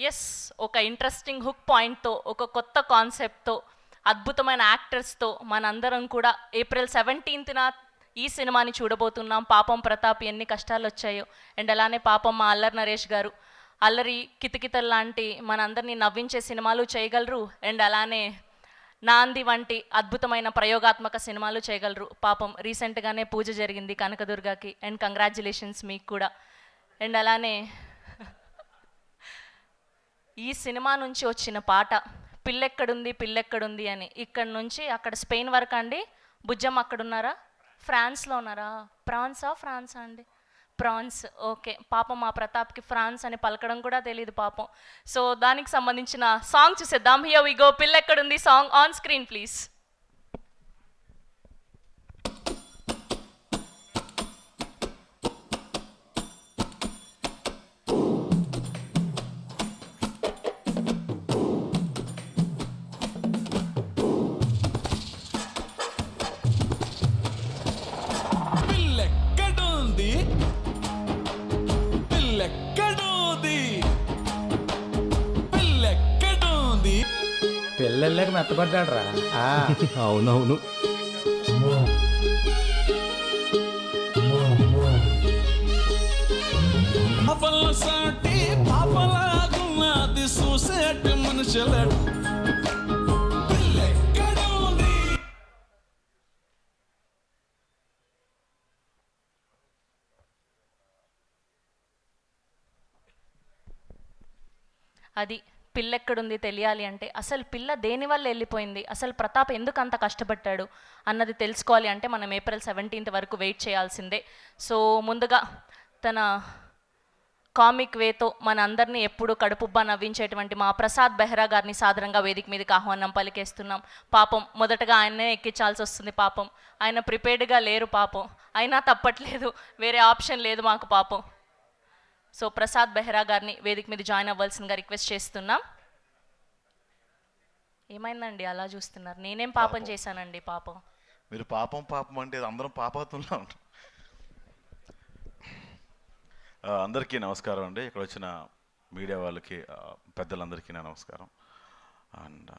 Yes, ఒక interesting hook పాయింట్తో, ఒక కొత్త కాన్సెప్ట్తో, అద్భుతమైన యాక్టర్స్తో మనందరం కూడా April 17న ఈ సినిమాని చూడబోతున్నాం. పాపం ప్రతాప్ ఎన్ని కష్టాలు వచ్చాయో. అండ్ అలానే పాపం మా అల్లరి నరేష్ గారు అల్లరి కితకితల్ లాంటి మనందరినీ నవ్వించే సినిమాలు చేయగలరు. అండ్ అలానే నాంది వంటి అద్భుతమైన ప్రయోగాత్మక సినిమాలు చేయగలరు. పాపం రీసెంట్గానే పూజ జరిగింది కనకదుర్గకి. అండ్ కంగ్రాచ్యులేషన్స్ మీకు కూడా. అండ్ అలానే ఈ సినిమా నుంచి వచ్చిన పాట పిల్లెక్కడుంది పిల్లెక్కడుంది అని, ఇక్కడ నుంచి అక్కడ స్పెయిన్ వరకు అండి. బుజ్జమ్మ అక్కడున్నారా? ఫ్రాన్స్లో ఉన్నారా? ఫ్రాన్సా అండి? ప్రాన్స్. ఓకే. పాపం మా ప్రతాప్కి ఫ్రాన్స్ అని పలకడం కూడా తెలియదు పాపం. సో దానికి సంబంధించిన సాంగ్ చూసేద్దాం. Here we go. పిల్లెక్కడుంది సాంగ్ ఆన్ స్క్రీన్ ప్లీజ్. పిల్లలకి మెత్తపడ్డాడు రా. అవునవును. సాటి పాపలాగున్నది చూసేటి మనుషులడు. అది పిల్లెక్కడుంది తెలియాలి అంటే అసలు పిల్ల దేనివల్ల వెళ్ళిపోయింది, అసలు ప్రతాప్ ఎందుకు అంత కష్టపడ్డాడు అన్నది తెలుసుకోవాలి అంటే మనం April 17th వరకు వెయిట్ చేయాల్సిందే. సో ముందుగా తన కామిక్ వేతో మన అందరినీ ఎప్పుడు కడుపుబ్బా నవ్వించేటువంటి మా ప్రసాద్ బెహ్రా గారిని సాదరంగా వేదిక మీదకి ఆహ్వానం పలికేస్తున్నాం. పాపం మొదటగా ఆయన్నే ఎక్కించాల్సి వస్తుంది. పాపం ఆయన ప్రిపేర్డ్గా లేరు. పాపం అయినా తప్పట్లేదు, వేరే ఆప్షన్ లేదు మాకు పాపం. సో ప్రసాద్ బెహ్రా గారిని వేదిక మీద జాయిన్ అవ్వాల్సిందిగా రిక్వెస్ట్ చేస్తున్నాం. ఏమైందండి అలా చూస్తున్నారు? నేనేం పాపం చేశానండి? పాపం మీరు పాపం అంటే అందరం పాపాతుల్లో ఉంటాం. అందరికీ నమస్కారం అండి. ఇక్కడ వచ్చిన మీడియా వాళ్ళకి, పెద్దలందరికీ నా నమస్కారం. అండ్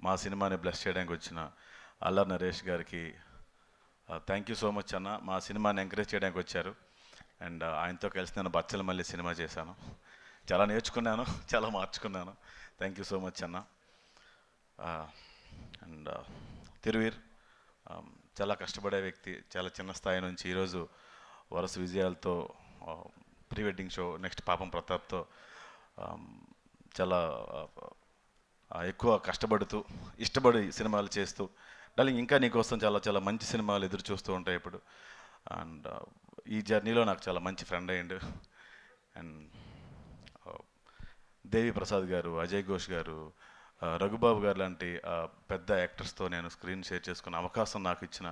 మా సినిమాని బ్లెస్ చేయడానికి వచ్చిన అల్లరి నరేష్ గారికి థ్యాంక్ యూ సో మచ్ అన్న. మా సినిమాని ఎంకరేజ్ చేయడానికి వచ్చారు. అండ్ ఆయనతో కలిసి నేను బచ్చల మళ్ళీ సినిమా చేశాను. చాలా నేర్చుకున్నాను, చాలా మార్చుకున్నాను. థ్యాంక్ యూ సో మచ్ అన్న. అండ్ తిరువీర్ చాలా కష్టపడే వ్యక్తి. చాలా చిన్న స్థాయి నుంచి ఈరోజు వరుస విజయాలతో ప్రీ వెడ్డింగ్ షో, నెక్స్ట్ పాపం ప్రతాప్తో చాలా ఎక్కువ కష్టపడుతూ ఇష్టపడి సినిమాలు చేస్తూ డార్లింగ్ ఇంకా నీకోసం చాలా చాలా మంచి సినిమాలు ఎదురు చూస్తూ ఉంటాయి ఇప్పుడు. అండ్ ఈ జర్నీలో నాకు చాలా మంచి ఫ్రెండ్ అయ్యిండు. అండ్ దేవి ప్రసాద్ గారు, అజయ్ ఘోష్ గారు, రఘుబాబు గారు లాంటి పెద్ద యాక్టర్స్తో నేను స్క్రీన్ షేర్ చేసుకున్న అవకాశం నాకు ఇచ్చిన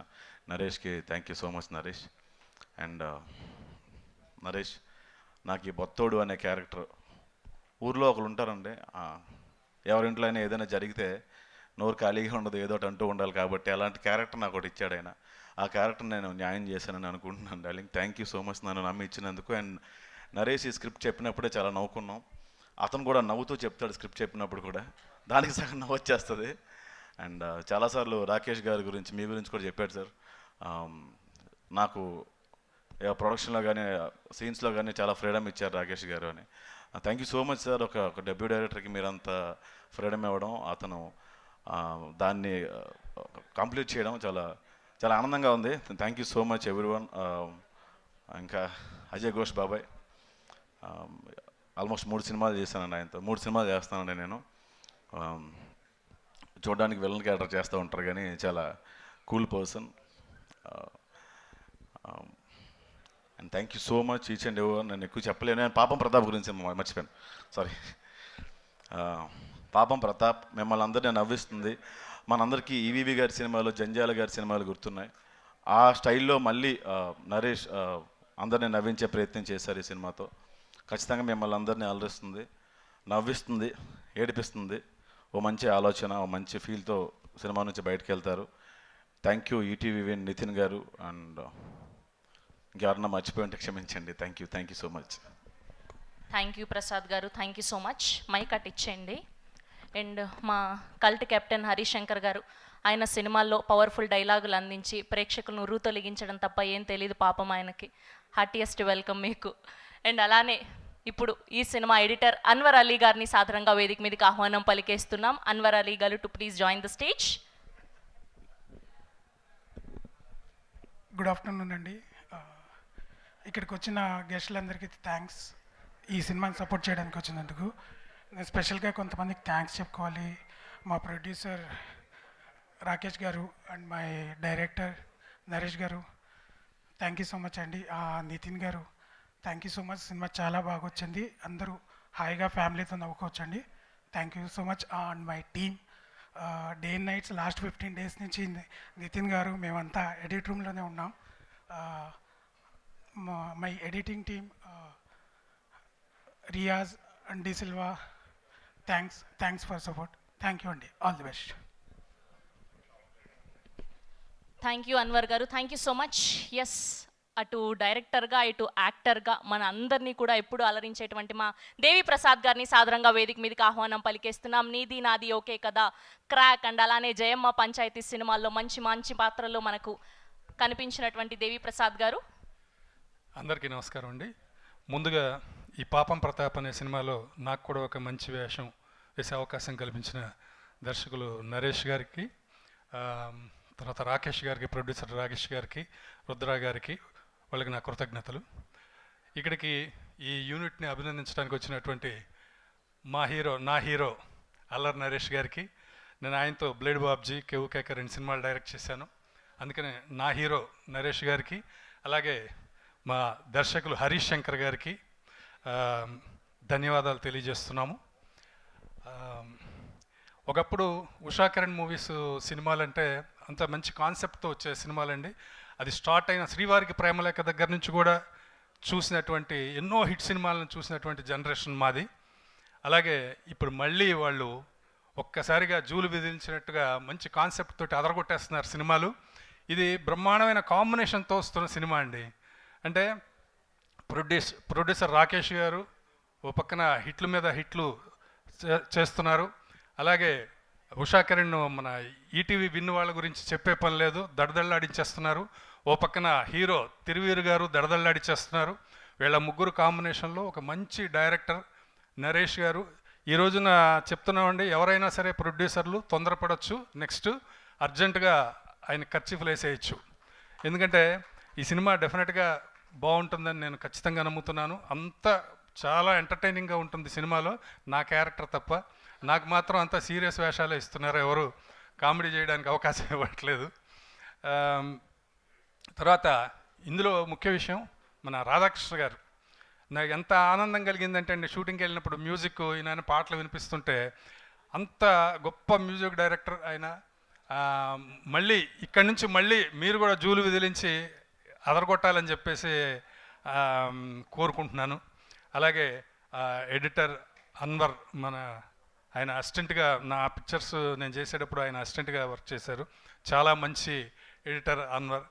నరేష్కి thank you so much Naresh. And Naresh, నాకు ఈ బొత్తోడు అనే క్యారెక్టర్, ఊర్లో ఒకరు ఉంటారండి, ఎవరింట్లో అయినా ఏదైనా జరిగితే నోరు ఖాళీగా ఉండదు, ఏదో ఒకటి అంటూ ఉండాలి. కాబట్టి అలాంటి క్యారెక్టర్ నాకు ఒకటి ఇచ్చాడు ఆయన. ఆ క్యారెక్టర్ నేను న్యాయం చేశానని అనుకుంటున్నాను darling. Thank you so much నన్ను నమ్మి ఇచ్చినందుకు. అండ్ నరేష్ ఈ స్క్రిప్ట్ చెప్పినప్పుడే చాలా నవ్వుకున్నాం. అతను కూడా నవ్వుతూ చెప్తాడు స్క్రిప్ట్ చెప్పినప్పుడు కూడా, దానికి సగం నవ్వు వచ్చేస్తుంది. అండ్ చాలాసార్లు రాకేష్ గారి గురించి, మీ గురించి కూడా చెప్పాడు సార్. నాకు ప్రొడక్షన్లో కానీ సీన్స్లో కానీ చాలా ఫ్రీడమ్ ఇచ్చారు రాకేష్ గారు అని. Thank you so much sir. ఒక డెబ్యూ డైరెక్టర్కి మీరంత ఫ్రీడమ్ ఇవ్వడం, అతను దాన్ని కంప్లీట్ చేయడం చాలా చాలా ఆనందంగా ఉంది. Thank you so much everyone. ఇంకా అజయ్ ఘోష్ బాబాయ్, ఆల్మోస్ట్ 3 సినిమాలు చేశానండి ఆయనతో. 3 సినిమాలు చేస్తానండి నేను. చూడడానికి విలన్ క్యారెక్టర్ చేస్తూ ఉంటారు కానీ చాలా cool person. And thank you so much each and ever. నేను ఎక్కువ చెప్పలేను. నేను పాపం ప్రతాప్ గురించి మర్చిపోయాను, సారీ. పాపం ప్రతాప్ మిమ్మల్ని అందరినీ నవ్విస్తుంది. మనందరికీ ఈవీవి గారి సినిమాలు, జంజాల గారి సినిమాలు గుర్తున్నాయి. ఆ స్టైల్లో మళ్ళీ నరేష్ అందరినీ నవ్వించే ప్రయత్నం చేశారు ఈ సినిమాతో. ఖచ్చితంగా మిమ్మల్ని అందరినీ అలరిస్తుంది, నవ్విస్తుంది, ఏడిపిస్తుంది. ఓ మంచి ఆలోచన, ఓ మంచి ఫీల్తో సినిమా నుంచి బయటకు వెళ్తారు. థ్యాంక్ యూ ఈటీవీ నితిన్ గారు. అండ్ ఇంకెవరన్నా మర్చిపోయి ఉంటే క్షమించండి. Thank you so much. Thank you Prasad garu, thank you so much. Mike అట్ ఇచ్చేయండి. అండ్ మా కల్ట్ కెప్టెన్ హరీష్ శంకర్ గారు, ఆయన సినిమాల్లో పవర్ఫుల్ డైలాగులు అందించి ప్రేక్షకులను ఉర్రూతొలగించడం తప్ప ఏం తెలియదు పాపం ఆయనకి. హార్టియెస్ట్ వెల్కమ్ మీకు. అండ్ అలానే ఇప్పుడు ఈ సినిమా ఎడిటర్ అన్వర్ అలీ గారిని సాధారణంగా వేదిక మీదకి ఆహ్వానం పలికేస్తున్నాం. అన్వర్ అలీ గారు to please join the stage. Good afternoon అండి. ఇక్కడికి వచ్చిన గెస్టులందరికీ థ్యాంక్స్, ఈ సినిమాని సపోర్ట్ చేయడానికి వచ్చినందుకు. నేను స్పెషల్గా కొంతమందికి థ్యాంక్స్ చెప్పుకోవాలి. మా ప్రొడ్యూసర్ రాకేష్ గారు అండ్ మై డైరెక్టర్ నరేష్ గారు, థ్యాంక్ యూ సో మచ్ అండి. Nithin garu, thank you so much. Cinema చాలా బాగా వచ్చింది, అందరూ హాయిగా ఫ్యామిలీతో నవ్వుకోవచ్చండి. Thank you so much. And my team, day and nights last 15 days నుంచి నితిన్ గారు మేమంతా ఎడిట్ రూమ్లోనే ఉన్నాం. My editing team Riyaz and De Silva, thanks for support. Thank you అండి, all the best. Thank you Anwar garu, thank you so much. Yes, అటు డైరెక్టర్గా ఇటు యాక్టర్గా మన అందరినీ కూడా ఎప్పుడు అలరించేటువంటి మా దేవి ప్రసాద్ గారిని సాధారణంగా వేదిక మీదకి ఆహ్వానం పలికేస్తున్నాం. నీది నాది ఓకే కదా, క్రాక్ అండ్ అలానే జయమ్మ పంచాయతీ సినిమాల్లో మంచి మంచి పాత్రల్లో మనకు కనిపించినటువంటి దేవి ప్రసాద్ గారు. అందరికీ నమస్కారం అండి. ముందుగా ఈ పాపం ప్రతాప్ అనే సినిమాలో నాకు కూడా ఒక మంచి వేషం వేసే అవకాశం కల్పించిన దర్శకులు నరేష్ గారికి, తర్వాత రాకేష్ గారికి, ప్రొడ్యూసర్ రాకేష్ గారికి, రుద్రా గారికి, వాళ్ళకి నా కృతజ్ఞతలు. ఇక్కడికి ఈ యూనిట్ని అభినందించడానికి వచ్చినటువంటి నా హీరో అల్లరి నరేష్ గారికి, నేను ఆయనతో బ్లేడ్ బాబ్జీ, కేవు కేక 2 సినిమాలు డైరెక్ట్ చేశాను. అందుకనే నా హీరో నరేష్ గారికి, అలాగే మా దర్శకులు హరీష్ శంకర్ గారికి ధన్యవాదాలు తెలియజేస్తున్నాము. ఒకప్పుడు ఉషా కిరణ్ మూవీస్ సినిమాలంటే అంత మంచి కాన్సెప్ట్తో వచ్చే సినిమాలండి. అది స్టార్ట్ అయిన శ్రీవారికి ప్రేమలేఖ దగ్గర నుంచి కూడా చూసినటువంటి ఎన్నో హిట్ సినిమాలను చూసినటువంటి జనరేషన్ మాది. అలాగే ఇప్పుడు మళ్ళీ వాళ్ళు ఒక్కసారిగా జూలు విధించినట్టుగా మంచి కాన్సెప్ట్ తోటి అదరగొట్టేస్తున్నారు సినిమాలు. ఇది బ్రహ్మాండమైన కాంబినేషన్తో వస్తున్న సినిమా అండి. అంటే ప్రొడ్యూసర్ రాకేష్ గారు ఓ పక్కన హిట్ల మీద హిట్లు చేస్తున్నారు. అలాగే ఉషా కిరణ్ మన ఈటీవీ విన్ వాళ్ళ గురించి చెప్పే పని లేదు, దడదళ్ళాడించేస్తున్నారు. ఓ పక్కన హీరో తిరువీరు గారు దడదళ్ళాడించేస్తున్నారు. వీళ్ళ ముగ్గురు కాంబినేషన్లో ఒక మంచి డైరెక్టర్ నరేష్ గారు. ఈ రోజున చెప్తున్నామండి, ఎవరైనా సరే ప్రొడ్యూసర్లు తొందరపడవచ్చు, నెక్స్ట్ అర్జెంటుగా ఆయన ఖర్చీఫ్లు వేసేయచ్చు. ఎందుకంటే ఈ సినిమా డెఫినెట్గా బాగుంటుందని నేను ఖచ్చితంగా నమ్ముతున్నాను. అంత చాలా ఎంటర్టైనింగ్గా ఉంటుంది సినిమాలో, నా క్యారెక్టర్ తప్ప. నాకు మాత్రం అంత సీరియస్ వేషాలే ఇస్తున్నారు, ఎవరు కామెడీ చేయడానికి అవకాశం ఇవ్వట్లేదు. తర్వాత ఇందులో ముఖ్య విషయం మన రాధాకృష్ణ గారు. నాకు ఎంత ఆనందం కలిగిందంటే అండి, షూటింగ్కి వెళ్ళినప్పుడు మ్యూజిక్ ఈయన పాటలు వినిపిస్తుంటే, అంత గొప్ప మ్యూజిక్ డైరెక్టర్ ఆయన. మళ్ళీ ఇక్కడి నుంచి మళ్ళీ మీరు కూడా జూలు విదిలించి అదరగొట్టాలని చెప్పేసి కోరుకుంటున్నాను. అలాగే ఎడిటర్ అన్వర్, ఆయన అసిస్టెంట్గా నా పిక్చర్స్ నేను చేసేటప్పుడు ఆయన అసిస్టెంట్గా వర్క్ చేశారు. చాలా మంచి ఎడిటర్ అన్వర్.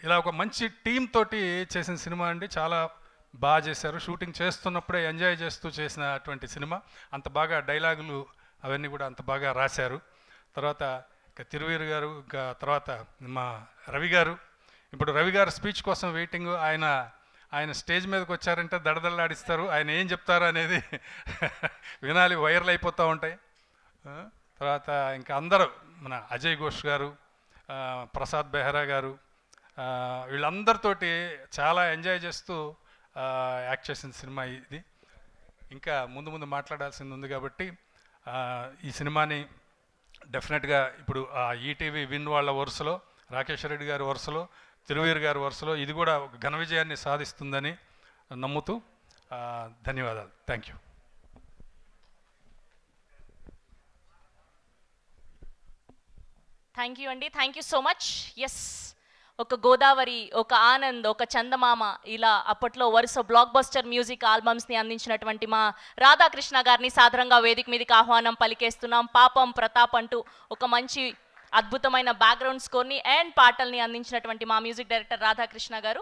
ఇలా ఒక మంచి టీమ్ తోటి చేసిన సినిమా అండి, చాలా బాగా చేశారు. షూటింగ్ చేస్తున్నప్పుడే ఎంజాయ్ చేస్తూ చేసినటువంటి సినిమా. అంత బాగా డైలాగులు అవన్నీ కూడా అంత బాగా రాశారు. తర్వాత ఇంకా తిరువీరు గారు, ఇంకా తర్వాత మా రవి గారు. ఇప్పుడు రవి గారు స్పీచ్ కోసం వెయిటింగ్. ఆయన స్టేజ్ మీదకి వచ్చారంటే దడదళ్ళాడిస్తారు. ఆయన ఏం చెప్తారు అనేది వినాలి, వైరల్ అయిపోతూ ఉంటాయి. తర్వాత ఇంకా అందరూ మన అజయ్ ఘోష్ గారు, ప్రసాద్ బెహ్రా గారు, వీళ్ళందరితోటి చాలా ఎంజాయ్ చేస్తూ యాక్ట్ చేసిన సినిమా ఇది. ఇంకా ముందు మాట్లాడాల్సింది ఉంది కాబట్టి ఈ సినిమాని డెఫినెట్గా ఇప్పుడు ఈటీవీ విన్ వాళ్ళ వరుసలో, రాకేష్ రెడ్డి గారి వరుసలో, తిరువీరు గారి వరుసలో ఇది కూడా ఒక ఘన విజయాన్ని సాధిస్తుందని నమ్ముతూ ధన్యవాదాలు. Thank you. థ్యాంక్ యూ అండి, thank you so much. Yes, ఒక గోదావరి, ఒక ఆనంద్, ఒక చందమామ, ఇలా అప్పట్లో వరుస బ్లాక్ బస్టర్ మ్యూజిక్ ఆల్బమ్స్ని అందించినటువంటి మా రాధాకృష్ణ గారిని సాధారణంగా వేదిక మీదకి ఆహ్వానం పలికేస్తున్నాం. పాపం ప్రతాప్ అంటూ ఒక మంచి అద్భుతమైన బ్యాక్గ్రౌండ్ స్కోర్ని అండ్ పాటల్ని అందించినటువంటి మా మ్యూజిక్ డైరెక్టర్ రాధాకృష్ణ గారు.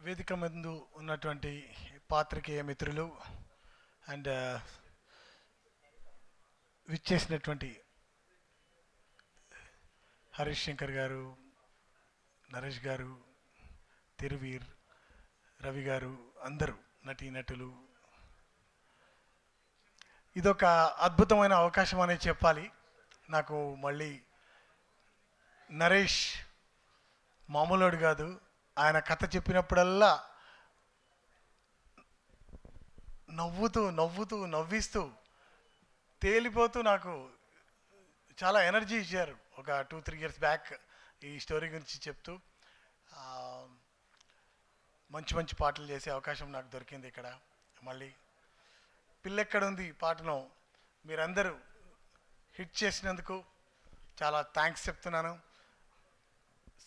వేదిక ముందు ఉన్నటువంటి పాత్రికేయ మిత్రులు అండ్ విచ్చేసినటువంటి హరీష్ శంకర్ గారు, నరేష్ గారు, తిరువీర్, రవి గారు, అందరూ నటీనటులు, ఇదొక అద్భుతమైన అవకాశం అనే చెప్పాలి. నాకు మళ్ళీ నరేష్ మామూలుడు కాదు. ఆయన కథ చెప్పినప్పుడల్లా నవ్విస్తూ తేలిపోతూ నాకు చాలా ఎనర్జీ ఇచ్చారు. ఒక 2-3 ఇయర్స్ బ్యాక్ ఈ స్టోరీ గురించి చెప్తూ మంచి పాటలు చేసే అవకాశం నాకు దొరికింది ఇక్కడ. మళ్ళీ పిల్లెక్కడుంది పాటను మీరందరూ హిట్ చేసినందుకు చాలా థ్యాంక్స్ చెప్తున్నాను.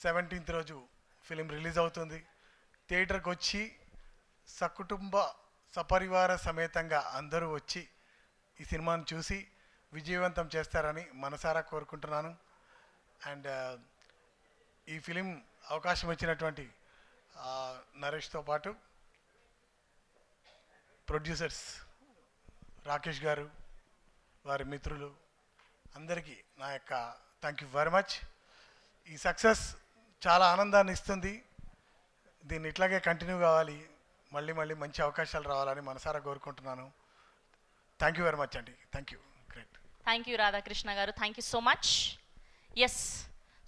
17th రోజు ఫిలిం రిలీజ్ అవుతుంది. థియేటర్కి వచ్చి సకుటుంబ సపరివార సమేతంగా అందరూ వచ్చి ఈ సినిమాను చూసి విజయవంతం చేస్తారని మనసారా కోరుకుంటున్నాను. అండ్ ఈ ఫిలిం అవకాశం ఇచ్చినటువంటి నరేష్తో పాటు ప్రొడ్యూసర్స్ రాకేష్ గారు, వారి మిత్రులు అందరికీ నా యొక్క థ్యాంక్ యూ వెరీ మచ్. ఈ సక్సెస్ చాలా ఆనందాన్ని ఇస్తుంది. దీన్ని ఇట్లాగే కంటిన్యూ కావాలి, మళ్ళీ మంచి అవకాశాలు రావాలని మనసారా కోరుకుంటున్నాను. థ్యాంక్ యూ వెరీ మచ్ అండి. Thank you. Great. Thank you Radhakrishna garu, thank you so much. Yes,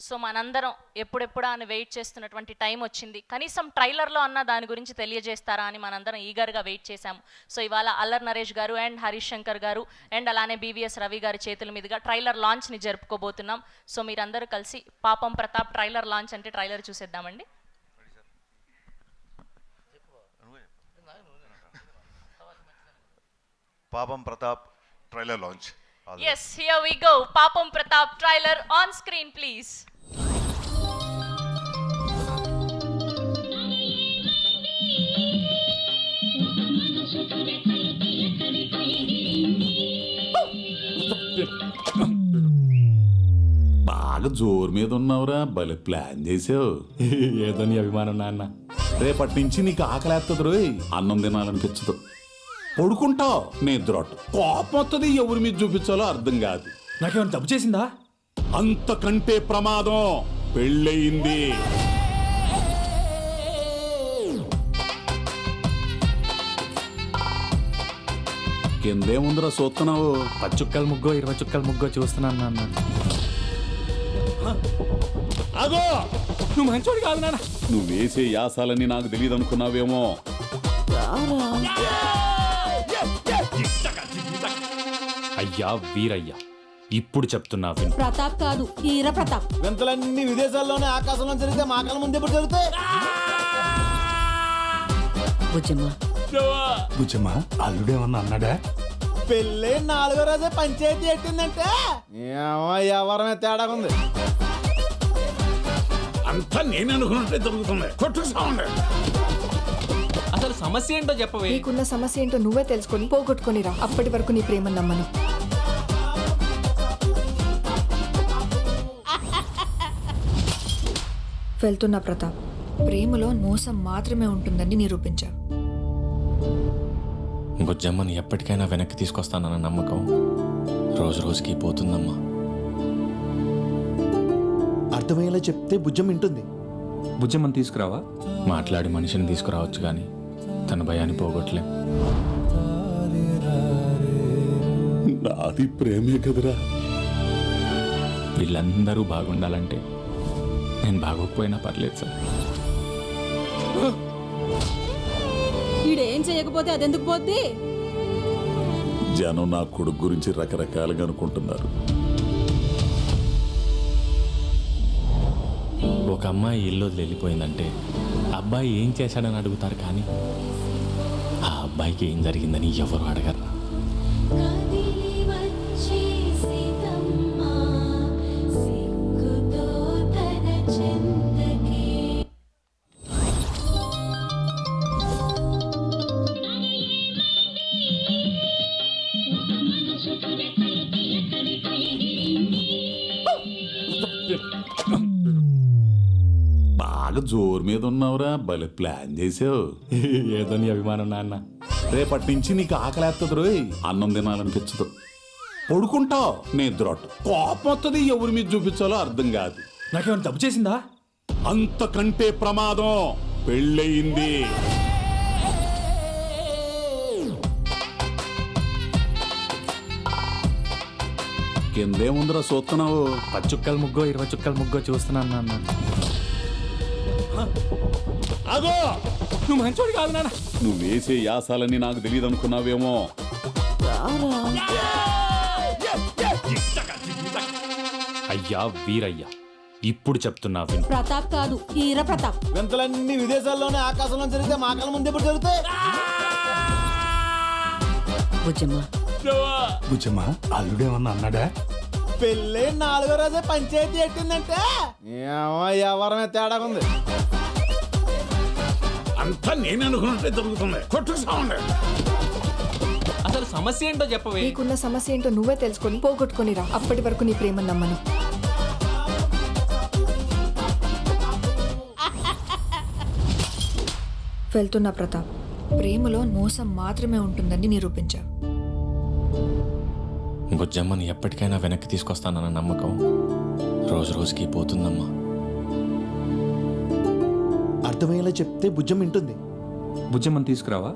so మనందరం ఎప్పుడెప్పుడా అని వెయిట్ చేస్తున్నటువంటి టైం వచ్చింది. కనీసం ట్రైలర్లో అన్న దాని గురించి తెలియజేస్తారా అని మనందరం ఈగర్గా వెయిట్ చేశాము. సో ఇవాళ అల్లర్ నరేష్ గారు అండ్ హరీష్ శంకర్ గారు అండ్ అలానే బీవీఎస్ రవి గారి చేతుల మీదుగా ట్రైలర్ లాంచ్ని జరుపుకోబోతున్నాం. సో మీరందరూ కలిసి పాపం ప్రతాప్ ట్రైలర్ లాంచ్ అంటే ట్రైలర్ చూసేద్దామండి. పాపం Pratap trailer launch. Yes, here we go. Papam Pratap trailer on screen, please. బాగా జోరు మీద ఉన్నావురా, భలే ప్లాన్ చేసావు. ఏదో నీ అభిమానం నాన్న. రేపటి నుంచి నీకు ఆకలేస్తుంది రోయ్, అన్నం తినాలనిపించదు. పడుకుంటావు, నిద్రొట్టు, కోపం వస్తుంది, ఎవరి మీద చూపించాలో అర్థం కాదు. నాకేమైనా తప్పు చేసిందా? అంతకంటే ప్రమాదం, పెళ్ళయింది. కిందేముందిరా చూస్తున్నావు? 10 చుక్కల ముగ్గో 20 చుక్కల ముగ్గో చూస్తున్నాను నాన్న. అగో, నువ్వు మంచోడు కాదు నాన్న. నువ్వు వేసే యాసాలన్నీ నాకు తెలియదు అనుకున్నావేమో. అయ్యా వీరయ్యా, ఇప్పుడు చెప్తున్నా విను. ప్రతాప్ కాదు, ఈర ప్రతాప్. వింతలన్నీ విదేశాల్లోనే ఆకాశంలో జరిగితే మా కళ్ళ ముందు ఎప్పుడు జరుగుతాయి? బుజ్జమ్మా, అల్లుడేమన్నా అన్నాడా? పెళ్ళి 4వ రోజే పంచాయతీ ఎట్టిందంటే ఎవరమే తేడా ఉంది. అంతా నేను అనుకున్నట్టే జరుగుతుంది. కొట్టుకు సావండి. అసలు సమస్య ఏంటో చెప్పవే. నీకున్న సమస్య ఏంటో నువ్వే తెలుసుకొని పోగొట్టుకొని రా. అప్పటి వరకు నీ ప్రేమ నమ్మను. వెళ్తున్నా ప్రతాప్. ప్రేమలో మోసం మాత్రమే ఉంటుందని నిరూపించా. బుజ్జమ్మని ఎప్పటికైనా వెనక్కి తీసుకొస్తానన్న నమ్మకం రోజు రోజుకి పోతుందమ్మా. అర్థమయ్యేలా చెప్తే బుజ్జం వింటుంది. బుజ్జమ్మని తీసుకురావా? మాట్లాడి మనిషిని తీసుకురావచ్చు కానీ తన భయాన్ని పోగొట్టలేం. నాది ప్రేమే కదరా. వీళ్ళందరూ బాగుండాలంటే నేను బాగోకపోయినా పర్లేదు సార్. ఈడేం చేయకపోతే అదెందుకు పోద్ది? జనం నా కొడుకు గురించి రకరకాలుగా అనుకుంటున్నారు. ఒక అమ్మాయి ఇల్లు వదిలి వెళ్ళిపోయిందంటే అబ్బాయి ఏం చేశాడని అడుగుతారు కానీ ఆ అబ్బాయికి ఏం జరిగిందని ఎవరు అడగరు. బాగా జోరు మీద ఉన్నావురా, భలే ప్లాన్ చేసావు. ఏదో నీ అభిమానం నాన్న. రేపటి నుంచి నీకు ఆకలేస్తుంది రోయ్, అన్నం తినాలనిపించదు. పడుకుంటావు, నిద్రొట్టు. కోపం వస్తుంది, ఎవరి మీద చూపించాలో అర్థం కాదు. నాకేమైనా తప్పు చేసిందా? అంతకంటే ప్రమాదం, పెళ్ళయింది. కిందేముందిరా చూస్తున్నావు? 10 చుక్కల ముగ్గో 20 చుక్కల ముగ్గో చూస్తున్నాను నాన్న. అగో, నువ్వు మంచోడు కాదు నాన్న. నువ్వు వేసే యాసాలన్నీ నాకు తెలియదు అనుకున్నావేమో. అయ్యా వీరయ్యా, ఇప్పుడు చెప్తున్నా విను. ప్రతాప్ కాదు, హీర ప్రతాప్. వింతలన్నీ విదేశాల్లోనే ఆకాశంలో జరిగితే మా కళ్ళ ముందు ఎప్పుడు జరుగుతాయి? బుజ్జమ్మ అల్లుడేమన్నా అన్నాడా? పెళ్ళి 4వ రోజే పంచాయతీ ఎట్టిందంటే ఎవరమే తేడా ఉంది. అంతా నేను అనుకున్నట్టే జరుగుతుంది. కొట్టుకు సావండి. అసలు సమస్య ఏంటో చెప్పవే. నీకున్న సమస్య ఏంటో నువ్వే తెలుసుకొని పోగొట్టుకొని రా. అప్పటి వరకు నీ ప్రేమను నమ్మను. వెళ్తున్నా ప్రతాప్. ప్రేమలో మోసం మాత్రమే ఉంటుందని నిరూపించావు. బుజ్జమ్మని ఎప్పటికైనా వెనక్కి తీసుకొస్తానన్న నమ్మకం రోజు రోజుకి పోతుందమ్మా. అర్థమయ్యేలా చెప్తే బుజ్జం వింటుంది. బుజ్జమ్మని తీసుకురావా?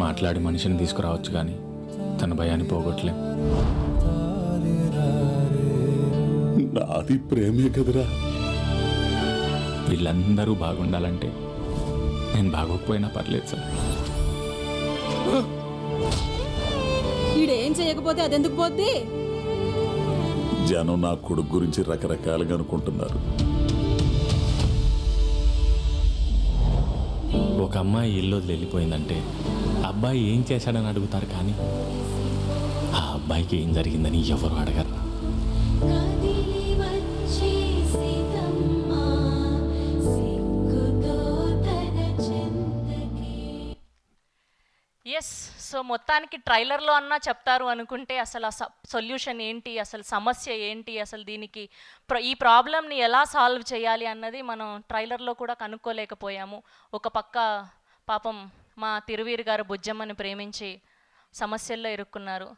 మాట్లాడి మనిషిని తీసుకురావచ్చు కానీ తన భయాన్ని పోగొట్టలేం. నాది ప్రేమే కదరా. వీళ్ళందరూ బాగుండాలంటే నేను బాగోకపోయినా పర్లేదు సార్. ఈడేం చేయకపోతే అదెందుకు పోద్ది? జనం నా కొడుకు గురించి రకరకాలుగా అనుకుంటున్నారు. ఒక అమ్మాయి ఇల్లు వదిలి వెళ్ళిపోయిందంటే అబ్బాయి ఏం చేశాడని అడుగుతారు కానీ ఆ అబ్బాయికి ఏం జరిగిందని ఎవరు అడగరు. ఎస్. సో మొత్తానికి ట్రైలర్లో అన్నా చెప్తారు అనుకుంటే అసలు ఆ సొల్యూషన్ ఏంటి, అసలు సమస్య ఏంటి, అసలు దీనికి ఈ ప్రాబ్లమ్ని ఎలా సాల్వ్ చేయాలి అన్నది మనం ట్రైలర్లో కూడా కనుక్కోలేకపోయాము. ఒక పక్క పాపం మా తిరువీరు గారు బుజ్జమ్మని ప్రేమించి సమస్యల్లో ఇరుక్కున్నారు,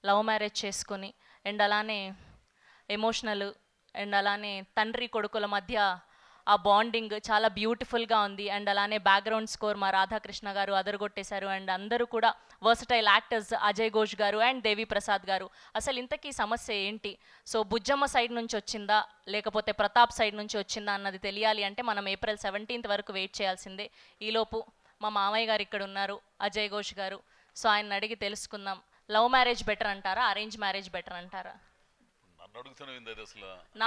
లవ్ మ్యారేజ్ చేసుకొని. అండ్ అలానే ఎమోషనల్ అండ్ అలానే తండ్రి కొడుకుల మధ్య ఆ బాండింగ్ చాలా బ్యూటిఫుల్గా ఉంది. అండ్ అలానే బ్యాక్గ్రౌండ్ స్కోర్ మా రాధాకృష్ణ గారు అదరగొట్టేశారు. అండ్ అందరూ కూడా వర్సటైల్ యాక్టర్స్ అజయ్ ఘోష్ గారు అండ్ దేవి ప్రసాద్ గారు. అసలు ఇంతకీ సమస్య ఏంటి? సో బుజ్జమ్మ సైడ్ నుంచి వచ్చిందా లేకపోతే ప్రతాప్ సైడ్ నుంచి వచ్చిందా అన్నది తెలియాలి అంటే మనం April 17th వరకు వెయిట్ చేయాల్సిందే. ఈలోపు మా మామయ్య గారు ఇక్కడ ఉన్నారు, అజయ్ ఘోష్ గారు. సో ఆయన అడిగి తెలుసుకుందాం. లవ్ మ్యారేజ్ బెటర్ అంటారా, అరేంజ్ మ్యారేజ్ బెటర్ అంటారా?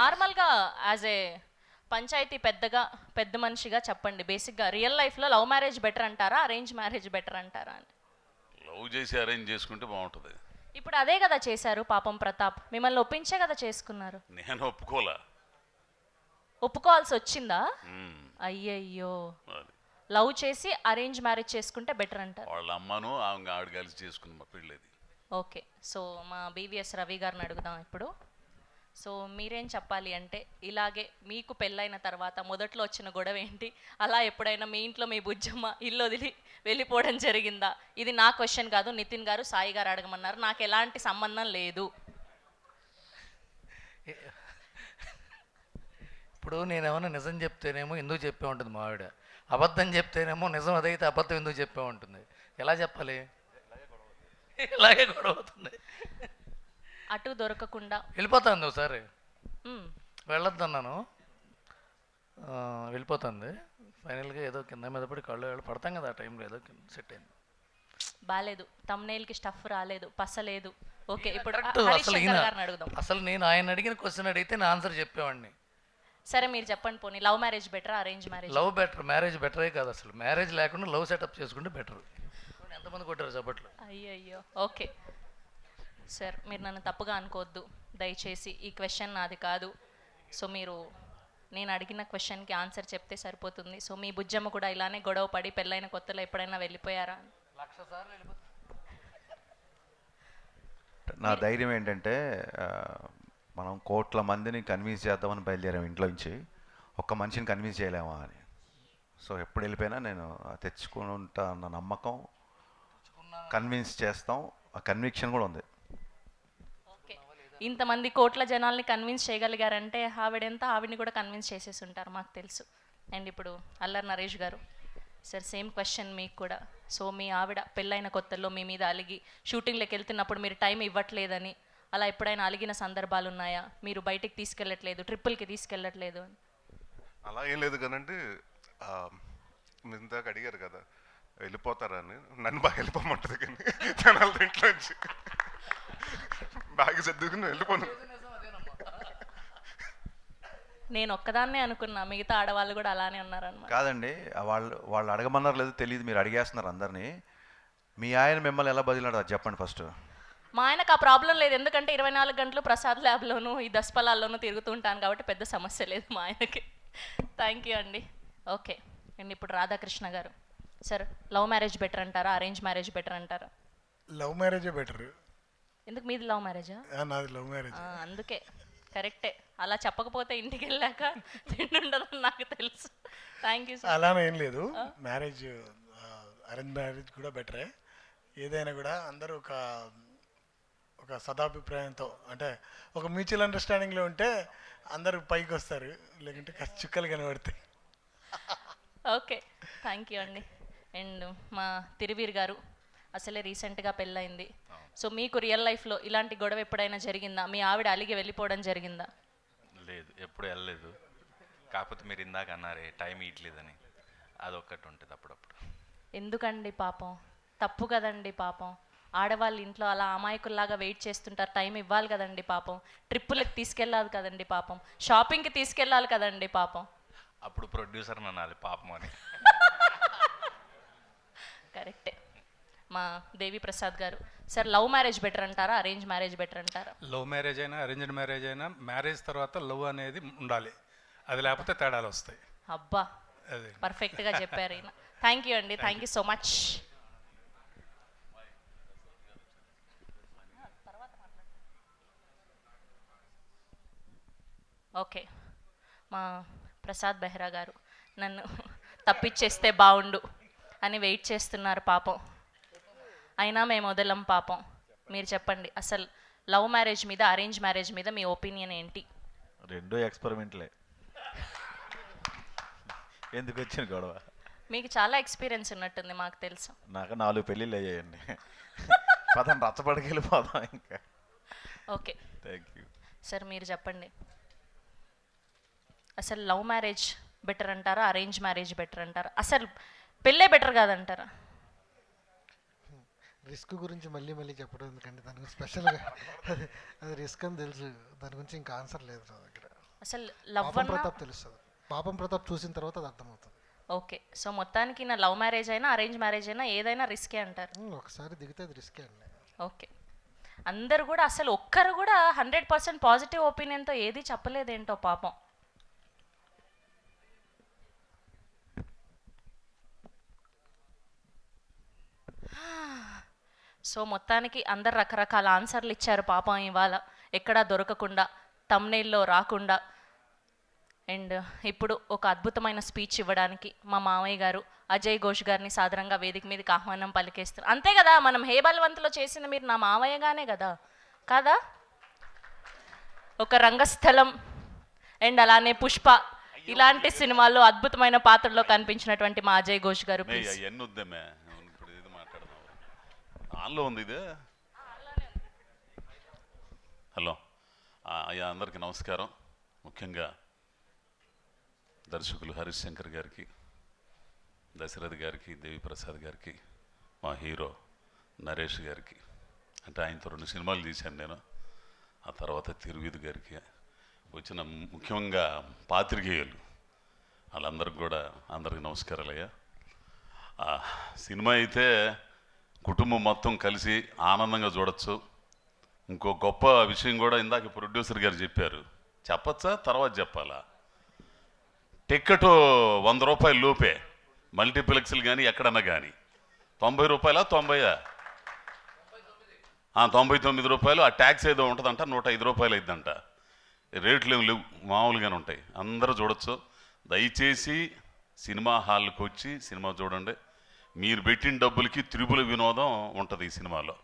నార్మల్గా యాజ్ ఏ పంచాయతీ పెద్ద మనిషిగా చెప్పండి. బేసిక్గా రియల్ లైఫ్లో లవ్ మ్యారేజ్ బెటర్ అంటారా, అరేంజ్ మ్యారేజ్ బెటర్ అంటారా అని. లవ్ చేసి అరేంజ్ చేసుకుంటే బాగుంటుంది. ఇప్పుడు అదే కదా చేశారు పాపం ప్రతాప్, మిమ్మల్ని ఒప్పించే కదా చేసుకున్నారు. నేను ఒప్పుకోలా. ఒప్పుకోవాల్సి వచ్చిందా? అయ్యయ్యో. లవ్ చేసి అరేంజ్ మ్యారేజ్ చేసుకుంటే బెటర్ అంటారు. వాళ్ళ అమ్మను ఆవిడ కలిసి చేసుకుంది మా పెళ్ళేది. ఓకే. సో మా బీవీఎస్ రవి గారిని అడుగుదాం ఇప్పుడు. సో మీరేం చెప్పాలి అంటే, ఇలాగే మీకు పెళ్ళైన తర్వాత మొదట్లో వచ్చిన గొడవ ఏంటి, అలా ఎప్పుడైనా మీ ఇంట్లో మీ బుజ్జమ్మ ఇల్లు వదిలి వెళ్ళిపోవడం జరిగిందా? ఇది నా క్వశ్చన్ కాదు, నితిన్ గారు సాయి గారు అడగమన్నారు, నాకు ఎలాంటి సంబంధం లేదు. ఇప్పుడు నేనేమన్నా నిజం చెప్తేనేమో ఎందుకు చెప్పే ఉంటుంది మా ఆవిడ, అబద్ధం చెప్తేనేమో నిజం అదైతే అబద్ధం ఎందుకు చెప్పే ఉంటుంది. ఎలా చెప్పాలి? ఇలాగే గొడవ అవుతుంది. అటు దొరకకుండా వెళ్ళిపోతుంది. ఒకసారి వెళ్ళొద్దన్నాను, వెళ్ళిపోతుంది. ఫైనల్గా ఏదో కింద మీద పడి కళ్ళు పడతాం కదా, ఆ టైంలో ఏదో సెట్ అయింది. బాలేదు, తమ్నేల్కి స్టఫ్ రాలేదు, పసలేదు. ఓకే. ఇప్పుడు అసలు నేను ఆయన అడిగిన క్వశ్చన్ అడిగితే నా ఆన్సర్ చెప్పేవాడిని. సరే మీరు చెప్పండి పోనీ, లవ్ మ్యారేజ్ బెటరా, arrange marriage? Love better, marriage బెటరే కాదు. అసలు మ్యారేజ్ లేకుండా లవ్ సెటప్ చేసుకుంటే బెటర్. ఎంతమంది కొట్టారు చప్పట్లు? అయ్యయ్యో. ఓకే సార్, మీరు నన్ను తప్పుగా అనుకోవద్దు దయచేసి, ఈ క్వశ్చన్ నాది కాదు. సో మీరు నేను అడిగిన క్వశ్చన్కి ఆన్సర్ చెప్తే సరిపోతుంది. సో మీ బుజ్జమ్మ కూడా ఇలానే గొడవ పడి పెళ్ళైన కొత్తలో ఎప్పుడైనా వెళ్ళిపోయారా? 1,00,000 సార్లు వెళ్ళిపోతుంది. నా ధైర్యం ఏంటంటే, మనం కోట్ల మందిని కన్విన్స్ చేద్దామని బయలుదేరాం ఇంట్లో నుంచి, ఒక్క మనిషిని కన్విన్స్ చేయలేమా అని. సో ఎప్పుడు వెళ్ళిపోయినా నేను తెచ్చుకుంటా అన్న నమ్మకం, కన్విన్స్ చేస్తాం, ఆ కన్విక్షన్ కూడా ఉంది. ఓకే, ఇంతమంది కోట్ల జనాల్ని కన్విన్స్ చేయగలిగారంటే ఆవిడని కూడా కన్విన్స్ చేసేసి ఉంటారు, మాకు తెలుసు. అండ్ ఇప్పుడు అల్లరి నరేష్ గారు సార్, సేమ్ క్వశ్చన్ మీకు కూడా. సో మీ ఆవిడ పెళ్ళైన కొత్తల్లో మీ మీద అలిగి షూటింగ్లోకి వెళ్తున్నప్పుడు మీరు టైం ఇవ్వట్లేదని, అలా ఎప్పుడైనా అలిగిన సందర్భాలు ఉన్నాయా? మీరు బయటికి తీసుకెళ్ళట్లేదు, ట్రిప్పులకి తీసుకెళ్ళట్లేదు అని. అలా ఏం లేదు కానంటే మీరు ఇందాక అడిగారు కదా వెళ్ళిపోతారని, నన్ను బాగా వెళ్ళిపోమంటుంది కానీ జనాల ఇంట్లో నుంచి బాగా సర్దుకుని వెళ్ళిపోను. నేను ఒక్కదాన్నే అనుకున్నా, మిగతా ఆడవాళ్ళు కూడా అలానే ఉన్నారన్నమాట. కాదండి, వాళ్ళు అడగమన్నారు లేదు తెలియదు, మీరు అడిగేస్తున్నారు అందరినీ. మీ ఆయన మిమ్మల్ని ఎలా బదిలాడు అది చెప్పండి ఫస్ట్. మా ఆయనకు ఆ ప్రాబ్లం లేదు, ఎందుకంటే 24 గంటలు ప్రసాద్ ల్యాబ్లోనూ ఈ దశపలాల్లోనూ తిరుగుతూ ఉంటాను కాబట్టి పెద్ద సమస్య లేదు మా ఆయనకి. థ్యాంక్ యూ అండి. ఓకే అండ్ ఇప్పుడు Radhakrishna garu sir, love marriage better అంటారా, అరేంజ్ మ్యారేజ్ బెటర్ అంటారా? లవ్ మ్యారేజే బెటర్. ఎందుకు మీది లవ్ మ్యారేజా? నాది లవ్ మ్యారేజ్. అందుకే కరెక్టే, అలా చెప్పకపోతే ఇంటికి వెళ్ళాక తిండుండదని నాకు తెలుసు. Thank you sir. అలానే ఏం లేదు, మ్యారేజ్ అరేంజ్ మ్యారేజ్ కూడా బెటరే. ఏదైనా కూడా అందరూ ఒక సదాభిప్రాయంతో, అంటే ఒక మ్యూచువల్ అండర్స్టాండింగ్లో ఉంటే అందరూ పైకి వస్తారు, లేకుంటే చుక్కలు కనబడతాయి. ఓకే థ్యాంక్ యూ అండి. అండ్ మా తిరువీర్ గారు, అసలే రీసెంట్గా పెళ్ళయింది. సో మీకు రియల్ లైఫ్లో ఇలాంటి గొడవ ఎప్పుడైనా జరిగిందా? మీ ఆవిడ అలిగి వెళ్ళిపోవడం జరిగిందా? లేదు, ఎప్పుడు వెళ్ళలేదు. కాకపోతే మీరు ఇందాక అన్నారే టైం ఇవ్వట్లేదని, అదొక్కటి ఉంటుంది అప్పుడప్పుడు. ఎందుకండి పాపం, తప్పు కదండి పాపం. ఆడవాళ్ళు ఇంట్లో అలా అమాయకుల్లాగా వెయిట్ చేస్తుంటారు, టైం ఇవ్వాలి కదండి పాపం. ట్రిప్పులకి తీసుకెళ్ళాలి కదండి పాపం, షాపింగ్కి తీసుకెళ్ళాలి కదండి పాపం. అప్పుడు ప్రొడ్యూసర్ అనాలి పాపం అని. కరెక్టే. మా దేవి ప్రసాద్ గారు సార్, లవ్ మ్యారేజ్ బెటర్ అంటారా, అరేంజ్ మ్యారేజ్ బెటర్ అంటారా? లవ్ మ్యారేజ్ అయినా అరేంజ్డ్ మ్యారేజ్ అయినా మ్యారేజ్ తర్వాత లవ్ అనేది ఉండాలి, అది లేకపోతే తేడాలు వస్తాయి. అబ్బా పర్ఫెక్ట్గా చెప్పారు ఈయన. థ్యాంక్ యూ అండి, thank you so much. Okay, మా ప్రసాద్ బెహ్రా గారు నన్ను తప్పిచ్చేస్తే బాగుండు అని వెయిట్ చేస్తున్నారు పాపం, అయినా మేము వదలం పాపం. మీరు చెప్పండి, అసలు లవ్ మ్యారేజ్ మీద అరేంజ్ మ్యారేజ్ మీద మీ ఒపీనియన్ ఏంటి? రెండో ఎక్స్పెరిమెంట్లే, ఎందుకు వచ్చిన గొడవ? మీకు చాలా ఎక్స్పీరియన్స్ ఉన్నట్టుంది, మాకు తెలుసు. నాకు 4 పెళ్ళిళ్ళు అయ్యాయండి. పదం రచ్చబడికి వెళ్ళిపోదాం ఇంకా. ఓకే థ్యాంక్ యూ సార్, మీరు చెప్పండి, అసలు లవ్ మ్యారేజ్ బెటర్ అంటారా, అరేంజ్ మ్యారేజ్ బెటర్ అంటారా, అసలు పెళ్ళే బెటర్ కాదంటారా? రిస్క్ గురించి మళ్ళీ చెప్పడం ఎందుకంటే దాని గురించి స్పెషల్గా అది రిస్క్ అని తెలుసు, దాని గురించి ఇంకా ఆన్సర్ లేదు నా దగ్గర. అసలు లవ్ ప్రతాప్ తెలుస్తుంది, పాపం ప్రతాప్ చూసిన తర్వాత అది అర్థమవుతుంది. ఓకే, సో మొత్తానికి నా లవ్ మ్యారేజ్ అయినా అరేంజ్ మ్యారేజ్ అయినా ఏదైనా రిస్కే అంటారు. ఒకసారి దిగితే అది రిస్కే అండి. ఓకే, అందరు కూడా అసలు ఒక్కరు కూడా 100% పాజిటివ్ ఒపీనియన్తో ఏది చెప్పలేదేంటో పాపం. సో మొత్తానికి అందరు రకరకాల ఆన్సర్లు ఇచ్చారు పాపం ఇవాళ, ఎక్కడా దొరకకుండా, తమ్నైల్లో రాకుండా. అండ్ ఇప్పుడు ఒక అద్భుతమైన స్పీచ్ ఇవ్వడానికి మా మామయ్య గారు అజయ్ ఘోష్ గారిని సాధారణంగా వేదిక మీదకి ఆహ్వానం పలికేస్తారు. అంతే కదా, మనం హే బలవంతులో చేసింది మీరు నా మామయ్యగానే కదా, కాదా? ఒక రంగస్థలం అండ్ అలానే పుష్ప ఇలాంటి సినిమాల్లో అద్భుతమైన పాత్రలో కనిపించినటువంటి మా అజయ్ ఘోష్ గారు ప్లీజ్. ఆన్లో ఉంది ఇది. హలో అయ్యా, అందరికీ నమస్కారం. ముఖ్యంగా దర్శకులు హరీష్ శంకర్ గారికి, దశరథ్ గారికి, దేవి ప్రసాద్ గారికి, మా హీరో నరేష్ గారికి, అంటే ఆయనతో 2 సినిమాలు తీశాను నేను. ఆ తర్వాత తిరువిధి గారికి, వచ్చిన ముఖ్యంగా పాత్రికేయులు వాళ్ళందరికి కూడా అందరికి నమస్కారాలు అయ్యా. సినిమా అయితే కుటుంబం మొత్తం కలిసి ఆనందంగా చూడొచ్చు. ఇంకో గొప్ప విషయం కూడా ఇందాక ప్రొడ్యూసర్ గారు చెప్పారు, చెప్పచ్చా తర్వాత చెప్పాలా? టికెట్ 100 రూపాయల లోపే, మల్టీప్లెక్స్లు కానీ ఎక్కడన్నా కానీ. 90 రూపాయలా 90? 99 రూపాయలు. ఆ ట్యాక్స్ ఏదో ఉంటుందంట, 105 రూపాయలు అయిద్దంట. రేట్లు ఏమి లేవు, మామూలుగానే ఉంటాయి, అందరూ చూడొచ్చు. దయచేసి సినిమా హాల్కి వచ్చి సినిమా చూడండి. మీరు పెట్టిన డబ్బులకి త్రిపుల వినోదం ఉంటుంది ఈ సినిమాలో.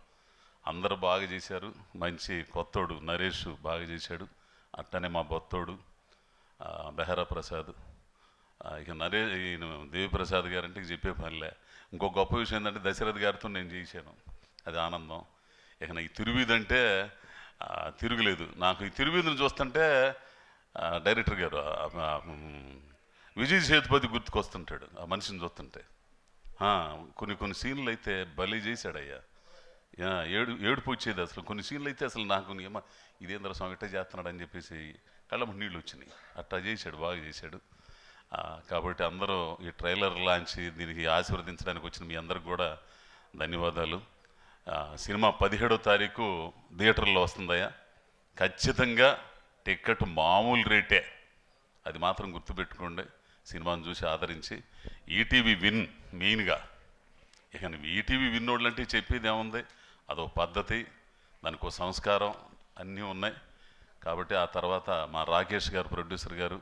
అందరూ బాగా చేశారు. మంచి కొత్తోడు నరేష్ బాగా చేశాడు. అట్టనే మా బొత్తోడు బెహరా ప్రసాద్. ఇక ఈయన దేవిప్రసాద్ గారంటే చెప్పే పనిలే. ఇంకో గొప్ప విషయం ఏంటంటే దశరథ్ గారితో నేను చేశాను, అది ఆనందం. ఇక ఈ తిరువీధి అంటే తిరుగులేదు. నాకు ఈ తిరువీధిని చూస్తుంటే డైరెక్టర్ గారు విజయ్ సేతుపతి గుర్తుకొస్తుంటాడు ఆ మనిషిని చూస్తుంటే. కొన్ని సీన్లు అయితే భలే చేశాడయ్యా. ఏడుపు వచ్చేది అసలు. కొన్ని సీన్లు అయితే అసలు నాకు ఇదేంద్ర స్వామి ఇట్ట చేస్తున్నాడు అని చెప్పేసి కళ్ళ నీళ్ళు వచ్చినాయి. అట్టా చేశాడు, బాగా చేశాడు. కాబట్టి అందరూ ఈ ట్రైలర్ లాంచ్ దీనికి ఆశీర్వదించడానికి వచ్చిన మీ అందరికి కూడా ధన్యవాదాలు. సినిమా 17వ తారీఖు థియేటర్లో వస్తుందయ్యా. ఖచ్చితంగా టికెట్ మామూలు రేటే, అది మాత్రం గుర్తుపెట్టుకోండి. సినిమాను చూసి ఆదరించి ఈటీవీ విన్ మెయిన్గా. ఇక ఈటీవీ విన్నోళ్ళు అంటే చెప్పేది ఏముంది, అదో పద్ధతి, దానికో సంస్కారం అన్నీ ఉన్నాయి. కాబట్టి ఆ తర్వాత మా రాకేష్ గారు ప్రొడ్యూసర్ గారు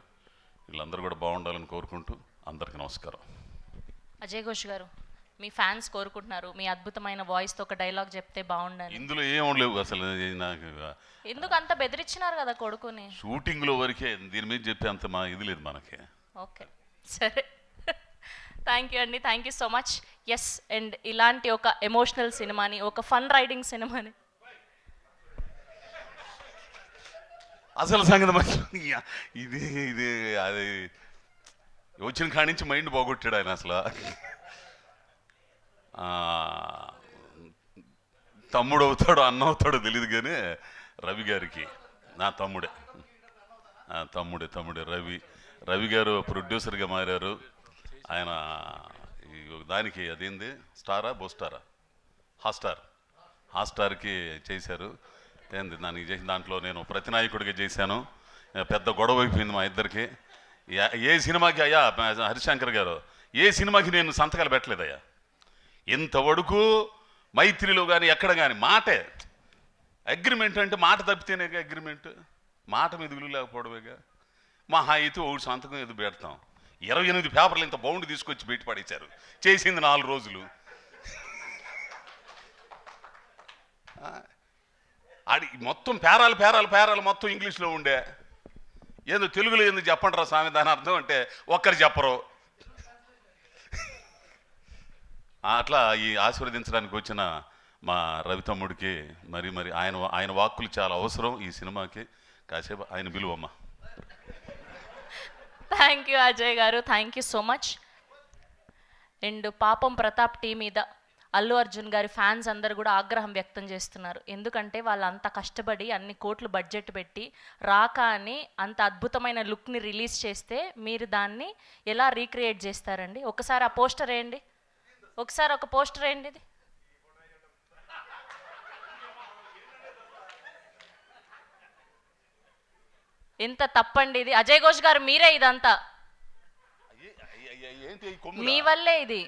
వీళ్ళందరూ కూడా బాగుండాలని కోరుకుంటూ అందరికీ నమస్కారం. అజయ్ ఘోష్ గారు, మీ ఫ్యాన్స్ కోరుకుంటున్నారు మీ అద్భుతమైన వాయిస్తో ఒక డైలాగ్ చెప్తే బాగుండాలి. ఇందులో ఏం లేవు అసలు. నాకు ఎందుకు అంత బెదిరించినారు కదా కొడుకుని? షూటింగ్లో వరకే, దీని మీద చెప్పే అంత మా ఇది లేదు మనకి. ఓకే సరే, థ్యాంక్ యూ అండి, thank you so much. Yes, and ఇలాంటి ఒక ఎమోషనల్ సినిమాని, ఒక ఫన్ రైడింగ్ సినిమాని అసలు సంగతి ఇది ఇది అది వచ్చిన కాడి నుంచి మైండ్ బాగొట్టాడు ఆయన అసలు. తమ్ముడు అవుతాడో అన్న అవుతాడో తెలియదు కానీ రవి గారికి, నా తమ్ముడే రవి గారు ప్రొడ్యూసర్గా మారారు. ఆయన దానికి అదేంది స్టారా బోస్టారా హాట్స్టార్కి చేశారు. ఏంది దానికి చేసిన దాంట్లో నేను ప్రతినాయకుడిగా చేశాను. పెద్ద గొడవ అయిపోయింది మా ఇద్దరికి. ఏ సినిమాకి అయ్యా హరిశంకర్ గారు, ఏ సినిమాకి నేను సంతకాలు పెట్టలేదయ్యా. ఇంతవరకు మైత్రిలో కానీ ఎక్కడ కానీ మాటే అగ్రిమెంట్ అంటే మాట తప్పితేనే అగ్రిమెంట్, మాట మీద విలువ లేకపోవడమేగా. మహా అయితే ఒకటి సంతకం ఏదో పెడతాం. 28 పేపర్లు ఇంత బౌండ్ తీసుకొచ్చి బయట పడేశారు. చేసింది 4 రోజులు. అది మొత్తం పేరాలు మొత్తం ఇంగ్లీష్లో ఉండే. ఏదో తెలుగులో ఎందుకు చెప్పండి రా స్వామి, దాని అర్థం అంటే ఒక్కరు చెప్పరు. అట్లా ఈ ఆశీర్వదించడానికి వచ్చిన మా రవి తమ్ముడికి మరి ఆయన వాక్కులు చాలా అవసరం ఈ సినిమాకి. కాసేపు ఆయన పిలువమ్మా. థ్యాంక్ యూ అజయ్ గారు, thank you so much. And పాపం ప్రతాప్ టీ మీద అల్లు అర్జున్ గారి ఫ్యాన్స్ అందరూ కూడా ఆగ్రహం వ్యక్తం చేస్తున్నారు. ఎందుకంటే వాళ్ళు అంత కష్టపడి అన్ని కోట్లు బడ్జెట్ పెట్టి రాక అని అంత అద్భుతమైన లుక్ని రిలీజ్ చేస్తే మీరు దాన్ని ఎలా రీక్రియేట్ చేస్తారండి? ఒకసారి ఆ పోస్టర్ వేయండి, ఒకసారి ఒక పోస్టర్ వేయండి. ఇది ఎంత తప్పండి ఇది. అజయ్ ఘోష్ గారు మీరే ఇదంతా, మీ వల్లే ఇది.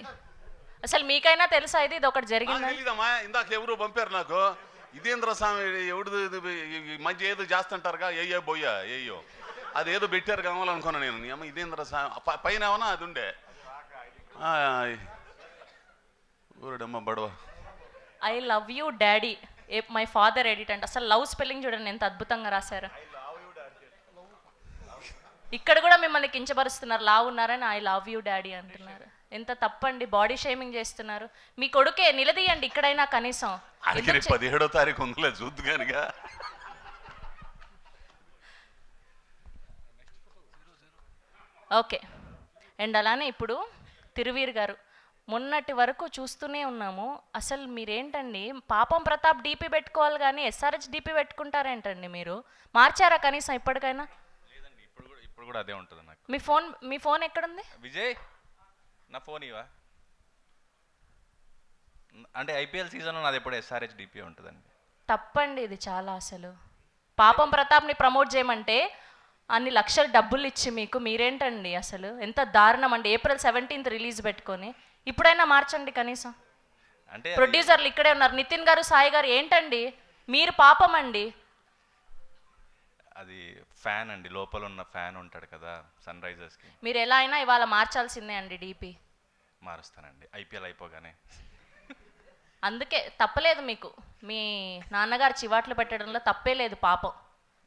అసలు మీకైనా తెలుసా ఇది ఒకటి జరిగింది? ఇందాక ఎవరు పంపారు నాకు, ఇదేంద్ర స్వామి ఎవడు మంచి ఏదో చేస్తుంటారుగా ఏయో బొయ్యా ఏయో అది ఏదో పెట్టారు కావాలనుకున్నా నేను. ఇదేంద్ర స్వామి పైన ఏమన్నా అది ఉండే ఊరడమ్మ బడవ. I love you daddy, my father edit అంటే అసలు లవ్ స్పెల్లింగ్ చూడండి ఎంత అద్భుతంగా రాశారు. ఇక్కడ కూడా మిమ్మల్ని కించపరుస్తున్నారు, లావు ఉన్నారని ఐ లవ్ యూ డాడీ అంటున్నారు. ఎంత తప్పండి, బాడీ షేమింగ్ చేస్తున్నారు. మీ కొడుకే నిలదీయండి ఇక్కడైనా కనీసం. 17వ తారీఖు ఉందిలే చూద్దుగానిగా. ఓకే, అండ్ అలానే ఇప్పుడు తిరువీర్ గారు, మొన్నటి వరకు చూస్తూనే ఉన్నాము. అసలు మీరేంటండి పాపం ప్రతాప్ డీపీ పెట్టుకోవాలి కానీ ఎస్ఆర్హెచ్ డీపీ పెట్టుకుంటారేంటండి? మీరు మార్చారా కనీసం ఇప్పటికైనా? ఇప్పుడు కూడా అదే ఉంటుంది నాకు. మీ ఫోన్ ఎక్కడుంది విజయ్? నా ఫోన్ ఇవా అంటే ఐపీఎల్ సీజన్లో నాది ఎప్పుడు ఎస్ఆర్హెచ్ డిపి ఉంటుందండి. తప్పండి ఇది చాలా. అసలు పాపం ప్రతాప్ని ప్రమోట్ చేయమంటే అన్ని లక్షల డబ్బులు ఇచ్చి మీకు మీరేంటండి అసలు ఎంత దారుణం అండి. April 17th రిలీజ్ పెట్టుకొని ఇప్పుడైనా మార్చండి కనీసం. అంటే ప్రొడ్యూసర్లు ఇక్కడే ఉన్నారు, నితిన్ గారు, సాయి గారు. ఏంటండి మీరు పాపం అండి. అది ఫ్యాన్ అండి, లోపల ఉన్న ఫ్యాన్ ఉంటాడు కదా సన్ రైజర్స్కి. మీరు ఎలా అయినా ఇవాళ మార్చాల్సిందే అండి డీపీ. మారుస్తానండి ఐపీఎల్ అయిపోగానే. అందుకే తప్పలేదు మీకు, మీ నాన్నగారు చివాట్లు పెట్టడంలో తప్పే లేదు పాపం.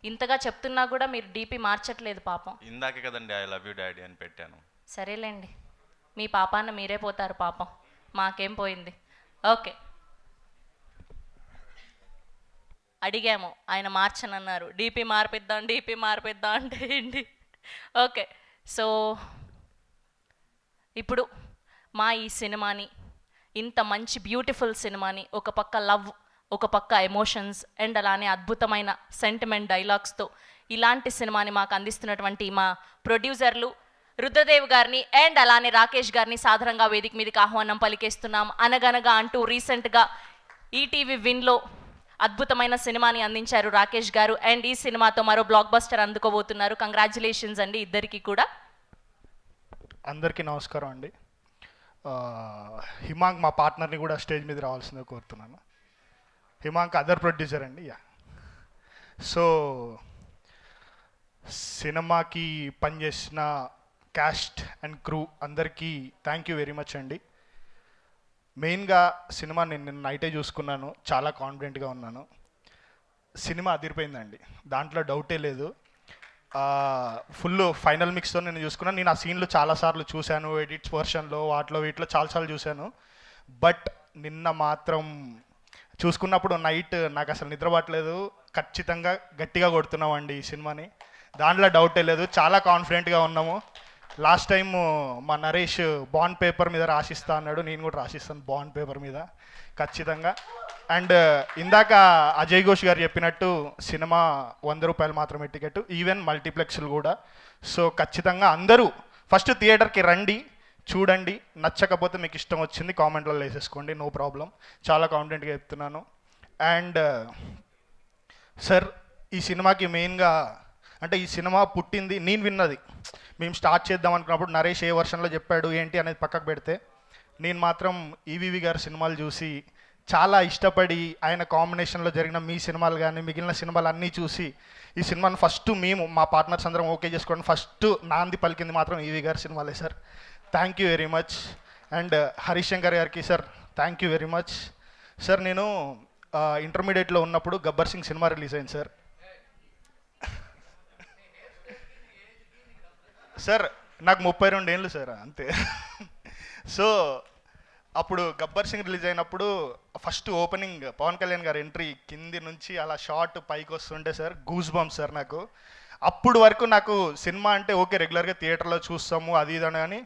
ఇంతగా చెప్తున్నా కూడా మీరు డీపీ మార్చట్లేదు పాపం. ఇందాకే కదండి ఐ లవ్ యూ డాడీ అని పెట్టాను. సరేలేండి, మీ పాపాన్న మీరే పోతారు పాపం, మాకేం పోయింది. ఓకే, అడిగాము, ఆయన మార్చనన్నారు. డీపీ మార్పిద్దాం అంటే ఏంటి? ఓకే, సో ఇప్పుడు మా ఈ సినిమాని, ఇంత మంచి బ్యూటిఫుల్ సినిమాని, ఒక పక్క లవ్, ఒక పక్క ఎమోషన్స్ అండ్ అలానే అద్భుతమైన సెంటిమెంట్ డైలాగ్స్తో ఇలాంటి సినిమాని మాకు అందిస్తున్నటువంటి మా ప్రొడ్యూసర్లు రుద్రదేవ్ గారిని అండ్ అలానే రాకేష్ గారిని సాధారణంగా వేదిక మీదకి ఆహ్వానం పలికేస్తున్నాం. అనగనగా అంటూ రీసెంట్గా ఈటీవీ విన్లో అద్భుతమైన సినిమాని అందించారు రాకేష్ గారు అండ్ ఈ సినిమాతో మరో బ్లాక్ బస్టర్ అందుకోబోతున్నారు. కంగ్రాచులేషన్స్ అండి ఇద్దరికి కూడా. అందరికీ నమస్కారం అండి. హిమాంక్ మా పార్ట్నర్ని కూడా స్టేజ్ మీద రావాల్సిందిగా కోరుతున్నాను. హిమాంక్ అదర్ ప్రొడ్యూసర్ అండి. సో సినిమాకి పనిచేసిన క్యాస్ట్ అండ్ క్రూ అందరికీ థ్యాంక్ యూ వెరీ మచ్ అండి. మెయిన్గా సినిమా నేను నైటే చూసుకున్నాను, చాలా కాన్ఫిడెంట్గా ఉన్నాను. సినిమా అదిరిపోయిందండి, దాంట్లో డౌటే లేదు. ఫుల్ ఫైనల్ మిక్స్తో నేను చూసుకున్నాను. నేను ఆ సీన్లు చాలాసార్లు చూశాను, ఎడిట్స్ వర్షన్లో వాటిలో వీటిలో చాలాసార్లు చూశాను. బట్ నిన్న మాత్రం చూసుకున్నప్పుడు నైట్ నాకు అసలు నిద్ర పట్టలేదు. ఖచ్చితంగా గట్టిగా కొడుతున్నామండి ఈ సినిమాని, దాంట్లో డౌటే లేదు. చాలా కాన్ఫిడెంట్గా ఉన్నాము. లాస్ట్ టైం మా నరేష్ బాండ్ పేపర్ మీద రాసిస్తా అన్నాడు, నేను కూడా రాసిస్తాను బాండ్ పేపర్ మీద ఖచ్చితంగా. అండ్ ఇందాక అజయ్ ఘోష్ గారు చెప్పినట్టు సినిమా 100 రూపాయలు మాత్రమే టికెట్, ఈవెన్ మల్టీప్లెక్స్లు కూడా. సో ఖచ్చితంగా అందరూ ఫస్ట్ థియేటర్కి రండి, చూడండి, నచ్చకపోతే మీకు ఇష్టం వచ్చింది కామెంట్లలో వేసేసుకోండి, నో ప్రాబ్లం. చాలా కాన్ఫిడెంట్గా చెప్తున్నాను. అండ్ సార్ ఈ సినిమాకి మెయిన్గా అంటే ఈ సినిమా పుట్టింది నేను విన్నది, మేము స్టార్ట్ చేద్దాం అనుకున్నప్పుడు నరేష్ ఏ వర్షన్లో చెప్పాడు ఏంటి అనేది పక్కకు పెడితే, నేను మాత్రం ఈవీవి గారి సినిమాలు చూసి చాలా ఇష్టపడి ఆయన కాంబినేషన్లో జరిగిన మీ సినిమాలు కానీ మిగిలిన సినిమాలు అన్నీ చూసి ఈ సినిమాను ఫస్ట్ మేము మా పార్ట్నర్స్ అందరం ఓకే చేసుకోండి ఫస్ట్ నాంది పలికింది మాత్రం ఈవీ గారి సినిమాలే sir. Thank you very much. And Harish Shankar గారికి sir thank you very much. Sir నేను ఇంటర్మీడియట్లో ఉన్నప్పుడు గబ్బర్ సింగ్ సినిమా రిలీజ్ అయింది సార్. సార్ నాకు 32 ఏళ్ళు సార్ అంతే. సో అప్పుడు గబ్బర్ సింగ్ రిలీజ్ అయినప్పుడు first opening Pawan Kalyan garu entry కింది నుంచి అలా షార్ట్ పైకి వస్తుంటే సార్ గూస్ బంప్స్ సార్ నాకు. అప్పుడు వరకు నాకు సినిమా అంటే ఓకే రెగ్యులర్గా థియేటర్లో చూస్తాము అది ఇది అని,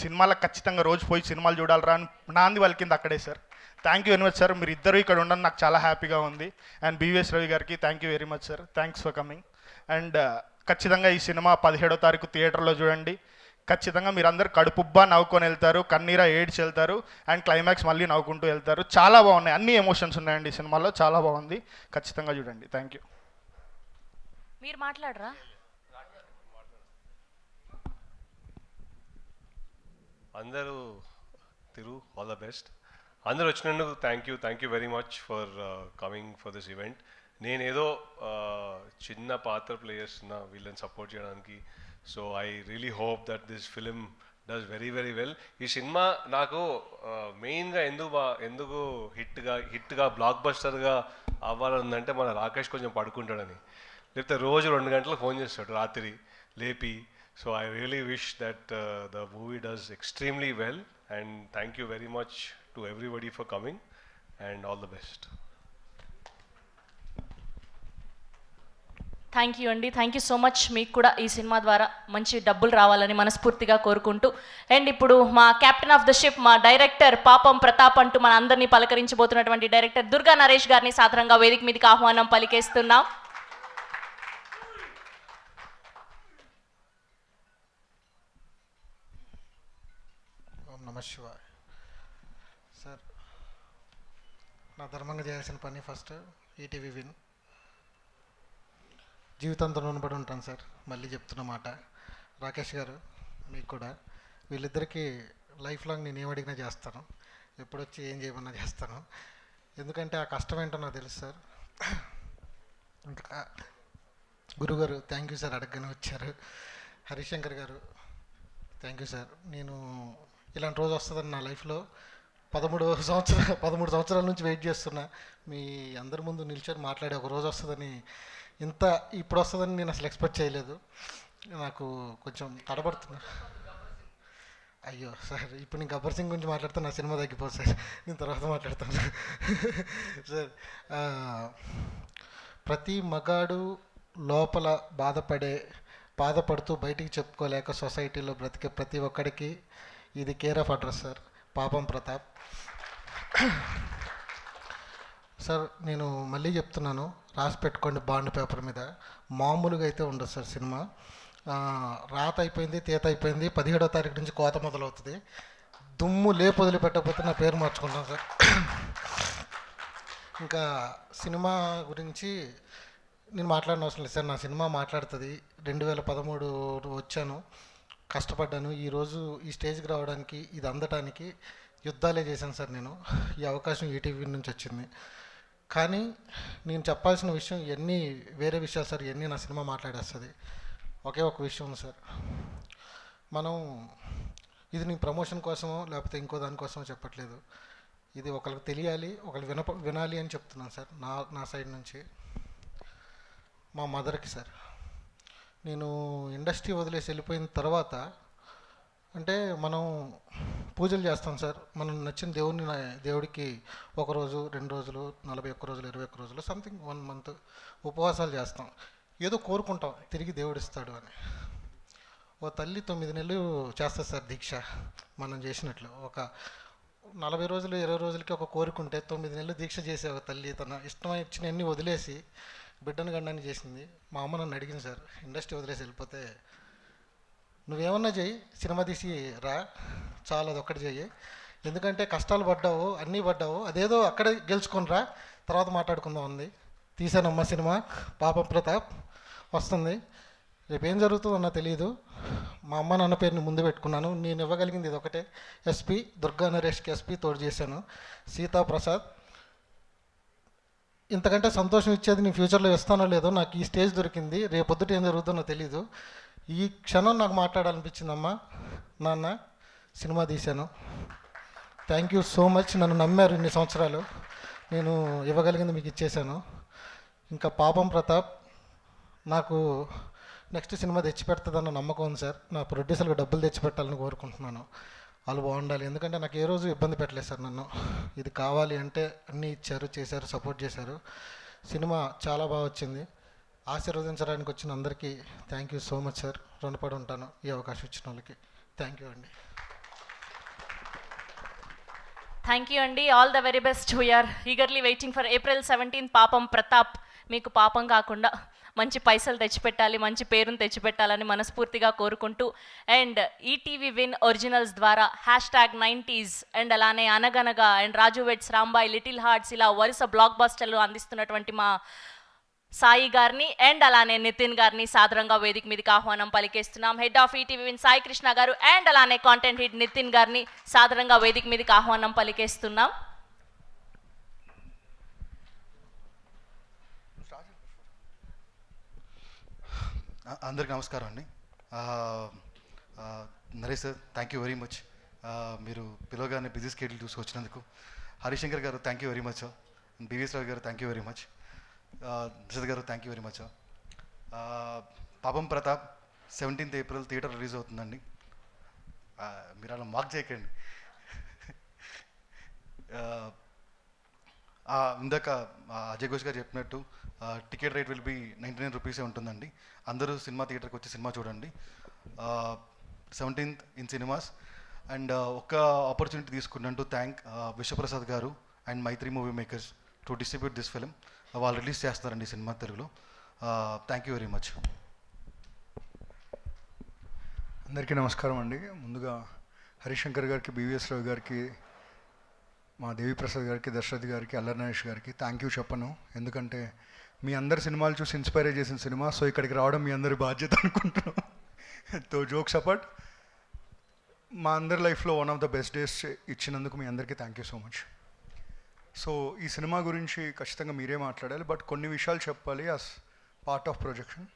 సినిమాలకు ఖచ్చితంగా రోజు పోయి సినిమాలు చూడాలరా అని నాంది వాళ్ళకింది అక్కడే sir. Thank you very much sir, మీరు ఇద్దరు ఇక్కడ ఉండడం నాకు చాలా హ్యాపీగా ఉంది. అండ్ బీవీఎస్ రవి గారికి thank you very much sir, thanks for coming. And ఖచ్చితంగా ఈ సినిమా 17వ తారీఖు థియేటర్లో చూడండి. ఖచ్చితంగా మీరందరూ కడుపుబ్బా నవ్వుకొని వెళ్తారు, కన్నీరా ఏడ్చి వెళ్తారు, అండ్ క్లైమాక్స్ మళ్ళీ నవ్వుకుంటూ వెళ్తారు. చాలా బాగున్నాయి, అన్ని ఎమోషన్స్ ఉన్నాయండి ఈ సినిమాలో, చాలా బాగుంది, ఖచ్చితంగా చూడండి. Thank you. మీరు మాట్లాడరా? అందరూ ఆల్ ద బెస్ట్. అందరూ వచ్చినందుకు thank you very much for coming for this event. నేనేదో చిన్న పాత్ర ప్లేయర్స్ నా వీళ్ళని సపోర్ట్ చేయడానికి. So I really hope that this film does very very well. ఈ సినిమా నాకు మెయిన్గా ఎందుకు హిట్గా బ్లాక్ బస్టర్గా అవ్వాలంటే మన రాకేష్ కొంచెం పడుకుంటాడని, లేకపోతే రోజు 2 గంటలకు ఫోన్ చేస్తాడు రాత్రి లేపి. So I really wish that the movie does extremely well. And thank you very much to everybody for coming and all the best. Thank you అండి, థ్యాంక్ యూ సో మచ్. మీకు కూడా ఈ సినిమా ద్వారా మంచి డబ్బులు రావాలని మనస్ఫూర్తిగా కోరుకుంటూ, అండ్ ఇప్పుడు మా కెప్టెన్ ఆఫ్ ద షిప్, మా డైరెక్టర్ పాపం ప్రతాప్ అంటూ మన అందరినీ పలకరించబోతున్నటువంటి డైరెక్టర్ దుర్గా నరేష్ గారిని సాధారణంగా వేదిక మీదకి ఆహ్వానం పలికేస్తున్నాం. ఓం నమః శివాయ. సార్ నా ధర్మంగా చేయాల్సిన పని ఫస్ట్ ఈటీవీ విన్ జీవితంతో రుణపడి ఉంటాను సార్. మళ్ళీ చెప్తున్న మాట, రాకేష్ గారు మీకు కూడా, వీళ్ళిద్దరికీ లైఫ్ లాంగ్ నేను ఏమడిగినా చేస్తాను, ఎప్పుడొచ్చి ఏం చేయమన్నా చేస్తాను. ఎందుకంటే ఆ కష్టం ఏంటో నాకు తెలుసు సార్. గురుగారు థ్యాంక్ యూ సార్, అడగగానే వచ్చారు. Harishankar garu thank you sir. నేను ఇలాంటి రోజు వస్తుందని నా లైఫ్లో 13 సంవత్సరాల నుంచి వెయిట్ చేస్తున్నా. మీ అందరి ముందు నిల్చొని మాట్లాడే ఒక రోజు వస్తుందని, ఇప్పుడు వస్తుందని నేను అసలు ఎక్స్పెక్ట్ చేయలేదు. నాకు కొంచెం తడబడుతున్నా. అయ్యో సార్, ఇప్పుడు నేను గబ్బర్ సింగ్ గురించి మాట్లాడితే నా సినిమా తగ్గిపోదు సార్, నేను తర్వాత మాట్లాడతాను సార్. ప్రతి మగాడు లోపల బాధపడుతూ బయటికి చెప్పుకోలేక సొసైటీలో బ్రతికే ప్రతి ఒక్కడికి ఇది కేర్ ఆఫ్ అడ్రస్ సార్. పాపం ప్రతాప్ సార్, నేను మళ్ళీ చెప్తున్నాను, రాసి పెట్టుకోండి బాండ్ పేపర్ మీద. మామూలుగా అయితే ఉండదు సార్ సినిమా. రాత అయిపోయింది, తీత అయిపోయింది, 17వ తారీఖు నుంచి కోత మొదలవుతుంది. దుమ్ము లేపు వదిలిపెట్టకపోతే నా పేరు మార్చుకుంటాను సార్. ఇంకా సినిమా గురించి నేను మాట్లాడిన అవసరం లేదు సార్, నా సినిమా మాట్లాడుతుంది. 2013 వచ్చాను, కష్టపడ్డాను. ఈరోజు ఈ స్టేజ్కి రావడానికి, ఇది అందటానికి యుద్ధాలే చేశాను సార్ నేను. ఈ అవకాశం ఈటీవీ నుంచి వచ్చింది. కానీ నేను చెప్పాల్సిన విషయం ఇవన్నీ వేరే విషయాలు సార్, ఇవన్నీ నా సినిమా మాట్లాడేస్తుంది. ఒకే ఒక విషయం సార్, మనం ఇది నీ ప్రమోషన్ కోసమో లేకపోతే ఇంకో దానికోసమో చెప్పట్లేదు. ఇది ఒకరికి తెలియాలి, ఒకరికి వినాలి అని చెప్తున్నాను సార్. నా సైడ్ నుంచి మా మదర్కి సార్. నేను ఇండస్ట్రీ వదిలేసి వెళ్ళిపోయిన తర్వాత, అంటే మనం పూజలు చేస్తాం సార్, మనం నచ్చిన దేవుడికి 1 రోజు 2 రోజులు 41 రోజులు 21 రోజులు సంథింగ్ 1 మంత్ ఉపవాసాలు చేస్తాం. ఏదో కోరుకుంటాం తిరిగి దేవుడు ఇస్తాడు అని. ఓ తల్లి 9 నెలలు చేస్తుంది సార్ దీక్ష, మనం చేసినట్లు. ఒక 40 రోజులు 20 రోజులకి ఒక కోరుకుంటే 9 నెలలు దీక్ష చేసే ఒక తల్లి తన ఇష్టం ఇచ్చినవన్నీ వదిలేసి బిడ్డను గండాన్ని చేసింది. మా అమ్మ నన్ను అడిగింది సార్, ఇండస్ట్రీ వదిలేసి వెళ్ళిపోతే నువ్వేమన్నా చెయ్యి, సినిమా తీసి రా, చాలా అదొక్కటి చెయ్యి, ఎందుకంటే కష్టాలు పడ్డావు, అన్నీ పడ్డావు, అదేదో అక్కడే గెలుచుకొని రా, తర్వాత మాట్లాడుకుందాం ఉంది. తీసానమ్మ సినిమా పాపం ప్రతాప్ వస్తుంది. రేపు ఏం జరుగుతుందన్నా తెలియదు. మా అమ్మ నాన్న పేరుని ముందు పెట్టుకున్నాను. నేను ఇవ్వగలిగింది ఇది ఒకటే, ఎస్పీ దుర్గా నరేష్కి ఎస్పీ తోడు చేశాను. సీతాప్రసాద్, ఇంతకంటే సంతోషం ఇచ్చేది నీ ఫ్యూచర్లో ఇస్తానో లేదో, నాకు ఈ స్టేజ్ దొరికింది, రేపొద్దుట ఏం జరుగుతుందో తెలీదు. ఈ క్షణం నాకు మాట్లాడాలనిపించిందమ్మా. నాన్న సినిమా తీశాను, థ్యాంక్ యూ సో మచ్, నన్ను నమ్మారు ఇన్ని సంవత్సరాలు, నేను ఇవ్వగలిగింది మీకు ఇచ్చేశాను. ఇంకా పాపం ప్రతాప్ నాకు నెక్స్ట్ సినిమా తెచ్చిపెడుతుందన్న నమ్మకం ఉంది సార్. నా ప్రొడ్యూసర్కి డబ్బులు తెచ్చిపెట్టాలని కోరుకుంటున్నాను. వాళ్ళు బాగుండాలి, ఎందుకంటే నాకు ఏ రోజు ఇబ్బంది పెట్టలేదు సార్ నన్ను. ఇది కావాలి అంటే అన్నీ ఇచ్చారు, చేశారు, సపోర్ట్ చేశారు. సినిమా చాలా బాగా వచ్చింది. ఆశీర్వదించడానికి వచ్చిన అందరికీ thank you so much sir. రుణపడి ఉంటాను ఈ అవకాశం ఇచ్చిన వాళ్ళకి. థ్యాంక్ యూ అండి. థ్యాంక్ యూ అండి. All the very best. We are eagerly waiting for April 17 పాపం ప్రతాప్. మీకు పాపం కాకుండా మంచి పైసలు తెచ్చిపెట్టాలి, మంచి పేరును తెచ్చిపెట్టాలని మనస్ఫూర్తిగా కోరుకుంటూ, అండ్ ఈటీవీ విన్ ఒరిజినల్స్ ద్వారా #90s అండ్ అలానే అనగనగా and Raju weds Rambai, little hearts, ఇలా వరుస బ్లాక్ బస్టర్లు అందిస్తున్నటువంటి మా సాయి గారిని అండ్ అలానే నితిన్ గారిని సాదరంగా వేదిక మీదకి ఆహ్వానం పలికేస్తున్నాం. Head of ETV Win Sai Krishna garu and అలానే కాంటెంట్ హిట్ నితిన్ గారిని సాదరంగా వేదిక మీదకి ఆహ్వానం పలికేస్తున్నాం. అందరికి నమస్కారం అండి. Naresh sir thank you very much, మీరు పిలవగానే బిజీ స్కెడ్యూల్ చూసుకొచ్చినందుకు. Harishankar garu thank you very much. BVS Rao garu thank you very much. Dasarath garu thank you very much. పాపం Pratap 17th April theatre release అవుతుందండి. మీరు అలా మార్క్ చేయకండి. ఇందాక అజయ్ ఘోష్ గారు చెప్పినట్టు టికెట్ రేట్ విల్ బి 99 రూపీసే ఉంటుందండి. అందరూ సినిమా థియేటర్కి వచ్చి సినిమా చూడండి. 17th in cinemas. అండ్ ఒక్క ఆపర్చునిటీ తీసుకున్నాను to thank Vishwaprasad garu and Mythri movie makers to distribute this film. వాళ్ళు రిలీజ్ చేస్తారండి సినిమా తెలుగులో. Thank you very much. అందరికీ నమస్కారం అండి. ముందుగా హరిశంకర్ గారికి, బివిఎస్ రావు గారికి, మా దేవిప్రసాద్ గారికి, దశరథ్ గారికి, అల్లరి నరేష్ గారికి థ్యాంక్ యూ చెప్పను. ఎందుకంటే మీ అందరి సినిమాలు చూసి ఇన్స్పైర్ చేసిన సినిమా, సో ఇక్కడికి రావడం మీ అందరి బాధ్యత అనుకుంటున్నాం. తో జోక్స్ అపార్ట్, మా అందరి లైఫ్లో one of the best days ఇచ్చినందుకు మీ అందరికీ thank you so much. So ఈ సినిమా గురించి ఖచ్చితంగా మీరే మాట్లాడాలి, బట్ కొన్ని విషయాలు చెప్పాలి యాజ్ పార్ట్ ఆఫ్ ప్రొజెక్షన్.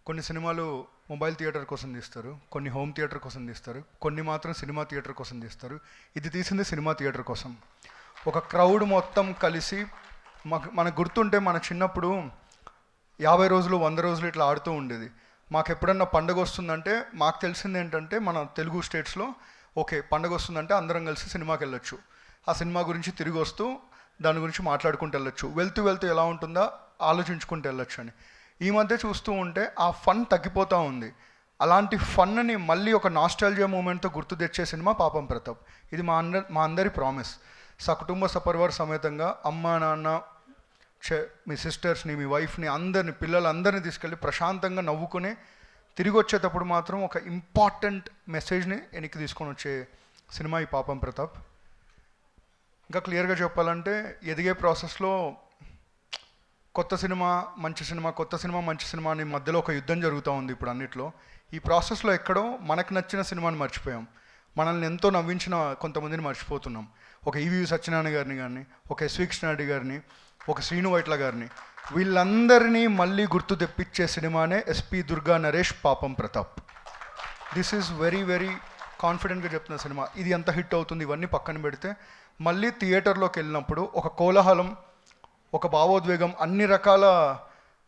కొన్ని సినిమాలు మొబైల్ థియేటర్ కోసం తీస్తారు, కొన్ని హోమ్ థియేటర్ కోసం తీస్తారు, కొన్ని మాత్రం సినిమా థియేటర్ కోసం తీస్తారు. ఇది తీసింది సినిమా థియేటర్ కోసం. ఒక క్రౌడ్ మొత్తం కలిసి మనకు గుర్తుంటే మన చిన్నప్పుడు 50 రోజులు 100 రోజులు ఇట్లా ఆడుతూ ఉండేది. మాకు ఎప్పుడన్నా పండుగ వస్తుందంటే మాకు తెలిసింది ఏంటంటే మన తెలుగు స్టేట్స్లో ఓకే పండుగ వస్తుందంటే అందరం కలిసి సినిమాకి వెళ్ళొచ్చు. ఆ సినిమా గురించి తిరిగి వస్తూ దాని గురించి మాట్లాడుకుంటూ వెళ్ళొచ్చు. వెళ్తూ ఎలా ఉంటుందో ఆలోచించుకుంటూ వెళ్ళొచ్చు అని. ఈ మధ్య చూస్తూ ఉంటే ఆ ఫన్ తగ్గిపోతూ ఉంది. అలాంటి ఫన్ని మళ్ళీ ఒక నాస్టాల్జియా మూమెంట్తో గుర్తు తెచ్చే సినిమా పాపం ప్రతాప్. ఇది మా అందరి ప్రామిస్. సకుటుంబ సపరివార సమేతంగా అమ్మ నాన్న మీ సిస్టర్స్ని, మీ వైఫ్ని, అందరిని, పిల్లలందరినీ తీసుకెళ్ళి ప్రశాంతంగా నవ్వుకుని తిరిగి వచ్చేటప్పుడు మాత్రం ఒక ఇంపార్టెంట్ మెసేజ్ని వెనక్కి తీసుకొని వచ్చే సినిమా ఈ పాపం ప్రతాప్. ఇంకా క్లియర్గా చెప్పాలంటే ఎదిగే ప్రాసెస్లో కొత్త సినిమా మంచి సినిమా అని మధ్యలో ఒక యుద్ధం జరుగుతూ ఉంది ఇప్పుడు అన్నిట్లో. ఈ ప్రాసెస్లో ఎక్కడో మనకు నచ్చిన సినిమాని మర్చిపోయాం. మనల్ని ఎంతో నవ్వించిన కొంతమందిని మర్చిపోతున్నాం. ఒక ఈవి సత్యనారాయణ గారిని కానీ, ఒక ఎస్వి కృష్ణారెడ్డి గారిని, ఒక శ్రీను వైట్ల గారిని, వీళ్ళందరినీ మళ్ళీ గుర్తు తెప్పించే సినిమానే ఎస్పి దుర్గా నరేష్ పాపం Pratap. This is very very కాన్ఫిడెంట్గా చెప్తున్న సినిమా. ఇది ఎంత హిట్ అవుతుంది ఇవన్నీ పక్కన పెడితే మళ్ళీ థియేటర్లోకి వెళ్ళినప్పుడు ఒక కోలాహలం, ఒక భావోద్వేగం, అన్ని రకాల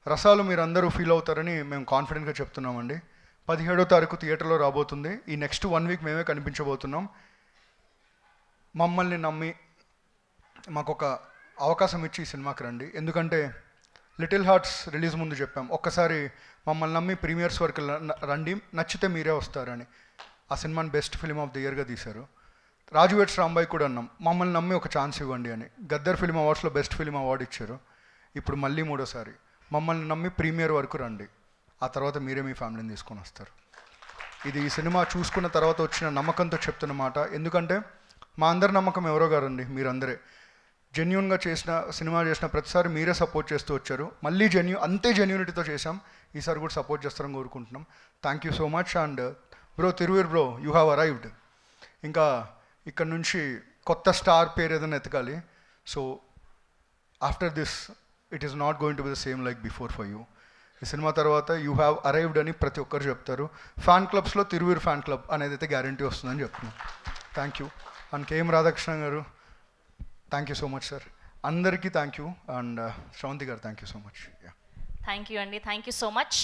రసాలు మీరు అందరూ ఫీల్ అవుతారని మేము కాన్ఫిడెంట్గా చెప్తున్నామండి. 17వ తారీఖు థియేటర్లో రాబోతుంది. ఈ నెక్స్ట్ 1 వీక్ మేమే కనిపించబోతున్నాం. మమ్మల్ని నమ్మి మాకు ఒక అవకాశం ఇచ్చి ఈ సినిమాకి రండి. ఎందుకంటే లిటిల్ హార్ట్స్ రిలీజ్ ముందు చెప్పాం, ఒక్కసారి మమ్మల్ని నమ్మి ప్రీమియర్స్ వరకు రండి, నచ్చితే మీరే వస్తారని. ఆ సినిమాని బెస్ట్ ఫిల్మ్ ఆఫ్ ది ఇయర్గా తీశారు. రాజు వెట్స్ రాంబాయ్ కూడా అన్నాం, మమ్మల్ని నమ్మి ఒక ఛాన్స్ ఇవ్వండి అని. గద్దర్ ఫిల్మ్ అవార్డ్స్లో బెస్ట్ ఫిల్మ్ అవార్డు ఇచ్చారు. ఇప్పుడు మళ్ళీ 3వ సారి మమ్మల్ని నమ్మి ప్రీమియర్ వరకు రండి, ఆ తర్వాత మీరే మీ ఫ్యామిలీని తీసుకొని వస్తారు. ఇది ఈ సినిమా చూసుకున్న తర్వాత వచ్చిన నమ్మకంతో చెప్తున్న మాట. ఎందుకంటే మా అందరి నమ్మకం ఎవరో గారండి, మీరందరే. జెన్యూన్గా సినిమా చేసిన ప్రతిసారి మీరే సపోర్ట్ చేస్తూ వచ్చారు. మళ్ళీ అంతే జెన్యూనిటీతో చేశాం. ఈసారి కూడా సపోర్ట్ చేస్తారని కోరుకుంటున్నాం. Thank you so much. And bro Thiruveer bro, you have arrived. ఇంకా ఇక్కడ నుంచి కొత్త స్టార్ పేరు ఏదైనా ఎతకాలి. So after this it is not going to be the same like before for you. ఈ సినిమా తర్వాత యూ హ్యావ్ అరైవ్డ్ అని ప్రతి ఒక్కరు చెప్తారు. ఫ్యాన్ క్లబ్స్లో తిరువీర్ ఫ్యాన్ క్లబ్ అనేది అయితే గ్యారంటీ వస్తుందని చెప్తున్నాను. Thank you. And KM Radhakrishna garu, thank you so much sir. అందరికీ thank you. And Sravanthi garu, thank you so much. Thank you అండి, thank you so much.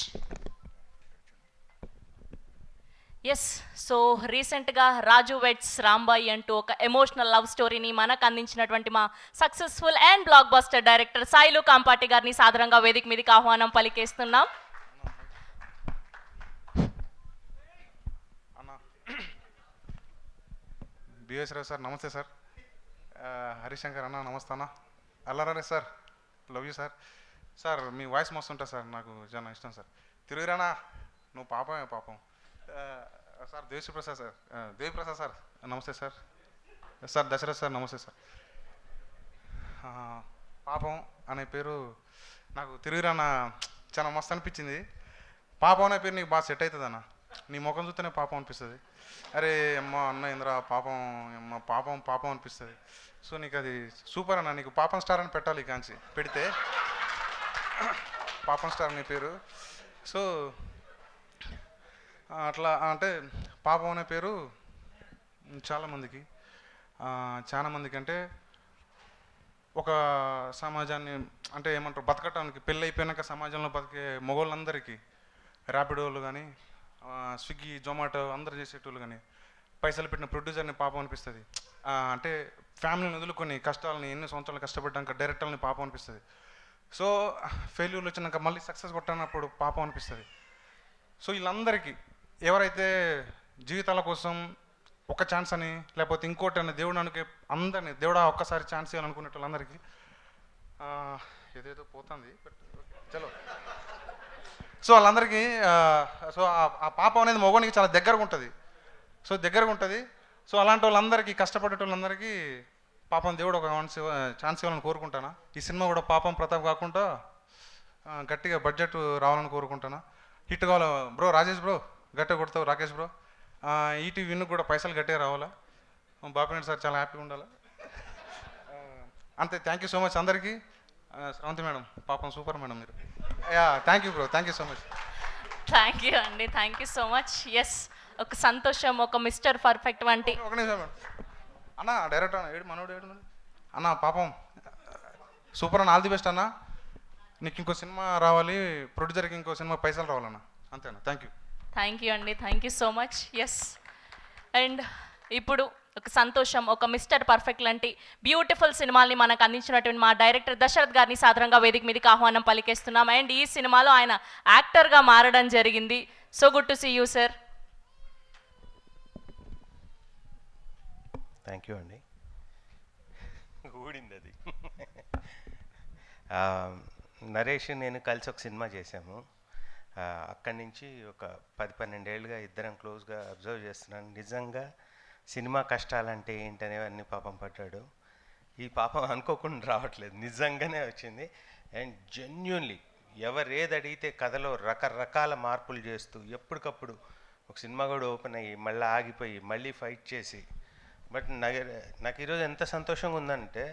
Yes, so రీసెంట్గా రాజు వెట్స్ రాంబాయి అంటూ ఒక ఎమోషనల్ లవ్ స్టోరీని మనకు అందించినటువంటి మా successful and blockbuster director Sailu Kampati గారిని సాదరంగా వేదిక మీదకి ఆహ్వానం పలికేస్తున్నాం. బిఎస్ రావు సార్ నమస్తే సార్. హరిశంకర్ అన్న నమస్తే అన్న. అల్లరారే sir, love you sir. Sir మీ వాయిస్ మస్తు ఉంటుంది సార్, నాకు చాలా ఇష్టం సార్. తిరుగురానా నువ్వు పాపమే పాపం. Sir Devi Prasad sir, Devi Prasad sir నమస్తే సార్. సార్ దశరథ్ సార్ నమస్తే సార్. పాపం అనే పేరు నాకు తిరుగురానా చాలా మస్తు అనిపించింది. పాపం అనే పేరు నీకు బాగా సెట్ అవుతుంది అన్న. నీ ముఖం చూస్తేనే పాపం అనిపిస్తుంది. అరే అమ్మ అన్న ఇంద్ర పాపం అమ్మ పాపం పాపం అనిపిస్తుంది. సో నీకు అది సూపర్ అన్న. నీకు పాపం స్టార్ అని పెట్టాలి కాంచి పెడితే, పాపం స్టార్ నీ పేరు. సో అట్లా అంటే పాపం అనే పేరు చాలామందికి అంటే ఒక సమాజాన్ని అంటే ఏమంటారు బతకటానికి, పెళ్ళి అయిపోయాక సమాజంలో బతికే మగవాళ్ళందరికీ, ర్యాపిడోలు కానీ స్విగ్గీ జొమాటో అందరు చేసేటోళ్ళు కానీ పైసలు పెట్టిన ప్రొడ్యూసర్ని పాపం అనిపిస్తుంది. అంటే ఫ్యామిలీని వదులుకొని కష్టాలని ఎన్ని సంవత్సరాలు కష్టపడ్డాక డైరెక్టర్ని పాపం అనిపిస్తుంది. సో ఫెయిల్యూర్లు వచ్చినాక మళ్ళీ సక్సెస్ కొట్టినప్పుడు పాపం అనిపిస్తుంది. సో వీళ్ళందరికీ ఎవరైతే జీవితాల కోసం ఒక ఛాన్స్ అని లేకపోతే ఇంకోటి అని దేవుడు అనుకే అందరినీ దేవుడా ఒక్కసారి ఛాన్స్ ఇవ్వాలనుకునే వాళ్ళందరికీ ఏదేదో పోతుంది చలో. సో వాళ్ళందరికీ సో ఆ పాపం అనేది మగవానికి చాలా దగ్గరగా ఉంటుంది. సో అలాంటి వాళ్ళందరికీ, కష్టపడే వాళ్ళందరికీ పాపం దేవుడు ఒక ఛాన్స్ ఇవ్వాలని కోరుకుంటాను. ఈ సినిమా కూడా పాపం ప్రతాప్ కాకుండా గట్టిగా బడ్జెట్ రావాలని కోరుకుంటాను. హిట్ కావాలి బ్రో. రాజేష్ బ్రో గట్టిగా కొడతావు. రాకేష్ బ్రో ఈటీవీ విన్ను కూడా పైసలు గట్టిగా రావాలా. బాపినేడు సార్ చాలా హ్యాపీగా ఉండాలి. అంతే. థ్యాంక్ యూ సో మచ్ అందరికీ. శ్రవంతి మేడం పాపం సూపర్ మేడం మీరు. Thank you bro, thank you so much. Thank you అండి, thank you so much. Yes, ఒక సంతోషం, ఒక మిస్టర్ పర్ఫెక్ట్ వంటి. ఒక నిమిషం అన్న, డైరెక్ట్ అన్న ఏడు మనోడు ఏడు అన్న, పాపం సూపర్ అన్న, ఆల్ ది బెస్ట్ అన్న. నీకు ఇంకో సినిమా రావాలి, ప్రొడ్యూసర్కి ఇంకో సినిమా పైసలు రావాలన్న. అంతేనా? Thank you. థ్యాంక్ యూ అండి, thank you so much. Yes, and ఇప్పుడు ఒక సంతోషం, ఒక మిస్టర్ పర్ఫెక్ట్ లాంటి బ్యూటిఫుల్ సినిమాల్ని మనకు అందించినటువంటి మా డైరెక్టర్ దశరథ్ గారిని సాధారణంగా వేదిక మీదకి ఆహ్వానం పలికేస్తున్నాం. అండ్ ఈ సినిమాలో ఆయన యాక్టర్గా మారడం జరిగింది. So good to see you sir. Thank you అండి. ఊడింది అది. నరేష్ నేను కలిసి ఒక సినిమా చేశాము. అక్కడి నుంచి ఒక 10-12 ఏళ్ళుగా ఇద్దరం క్లోజ్గా అబ్జర్వ్ చేస్తున్నాను. నిజంగా సినిమా కష్టాలంటే ఏంటనేవన్నీ పాపం పడ్డాడు. ఈ పాపం అనుకోకుండా రావట్లేదు, నిజంగానే వచ్చింది. అండ్ జెన్యున్లీ ఎవరు ఏది అడిగితే కథలో రకరకాల మార్పులు చేస్తూ ఎప్పటికప్పుడు ఒక సినిమా కూడా ఓపెన్ అయ్యి మళ్ళీ ఆగిపోయి మళ్ళీ ఫైట్ చేసి. బట్ నాకు ఈరోజు ఎంత సంతోషంగా ఉందంటే,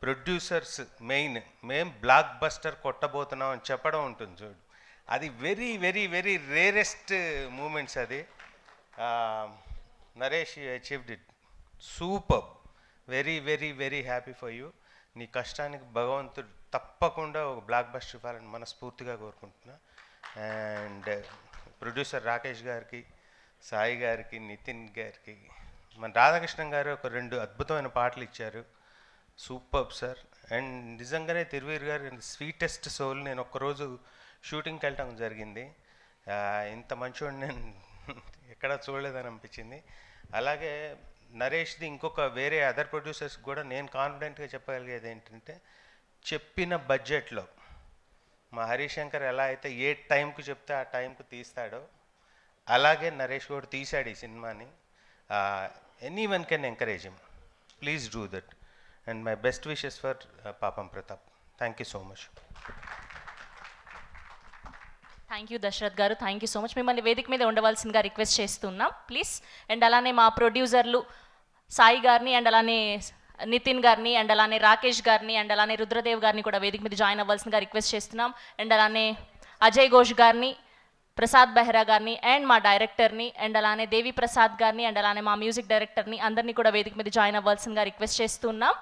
ప్రొడ్యూసర్స్ మెయిన్ మేం బ్లాక్ బస్టర్ కొట్టబోతున్నాం అని చెప్పడం ఉంటుంది చూడు, అది very very very rarest moments అది. Naresh achieved it super. Very very very happy for you. నీ కష్టానికి భగవంతుడు తప్పకుండా ఒక బ్లాక్ బస్టర్ ఇవ్వాలని మనస్ఫూర్తిగా కోరుకుంటున్నా. అండ్ ప్రొడ్యూసర్ రాకేష్ గారికి, సాయి గారికి, నితిన్ గారికి, మన రాధాకృష్ణన్ గారు ఒక 2 అద్భుతమైన పాటలు ఇచ్చారు. Super sir. అండ్ నిజంగానే తిరువీర్ గారు స్వీటెస్ట్ సోల్. నేను ఒక్కరోజు షూటింగ్కి వెళ్ళటం జరిగింది. ఇంత మంచివాడిని నేను ఎక్కడా చూడలేదని అనిపించింది. అలాగే నరేష్ది ఇంకొక వేరే అదర్ ప్రొడ్యూసర్స్ కూడా నేను కాన్ఫిడెంట్గా చెప్పగలిగేది ఏంటంటే, చెప్పిన బడ్జెట్లో మా హరిశంకర్ ఎలా అయితే ఏ టైంకు చెప్తే ఆ టైంకు తీస్తాడో, అలాగే నరేష్ కూడా తీశాడు ఈ సినిమాని. Anyone can encourage him. Please do that. And my best wishes for పాపం Pratap. Thank you so much. Thank you Dasarath garu, thank you so much. మిమ్మల్ని వేదిక మీద ఉండవలసిందిగా రిక్వెస్ట్ చేస్తున్నాం ప్లీజ్. అండ్ అలానే మా ప్రొడ్యూసర్లు సాయి గారిని, అండ్ అలానే నితిన్ గారిని, అండ్ అలానే రాకేష్ గారిని, అండ్ అలానే రుద్రదేవ్ గారిని కూడా వేదిక మీద జాయిన్ అవ్వాల్సిందిగా రిక్వెస్ట్ చేస్తున్నాం. అండ్ అలానే అజయ్ ఘోష్ గారిని, ప్రసాద్ బెహ్రా గారిని, అండ్ మా డైరెక్టర్ని, అండ్ అలానే దేవి ప్రసాద్ గారిని, అండ్ అలానే మా మ్యూజిక్ డైరెక్టర్ని అందరినీ కూడా వేదిక మీద జాయిన్ అవ్వాల్సిందిగా రిక్వెస్ట్ చేస్తున్నాం.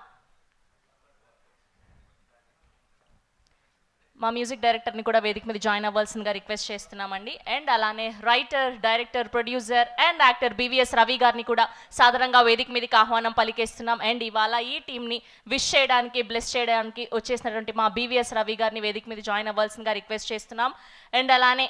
మా మ్యూజిక్ డైరెక్టర్ని కూడా వేదిక మీద జాయిన్ అవ్వాల్సిందిగా రిక్వెస్ట్ చేస్తున్నామండి. అండ్ అలానే writer, director, producer and actor BVS Ravi గారిని కూడా సాధారణంగా వేదిక మీదకి ఆహ్వానం పలికేస్తున్నాం. అండ్ ఇవాళ ఈ టీంని విష్ చేయడానికి, బ్లెస్ చేయడానికి వచ్చేసినటువంటి మా బివిఎస్ రవి గారిని వేదిక మీద జాయిన్ అవ్వాల్సిందిగా రిక్వెస్ట్ చేస్తున్నాం. అండ్ అలానే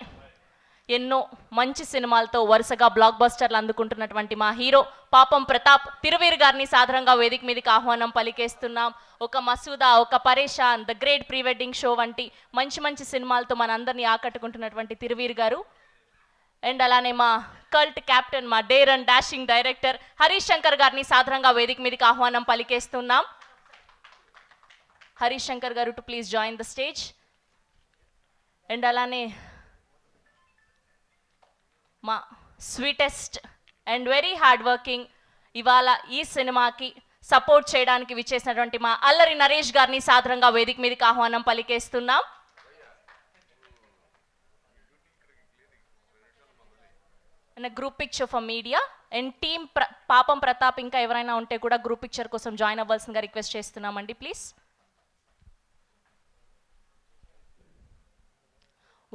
ఎన్నో మంచి సినిమాలతో వరుసగా బ్లాక్ బస్టర్లు అందుకుంటున్నటువంటి మా హీరో పాపం ప్రతాప్ తిరువీర్ గారిని సాధారణంగా వేదిక మీదకి ఆహ్వానం పలికేస్తున్నాం. ఒక మసూదా, ఒక పరేషాన్, the great pre wedding show వంటి మంచి మంచి సినిమాలతో మనందరినీ ఆకట్టుకుంటున్నటువంటి తిరువీర్ గారు. అండ్ అలానే మా కల్ట్ క్యాప్టెన్, మా dare and dashing director Harish Shankar గారిని సాధారణంగా వేదిక మీదకి ఆహ్వానం పలికేస్తున్నాం. హరీష్ శంకర్ గారు to please join the stage. And అలానే మా sweetest and very hard working, ఇవాళ ఈ సినిమాకి సపోర్ట్ చేయడానికి విచ్చేసినటువంటి మా అల్లరి నరేష్ గారిని సాధారణంగా వేదిక మీదకి ఆహ్వానం పలికేస్తున్నాం. And group picture for media and team Papam Pratap ఇంకా ఎవరైనా ఉంటే కూడా గ్రూప్ పిక్చర్ కోసం జాయిన్ అవ్వాల్సిందిగా రిక్వెస్ట్ చేస్తున్నామండి ప్లీజ్.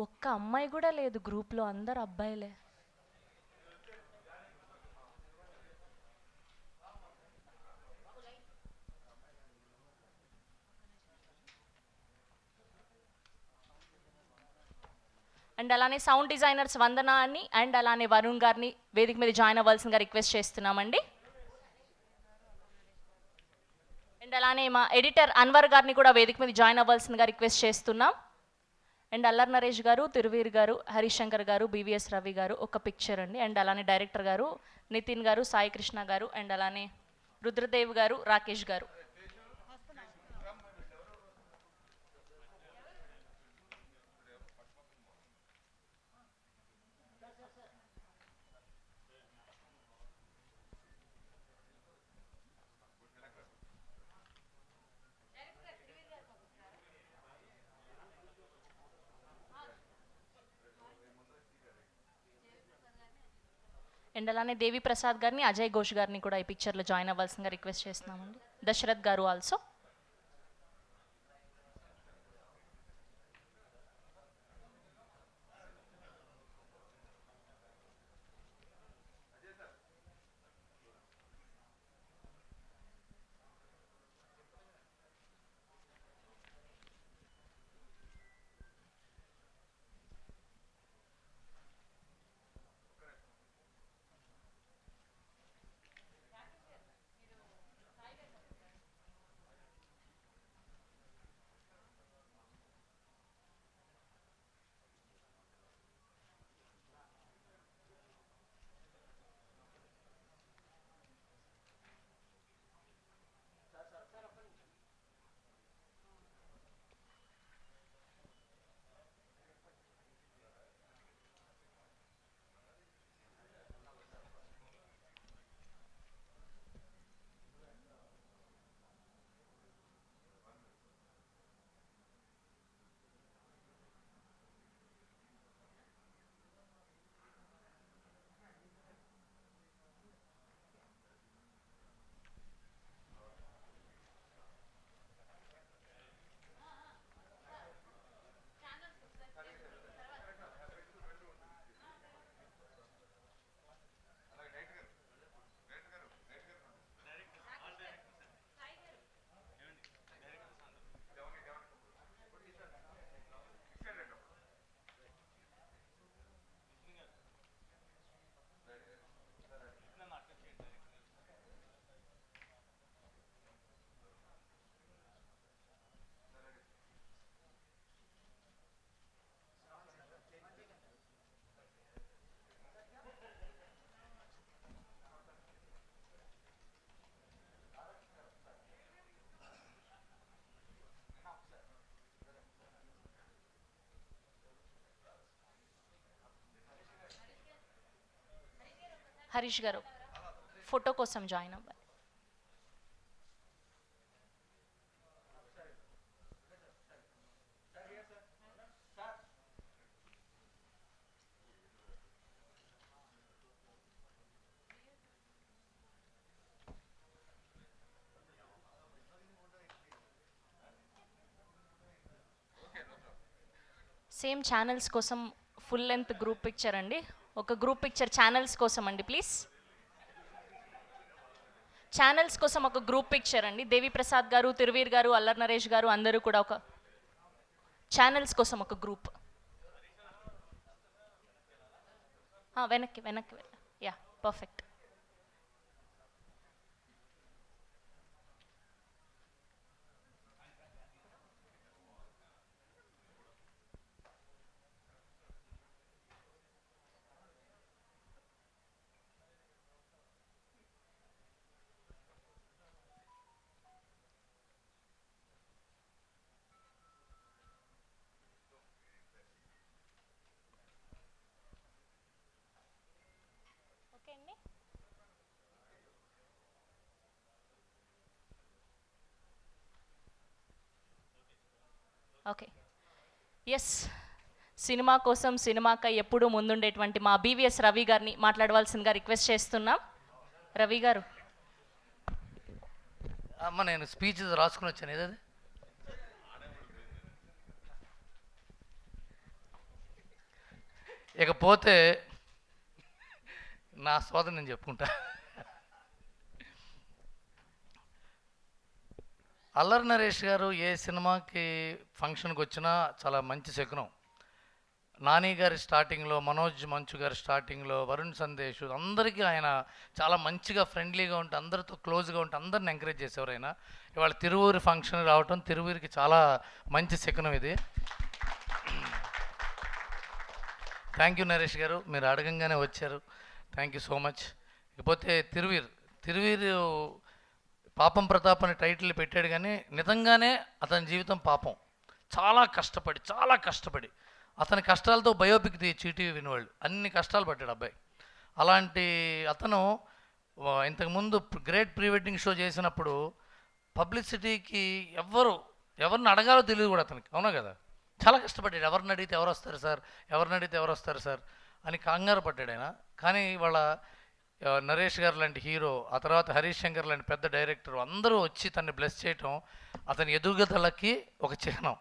ఒక్క అమ్మాయి కూడా లేదు గ్రూప్లో, అందరు అబ్బాయిలే. అండ్ అలానే సౌండ్ డిజైనర్స్ వందన అని, అండ్ అలానే వరుణ్ గారిని వేదిక మీద జాయిన్ అవ్వాల్సిందిగా రిక్వెస్ట్ చేస్తున్నామండి. అండ్ అలానే మా ఎడిటర్ అన్వర్ గారిని కూడా వేదిక మీద జాయిన్ అవ్వాల్సిందిగా రిక్వెస్ట్ చేస్తున్నాం. అండ్ అల్లర్ నరేష్ గారు, తిరువీర్ గారు, హరీష్ శంకర్ గారు, బివిఎస్ రవి గారు ఒక పిక్చర్ అండి. అండ్ అలానే డైరెక్టర్ గారు నితిన్ గారు, సాయి కృష్ణ గారు, అండ్ అలానే రుద్రదేవ్ గారు, రాకేష్ గారు. అండ్ అలానే దేవి ప్రసాద్ గారిని, అజయ్ ఘోష్ గారిని కూడా ఈ పిక్చర్లో జాయిన్ అవ్వాల్సిందిగా రిక్వెస్ట్ చేస్తున్నామండి. దశరథ్ గారు ఆల్సో. హరీష్ గారు ఫోటో కోసం జాయిన్ అవ్వాలి. సేమ్ ఛానల్స్ కోసం ఫుల్ లెంత్ గ్రూప్ పిక్చర్ అండి. ఒక గ్రూప్ పిక్చర్ ఛానల్స్ కోసం అండి ప్లీజ్. ఛానల్స్ కోసం ఒక గ్రూప్ పిక్చర్ అండి. దేవి ప్రసాద్ గారు, తిరువీర్ గారు, అల్లర్ నరేష్ గారు అందరూ కూడా ఒక ఛానల్స్ కోసం ఒక గ్రూప్. వెనక్కి వెనక్కి yeah perfect. Okay yes, cinema కోసం సినిమాకై ఎప్పుడూ ముందుండేటువంటి మా బీవీఎస్ రవి గారిని మాట్లాడవలసిందిగా రిక్వెస్ట్ చేస్తున్నాం. రవి గారు. అమ్మ నేను స్పీచ్ రాసుకుని వచ్చాను ఏదది. ఇకపోతే నా సోదరు నేను చెప్పుకుంటా. అల్లరి నరేష్ గారు ఏ సినిమాకి ఫంక్షన్కి వచ్చినా చాలా మంచి శకునం. నాని గారి స్టార్టింగ్లో, మనోజ్ మంచు గారి స్టార్టింగ్లో, వరుణ్ సందేశ్ అందరికీ ఆయన చాలా మంచిగా ఫ్రెండ్లీగా ఉంటే, అందరితో క్లోజ్గా ఉంటే అందరిని ఎంకరేజ్ చేసేవారు ఆయన. ఇవాళ తిరువూరి ఫంక్షన్ రావటం తిరువూరికి చాలా మంచి శకునం ఇది. థ్యాంక్ యూ నరేష్ గారు, మీరు అడగంగానే వచ్చారు. Thank you so much. ఇకపోతే తిరువీరు పాపం ప్రతాప్ అనే టైటిల్ పెట్టాడు, కానీ నిజంగానే అతని జీవితం పాపం. చాలా కష్టపడి అతని కష్టాలతో బయోపిక్ చీటీవీ వినవాళ్ళు అన్ని కష్టాలు పడ్డాడు అబ్బాయి. అలాంటి అతను ఇంతకుముందు గ్రేట్ ప్రీ వెడ్డింగ్ షో చేసినప్పుడు పబ్లిసిటీకి ఎవరిని అడగాలో తెలియదు కూడా అతనికి, అవునా కదా. చాలా కష్టపడ్డాడు. ఎవరిని అడిగితే ఎవరు వస్తారు సార్ అని కంగారు పడ్డాడు ఆయన. కానీ వాళ్ళ నరేష్ గారు లాంటి హీరో, ఆ తర్వాత హరీష్ శంకర్ లాంటి పెద్ద డైరెక్టర్ అందరూ వచ్చి తన్ని బ్లెస్ చేయటం అతని ఎదుగుదలకి ఒక చిహ్నం.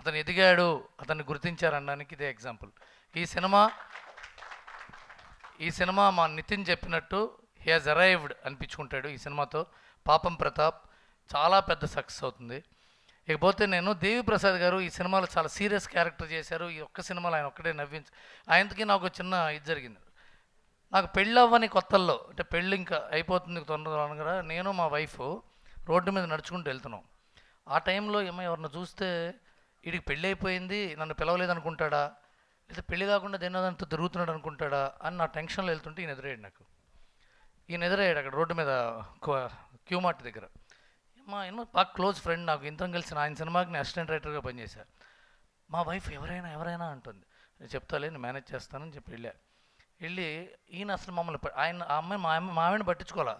అతను ఎదిగాడు, అతన్ని గుర్తించారనడానికి ఇదే ఎగ్జాంపుల్. ఈ సినిమా మా నితిన్ చెప్పినట్టు హీ హాజ్ అరైవ్డ్ అనిపించుకుంటాడు ఈ సినిమాతో. పాపం ప్రతాప్ చాలా పెద్ద సక్సెస్ అవుతుంది. ఇకపోతే నేను దేవి ప్రసాద్ గారు ఈ సినిమాలో చాలా సీరియస్ క్యారెక్టర్ చేశారు. ఈ ఒక్క సినిమాలో ఆయన ఒక్కటే ఆయనకి నాకు చిన్న ఇది జరిగింది. నాకు పెళ్ళి అవ్వని కొత్తల్లో, అంటే పెళ్ళి ఇంకా అయిపోతుంది తొందరగా, నేను మా వైఫ్ రోడ్డు మీద నడుచుకుంటూ వెళ్తున్నాం. ఆ టైంలో ఏమో ఎవరిని చూస్తే వీడికి పెళ్ళి అయిపోయింది, నన్ను పిలవలేదు అనుకుంటాడా, లేదా పెళ్ళి కాకుండా దేనిదంతా తిరుగుతున్నాడు అనుకుంటాడా అని నా టెన్షన్లో వెళ్తుంటే ఈయన ఎదురయ్యాడు. అక్కడ రోడ్డు మీద క్యూ మార్ట్ దగ్గర. ఏమో బాగా క్లోజ్ ఫ్రెండ్ నాకు, ఇంతరం కలిసి ఆయన సినిమాకి నేను అసిస్టెంట్ రైటర్గా పనిచేశాను. మా వైఫ్ ఎవరైనా అంటుంది. నేను చెప్తాలే, నేను మేనేజ్ చేస్తానని చెప్పి వెళ్ళి ఈయన అసలు మమ్మల్ని ఆ అమ్మాయి మా ఆవిడని పట్టించుకోవాలా.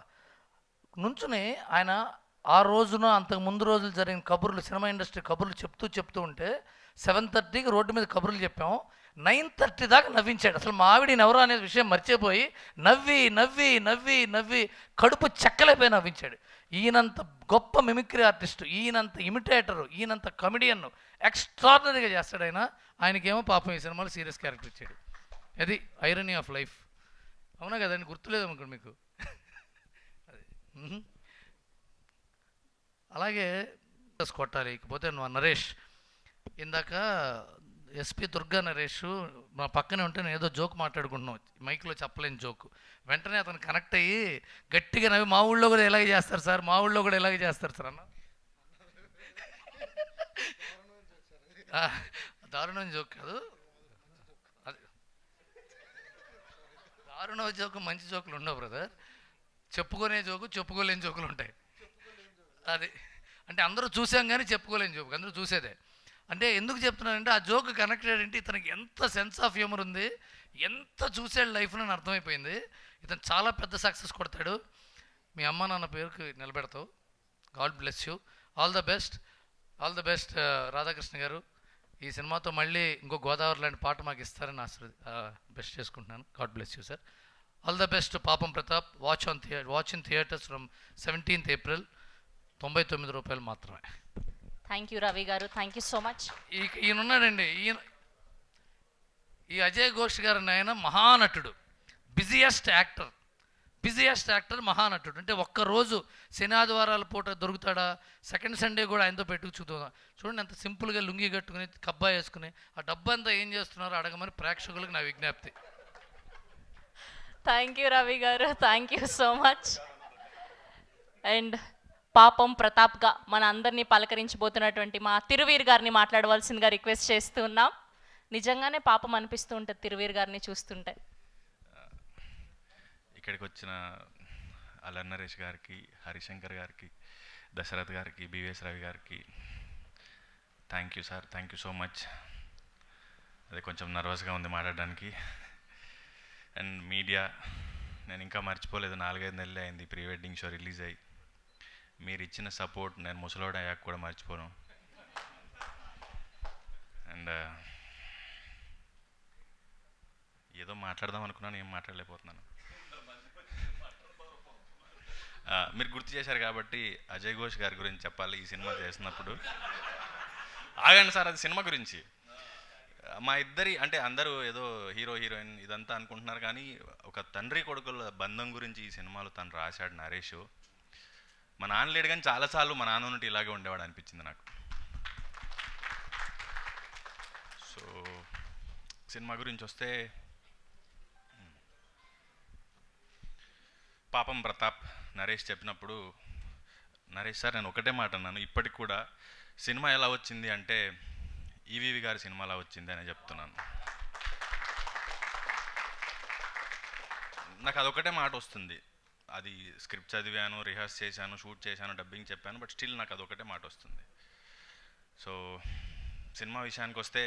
నుంచుని ఆయన ఆ రోజున అంతకు ముందు రోజులు జరిగిన కబుర్లు, సినిమా ఇండస్ట్రీ కబుర్లు చెప్తూ ఉంటే 7:30కి రోడ్డు మీద కబుర్లు చెప్పాం. 9:30 దాకా నవ్వించాడు. అసలు మా ఆవిడ ఎవరో అనే విషయం మర్చిపోయి నవ్వి కడుపు చెక్కలైపోయి నవ్వించాడు. ఈయనంత గొప్ప మిమిక్రీ ఆర్టిస్టు, ఈయనంత ఇమిటేటరు, ఈయనంత కమెడియన్ ఎక్స్ట్రాడినరీగా చేస్తాడు ఆయన. ఆయనకేమో పాపం ఈ సినిమాలో సీరియస్ క్యారెక్టర్ ఇచ్చాడు. అది ఐరనీ ఆఫ్ లైఫ్. అవునా కదండి, గుర్తులేదు అనుకోండి మీకు. అది అలాగే కొట్టాలి. ఇకపోతే నరేష్, ఇందాక ఎస్పి దుర్గా నరేష్ మా పక్కనే ఉంటే నేను ఏదో జోక్ మాట్లాడుకుంటున్నాం, మైక్లో చెప్పలేని జోక్. వెంటనే అతను కనెక్ట్ అయ్యి గట్టిగా నవ్వి మా ఊళ్ళో కూడా ఇలాగే చేస్తారు సార్ అన్న. దారుణం జోక్ కాదు, అది దారుణ జోకు, మంచి జోకులు ఉండవు బ్రదర్. చెప్పుకునే జోకు, చెప్పుకోలేని జోకులు ఉంటాయి. అది అంటే అందరూ చూసాం కానీ చెప్పుకోలేని జోకు, అందరూ చూసేదే. అంటే ఎందుకు చెప్తున్నానంటే ఆ జోక్ కనెక్టెడ్ అంటే ఇతనికి ఎంత సెన్స్ ఆఫ్ హ్యూమర్ ఉంది, ఎంత చూసాడు లైఫ్లో అని అర్థమైపోయింది. ఇతను చాలా పెద్ద సక్సెస్ కొడతాడు. మీ అమ్మ నాన్న పేరుకి నిలబెడతావు. God bless you. All the best Radhakrishna గారు. ఈ సినిమాతో మళ్ళీ ఇంకో గోదావరి లాంటి పాట మాకు ఇస్తారని బెస్ట్ చేసుకుంటున్నాను. God bless you sir. All the best Papam Pratap. Watch in theatres from 17th April. 99 రూపాయలు మాత్రమే. థ్యాంక్ యూ రవి గారు, థ్యాంక్ యూ సో మచ్. ఈయన ఉన్నాడండి, ఈ అజయ్ ఘోష్ గారు ఆయన మహానటుడు, బిజియెస్ట్ యాక్టర్, మహానటుడు. అంటే ఒక్కరోజు శని ఆదివారాల పూట దొరుకుతాడా, సెకండ్ సండే కూడా ఆయనతో పెట్టుకు చూద్దాం. చూడండి ఎంత సింపుల్గా లుంగి కట్టుకుని కబ్బా వేసుకుని ఆ డబ్బంతా ఏం చేస్తున్నారో అడగమని ప్రేక్షకులకు నా విజ్ఞప్తి. థ్యాంక్ యూ రవి గారు, thank you so much. And పాపం ప్రతాప్గా మన అందరినీ పలకరించబోతున్నటువంటి మా తిరువీర్ గారిని మాట్లాడవలసిందిగా రిక్వెస్ట్ చేస్తూ ఉన్నాం. నిజంగానే పాపం అనిపిస్తూ ఉంటుంది తిరువీర్ గారిని చూస్తుంటే. ఇక్కడికి వచ్చిన అల్లరి నరేష్ గారికి, హరిశంకర్ గారికి, దశరథ్ గారికి, బివిఎస్ రవి గారికి thank you sir, thank you so much. అదే కొంచెం నర్వస్గా ఉంది మాట్లాడడానికి. అండ్ మీడియా, నేను ఇంకా మర్చిపోలేదు, 4-5 నెలలు అయింది ప్రీ వెడ్డింగ్ షో రిలీజ్ అయ్యి. మీరు ఇచ్చిన సపోర్ట్ నేను ముసలోడు అయ్యాక కూడా మర్చిపోను. అండ్ ఏదో మాట్లాడదాం అనుకున్నాను, ఏం మాట్లాడలేకపోతున్నాను. మీరు గుర్తు చేశారు కాబట్టి అజయ్ ఘోష్ గారి గురించి చెప్పాలి. ఈ సినిమా చేసినప్పుడు ఆగండి సార్, అది సినిమా గురించి. మా ఇద్దరి అంటే అందరూ ఏదో హీరో హీరోయిన్ ఇదంతా అనుకుంటున్నారు, కానీ ఒక తండ్రి కొడుకుల బంధం గురించి ఈ సినిమాలో తను రాశాడు నరేష్. మా నాన్న లేడు కానీ చాలాసార్లు మా నాన్న ఉన్నట్టు ఇలాగే ఉండేవాడు అనిపించింది నాకు. సో సినిమా గురించి వస్తే, పాపం ప్రతాప్ నరేష్ చెప్పినప్పుడు, నరేష్ సార్ నేను ఒకటే మాట అన్నాను ఇప్పటికి కూడా, సినిమా ఎలా వచ్చింది అంటే ఈవీవి గారి సినిమా ఎలా వచ్చింది అని చెప్తున్నాను. నాకు అదొకటే మాట వస్తుంది. అది స్క్రిప్ట్ చదివాను, రిహార్స్ చేశాను, షూట్ చేశాను, డబ్బింగ్ చెప్పాను, బట్ స్టిల్ నాకు అదొకటే మాట వస్తుంది. సో సినిమా విషయానికి వస్తే,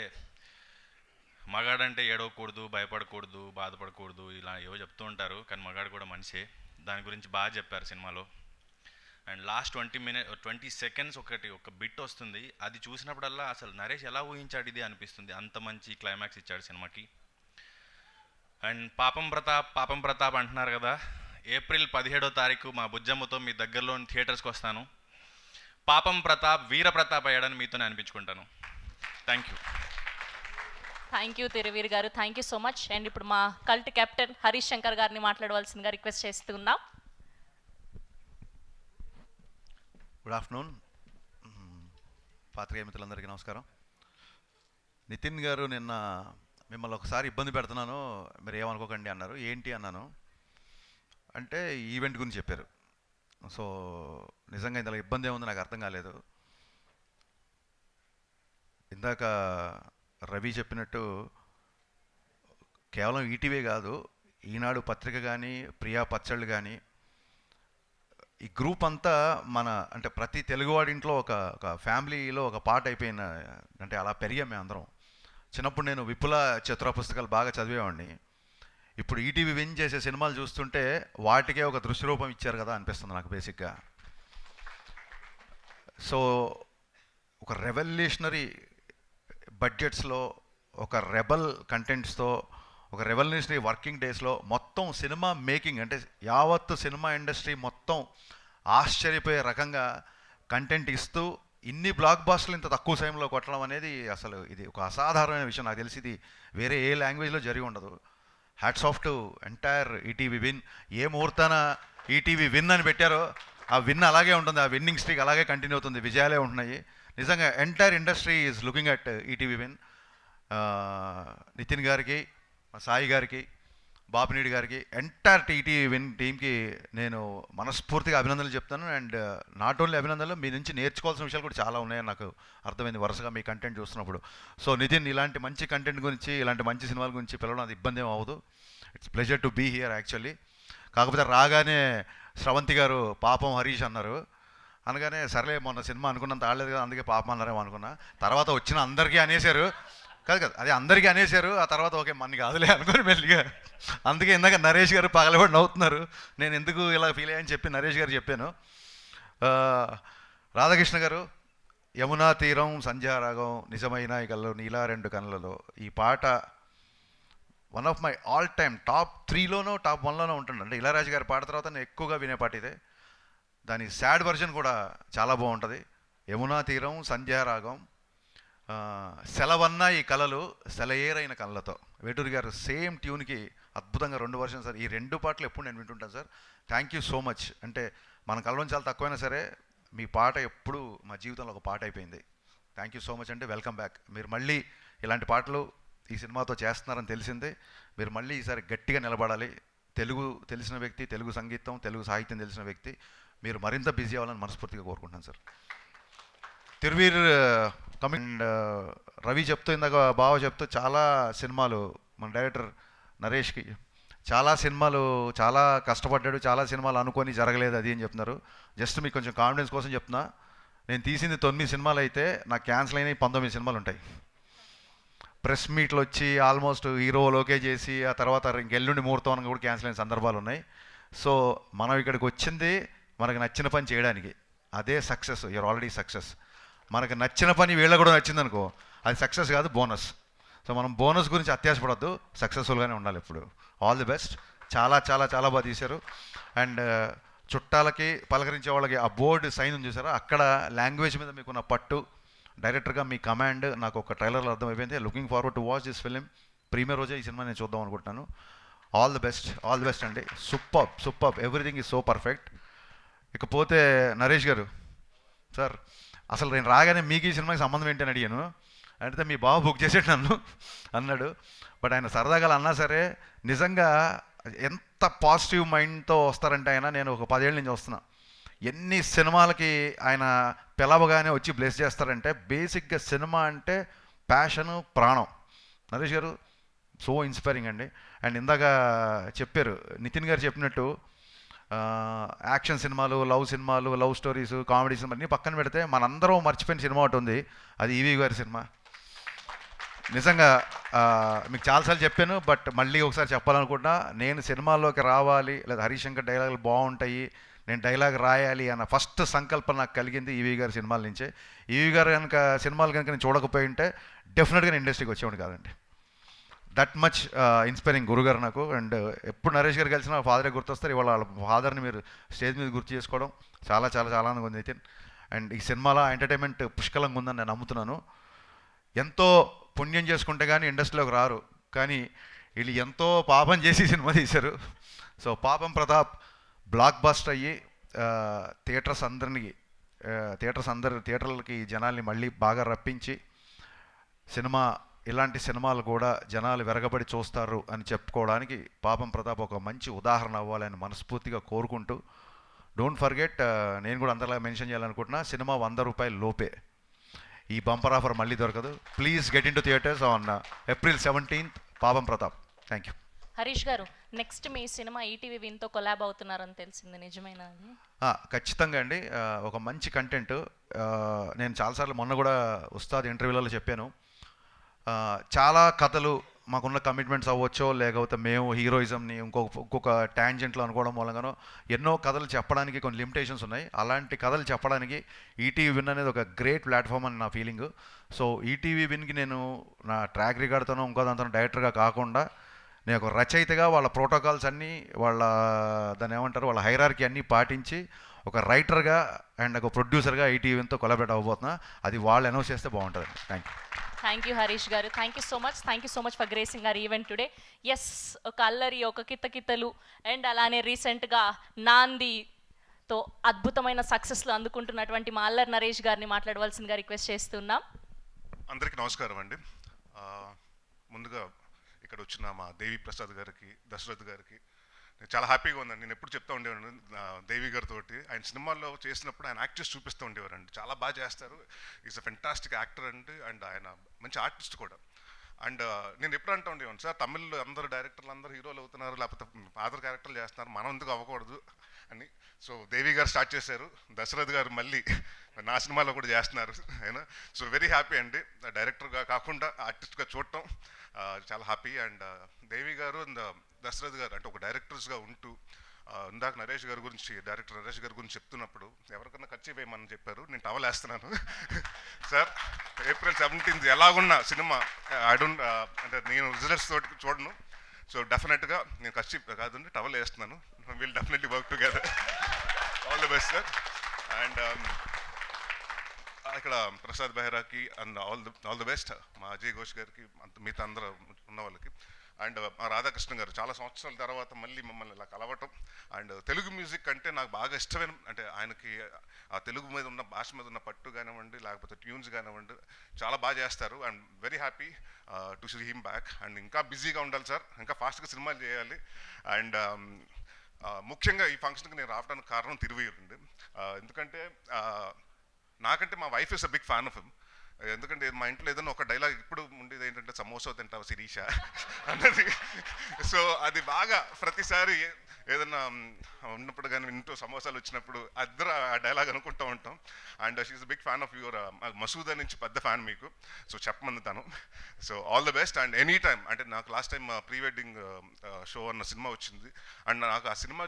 మగాడంటే ఏడవకూడదు, భయపడకూడదు, బాధపడకూడదు, ఇలా ఏవో చెప్తూ ఉంటారు, కానీ మగాడు కూడా మనిషే. దాని గురించి బాగా చెప్పారు సినిమాలో. అండ్ లాస్ట్ 20 seconds ఒక బిట్ వస్తుంది, అది చూసినప్పుడల్లా అసలు నరేష్ ఎలా ఊహించాడు ఇది అనిపిస్తుంది. అంత మంచి క్లైమాక్స్ ఇచ్చాడు సినిమాకి. అండ్ పాపం ప్రతాప్ అంటున్నారు కదా, ఏప్రిల్ 17వ తారీఖు మా బుజ్జమ్మతో మీ దగ్గరలోని థియేటర్స్కి వస్తాను. పాపం ప్రతాప్ వీర ప్రతాప్ అయ్యాడని మీతోనే అనిపించుకుంటాను. Thank you. Thank you Thiruveer గారు, thank you so much. And ఇప్పుడు మా కల్ట్ కెప్టెన్ హరీష్ శంకర్ గారిని మాట్లాడవలసిందిగా రిక్వెస్ట్ చేస్తున్నాం. గుడ్ ఆఫ్టర్నూన్ పాత్రికేయ మిత్రులందరికీ నమస్కారం. నితిన్ గారు నిన్న మిమ్మల్ని ఒకసారి ఇబ్బంది పెడుతున్నాను మీరు ఏమనుకోకండి అన్నారు. ఏంటి అన్నాను అంటే ఈవెంట్ గురించి చెప్పారు. సో నిజంగా ఇందులో ఇబ్బంది ఏముంది నాకు అర్థం కాలేదు. ఇందాక రవి చెప్పినట్టు కేవలం ఈటీవీ కాదు, ఈనాడు పత్రిక కానీ ప్రియా పచ్చళ్ళు కానీ ఈ గ్రూప్ అంతా మన అంటే ప్రతి తెలుగువాడింట్లో ఒక ఫ్యామిలీలో ఒక పార్ట్ అయిపోయిన, అంటే అలా పెరిగాం మేము అందరం. చిన్నప్పుడు నేను విపుల చతుర పుస్తకాలు బాగా చదివేవాడిని. ఇప్పుడు ఈటీవీ విన్ చేసే సినిమాలు చూస్తుంటే వాటికే ఒక దృశ్యరూపం ఇచ్చారు కదా అనిపిస్తుంది నాకు బేసిక్గా. సో ఒక రెవల్యూషనరీ బడ్జెట్స్లో, ఒక రెబల్ కంటెంట్స్తో, ఒక రెవల్యూషనరీ వర్కింగ్ డేస్లో మొత్తం సినిమా మేకింగ్ అంటే యావత్తు సినిమా ఇండస్ట్రీ మొత్తం ఆశ్చర్యపోయే రకంగా కంటెంట్ ఇస్తూ ఇన్ని బ్లాక్ బాస్టర్లు ఇంత తక్కువ సమయంలో కొట్టడం అనేది అసలు ఇది ఒక అసాధారణమైన విషయం. నాకు తెలిసి ఇది వేరే ఏ లాంగ్వేజ్లో జరిగి ఉండదు. Hats off to entire ETV Win. ఏ ముహూర్తాన ఈటీవీ విన్ అని పెట్టారో ఆ విన్ అలాగే ఉంటుంది, ఆ విన్నింగ్ స్ట్రీక్ అలాగే కంటిన్యూ అవుతుంది, విజయాలే ఉంటున్నాయి. నిజంగా entire industry is looking at ETV win. Nithin గారికి, సాయి గారికి, బాపినీడి గారికి, ఎంటైర్ ఈటీవీ విన్ టీంకి నేను మనస్ఫూర్తిగా అభినందనలు చెప్తాను. అండ్ నాట్ ఓన్లీ అభినందనలు, మీ నుంచి నేర్చుకోవాల్సిన విషయాలు కూడా చాలా ఉన్నాయని నాకు అర్థమైంది వరుసగా మీ కంటెంట్ చూస్తున్నప్పుడు. సో నితిన్, ఇలాంటి మంచి కంటెంట్ గురించి, ఇలాంటి మంచి సినిమాల గురించి పిలవడం అది ఇబ్బంది ఏం అవ్వదు. It's pleasure to be here actually. కాకపోతే రాగానే స్రవంతి గారు పాపం హరీష్ అన్నారు. అనగానే సర్లే మొన్న సినిమా అనుకున్నంత ఆడలేదు కదా అందుకే పాపం అన్నారేమో అనుకున్నా. తర్వాత వచ్చిన అందరికీ అనేశారు, కాదు అదే అందరికీ అనేశారు. ఆ తర్వాత ఓకే మన కాదులే అనుకుని మెల్లిగా. అందుకే ఇందాక నరేష్ గారు పగలబడి నవ్వుతున్నారు. నేను ఎందుకు ఇలా ఫీల్ అయ్యని చెప్పి నరేష్ గారు చెప్పాను. రాధాకృష్ణ గారు, యమునా తీరం, సంధ్యారాగం, నిజమైన ఈ కళ్ళలో, నీలా రెండు కళ్ళలో, ఈ పాట one of my all time top 3లోనో టాప్ 1లోనో ఉంటుంది. అంటే ఇళయరాజా గారి పాట తర్వాత నేను ఎక్కువగా వినే పాట ఇదే. దాని సాడ్ వర్జన్ కూడా చాలా బాగుంటుంది. యమునా తీరం, సంధ్యారాగం, సెలవన్నా ఈ కళలు, సెలయేరైన కళ్ళతో. వేటూరి గారు సేమ్ ట్యూన్కి అద్భుతంగా 2 వర్షన్ సార్. ఈ 2 పాటలు ఎప్పుడు నేను వింటుంటాను sir. Thank you so much. అంటే మన కలవడం చాలా తక్కువైనా సరే మీ పాట ఎప్పుడు మా జీవితంలో ఒక పాట అయిపోయింది. Thank you so much. అంటే వెల్కమ్ బ్యాక్. మీరు మళ్ళీ ఇలాంటి పాటలు ఈ సినిమాతో చేస్తున్నారని తెలిసిందే. మీరు మళ్ళీ ఈసారి గట్టిగా నిలబడాలి. తెలుగు తెలిసిన వ్యక్తి, తెలుగు సంగీతం, తెలుగు సాహిత్యం తెలిసిన వ్యక్తి, మీరు మరింత బిజీ అవ్వాలని మనస్ఫూర్తిగా కోరుకుంటున్నాను సార్. తిరువీర్ కమింగ్ రవి చెప్తూ, ఇందాక బావ చెప్తూ చాలా సినిమాలు మన డైరెక్టర్ నరేష్కి చాలా సినిమాలు చాలా కష్టపడ్డాడు, చాలా సినిమాలు అనుకొని జరగలేదు అది అని చెప్తున్నారు. జస్ట్ మీకు కొంచెం కాన్ఫిడెన్స్ కోసం చెప్తున్నా. నేను తీసింది 9 సినిమాలు అయితే నాకు క్యాన్సిల్ అయినవి 19 సినిమాలు ఉంటాయి. ప్రెస్ మీట్లు వచ్చి ఆల్మోస్ట్ హీరో లోకే చేసి ఆ తర్వాత ఇంకెల్లుండి ముహూర్తం కూడా క్యాన్సిల్ అయిన సందర్భాలు ఉన్నాయి. సో మనం ఇక్కడికి వచ్చింది మనకు నచ్చిన పని చేయడానికి, అదే సక్సెస్. You're already success. మనకు నచ్చిన పని వీళ్ళ కూడా నచ్చిందనుకో అది సక్సెస్ కాదు, బోనస్. సో మనం బోనస్ గురించి అత్యాశపడద్దు, సక్సెస్ఫుల్గానే ఉండాలి ఎప్పుడు. All the best. చాలా చాలా చాలా బాగా తీశారు. అండ్ చుట్టాలకి పలకరించే వాళ్ళకి ఆ బోర్డు సైన్ ఉంది చూసారా, అక్కడ లాంగ్వేజ్ మీద మీకున్న పట్టు, డైరెక్టర్గా మీ కమాండ్ నాకు ఒక ట్రైలర్లో అర్థమైపోయింది. Looking forward to watch this film. Premiere రోజే ఈ సినిమా నేను చూద్దాం అనుకుంటున్నాను. All the best, all the best అండి. Super, everything is so perfect. ఇకపోతే నరేష్ గారు సార్, అసలు నేను రాగానే మీకు ఈ సినిమాకి సంబంధం ఏంటని అడిగాను. అంటే మీ బావ బుక్ చేసేట నన్ను అన్నాడు. బట్ ఆయన సరదాగా అన్నా సరే నిజంగా ఎంత పాజిటివ్ మైండ్తో వస్తారంటే ఆయన, నేను ఒక 10 ఏళ్ళ నుంచి వస్తున్నా, ఎన్ని సినిమాలకి ఆయన పిలవగానే వచ్చి బ్లెస్ చేస్తారంటే బేసిక్గా సినిమా అంటే ప్యాషను, ప్రాణం. నరేష్ గారు సో ఇన్స్పైరింగ్ అండి. అండ్ ఇందాక చెప్పారు నితిన్ గారు చెప్పినట్టు యాక్షన్ సినిమాలు, లవ్ సినిమాలు, లవ్ స్టోరీస్, కామెడీ సినిమా అన్నీ పక్కన పెడితే మనందరం మర్చిపోయిన సినిమా ఒకటి ఉంది, అది ఈవీ గారి సినిమా. నిజంగా మీకు చాలాసార్లు చెప్పాను, బట్ మళ్ళీ ఒకసారి చెప్పాలనుకుంటున్నా. నేను సినిమాల్లోకి రావాలి లేదా హరీష్ శంకర్ డైలాగులు బాగుంటాయి, నేను డైలాగ్ రాయాలి అన్న ఫస్ట్ సంకల్పం నాకు కలిగింది ఈవీ గారి సినిమాల నుంచే. ఈవీ గారు కనుక సినిమాలు కనుక నేను చూడకపోయి ఉంటే డెఫినెట్గా నేను ఇండస్ట్రీకి వచ్చేవాడు కాదండి. దట్ మచ్ ఇన్స్పైరింగ్ గురుగారు నాకు. అండ్ ఎప్పుడు నరేష్ గారు కలిసిన ఫాదరే గుర్తొస్తారు. ఇవాళ వాళ్ళ ఫాదర్ని మీరు స్టేజ్ మీద గుర్తు చేసుకోవడం చాలా చాలా చాలా ఆనందంగా ఉంది నితిన్. అండ్ ఈ సినిమాలో ఎంటర్టైన్మెంట్ పుష్కలంగా ఉందని నేను నమ్ముతున్నాను. ఎంతో పుణ్యం చేసుకుంటే కానీ ఇండస్ట్రీలోకి రారు, కానీ వీళ్ళు ఎంతో పాపం చేసి సినిమా తీశారు. సో పాపం ప్రతాప్ బ్లాక్ బస్టర్ అయ్యి థియేటర్లకి జనాల్ని మళ్ళీ బాగా రప్పించి ఇలాంటి సినిమాలు కూడా జనాలు వెరగబడి చూస్తారు అని చెప్పుకోవడానికి పాపం ప్రతాప్ ఒక మంచి ఉదాహరణ అవ్వాలని మనస్ఫూర్తిగా కోరుకుంటూ, డోంట్ ఫర్గెట్, నేను కూడా అందరిలా మెన్షన్ చేయాలనుకుంటున్నా, సినిమా 100 రూపాయల లోపే. ఈ బంపర్ ఆఫర్ మళ్ళీ దొరకదు. Please get in to theatres on April 17th. Papam Pratap. Thank you. Harish గారు, నెక్స్ట్ మీ సినిమా ఈటీవీ విన్తో కొలాబ్ అవుతున్నారని తెలిసింది, నిజమేనా అది? ఖచ్చితంగా అండి. ఒక మంచి కంటెంట్. నేను చాలాసార్లు మొన్న కూడా ఉస్తాద్ ఇంటర్వ్యూలలో చెప్పాను, చాలా కథలు మాకున్న కమిట్మెంట్స్ అవ్వచ్చో, లేకపోతే మేము హీరోయిజంని ఇంకొక ట్యాంజెంట్లో అనుకోవడం మూలంగానో ఎన్నో కథలు చెప్పడానికి కొన్ని లిమిటేషన్స్ ఉన్నాయి. అలాంటి కథలు చెప్పడానికి ఈటీవీ విన్ అనేది ఒక గ్రేట్ ప్లాట్ఫామ్ అని నా ఫీలింగ్. సో ఈటీవీ విన్కి నేను నా ట్రాక్ రికార్డ్తోనో ఇంకో దాంతో డైరెక్టర్గా కాకుండా నేను ఒక రచయితగా వాళ్ళ ప్రోటోకాల్స్ అన్నీ, దాన్ని ఏమంటారు, వాళ్ళ హైరార్కీ అన్నీ పాటించి ఒక రైటర్గా అండ్ ఒక ప్రొడ్యూసర్గా ఈటీవీ విన్తో కొలాబరేట్ అవ్వబోతున్నా. అది వాళ్ళు అనౌన్స్ చేస్తే బాగుంటుంది. థ్యాంక్ యూ హరీష్ గారు. Thank you so much for gracing our event today. Yes, ఒక అల్లరి, ఒక కిత్తకిత్తలు అండ్ అలానే రీసెంట్గా నాందితో అద్భుతమైన సక్సెస్లు అందుకుంటున్నటువంటి మా అల్లరి నరేష్ గారిని మాట్లాడవలసిందిగా రిక్వెస్ట్ చేస్తున్నాం. అందరికీ నమస్కారం అండి. ముందుగా ఇక్కడ వచ్చిన మా దేవి ప్రసాద్ గారికి, దశరథ్ గారికి నేను చాలా హ్యాపీగా ఉందండి. నేను ఎప్పుడు చెప్తూ ఉండేవాడు దేవి గారితో, ఆయన సినిమాల్లో చేసినప్పుడు ఆయన యాక్ట్ చేసి చూపిస్తూ ఉండేవారండి. చాలా బాగా చేస్తారు, is a fantastic actor and ఆయన మంచి ఆర్టిస్ట్ కూడా. అండ్ నేను ఎప్పుడు అంటూ ఉండేవాను, సార్ తమిళ్లో అందరూ డైరెక్టర్లు అందరూ హీరోలు అవుతున్నారు, లేకపోతే ఫాదర్ క్యారెక్టర్లు చేస్తున్నారు, మనం ఎందుకు అవ్వకూడదు అని. సో దేవి గారు స్టార్ట్ చేశారు, దశరథ్ గారు మళ్ళీ నా సినిమాలో కూడా చేస్తున్నారు ఆయన. సో వెరీ హ్యాపీ అండి, డైరెక్టర్గా కాకుండా ఆర్టిస్ట్గా చూడటం చాలా హ్యాపీ. అండ్ దేవి గారు అండ్ దశరథ్ గారు అంటే ఒక డైరెక్టర్స్గా ఉంటూ, ఇందాక నరేష్ గారి గురించి, డైరెక్టర్ నరేష్ గారి గురించి చెప్తున్నప్పుడు ఎవరికన్నా ఖర్చు వేయమని చెప్పారు, నేను టవల్ వేస్తున్నాను సార్. April 17th ఎలాగున్న సినిమా అంటే నేను రిజల్ట్స్ తోటి చూడను. సో డెఫినెట్గా నేను ఖర్చు కాదండి, టవల్ వేస్తున్నాను. Will definitely work together. All the best sir. And ఇక్కడ ప్రసాద్ బెహ్రాకి అండ్ ఆల్ ది బెస్ట్. మా అజయ్ ఘోష్ గారికి, మిగతా అందరూ ఉన్న వాళ్ళకి. అండ్ మా రాధాకృష్ణ గారు చాలా సంవత్సరాల తర్వాత మళ్ళీ మమ్మల్ని ఇలా కలవటం. అండ్ తెలుగు మ్యూజిక్ అంటే నాకు బాగా ఇష్టమైన, అంటే ఆయనకి ఆ తెలుగు మీద ఉన్న భాష మీద ఉన్న పట్టు కానివ్వండి, లేకపోతే ట్యూన్స్ కానివ్వండి, చాలా బాగా చేస్తారు. And very happy to see him back. And ఇంకా బిజీగా ఉండాలి సార్, ఇంకా ఫాస్ట్గా సినిమాలు చేయాలి. అండ్ ముఖ్యంగా ఈ ఫంక్షన్కి నేను రావడానికి కారణం తిరువీరు అండి. ఎందుకంటే నాకంటే మా wife is a big fan of him. ఎందుకంటే మా ఇంట్లో ఏదైనా ఒక డైలాగ్ ఇప్పుడు ఉండేది ఏంటంటే, సమోసా తింటావు శిరీష అన్నది. సో అది బాగా ప్రతిసారి ఏదైనా ఉన్నప్పుడు కానీ ఇంట్లో సమోసాలు వచ్చినప్పుడు అద్దరు ఆ డైలాగ్ అనుకుంటూ ఉంటాం. And she's big fan of your Masooda నుంచి పెద్ద ఫ్యాన్ మీకు. సో చెప్పమంది తను. So all the best. And any time, అంటే నాకు last time pre wedding show అన్న సినిమా వచ్చింది. అండ్ నాకు ఆ సినిమా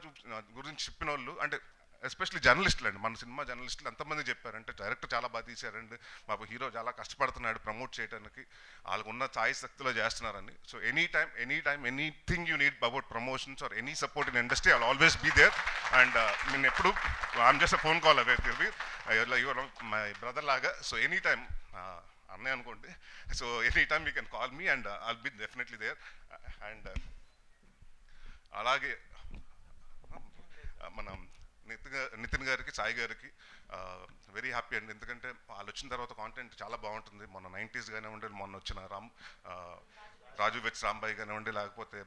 గురించి చెప్పిన వాళ్ళు, అంటే ఎస్పెషల్లీ జర్నలిస్టులు అండి, మన సినిమా జర్నలిస్టులు ఎంతమంది చెప్పారంటే, డైరెక్టర్ చాలా బాగా తీశారండి, మాకు హీరో చాలా కష్టపడుతున్నాడు ప్రమోట్ చేయడానికి, వాళ్ళకు ఉన్న ఛాయ్ శక్తిలో చేస్తున్నారని. So any time anything you need about promotions or any support in industry, I always be there. And నేను ఎప్పుడు I'm just phone call away, your my brother లాగా. సో ఎనీ టైమ్ అన్నయ్య అనుకోండి. So any time you can call me and I'll be definitely there. And అలాగే మన నితిన్ గారికి, సాయి గారికి very happy అండి. ఎందుకంటే వాళ్ళు వచ్చిన తర్వాత కాంటెంట్ చాలా బాగుంటుంది. మొన్న 90s కానివ్వండి, మొన్న వచ్చిన రాజు వెట్స్ రాంబాయి కానివ్వండి, లేకపోతే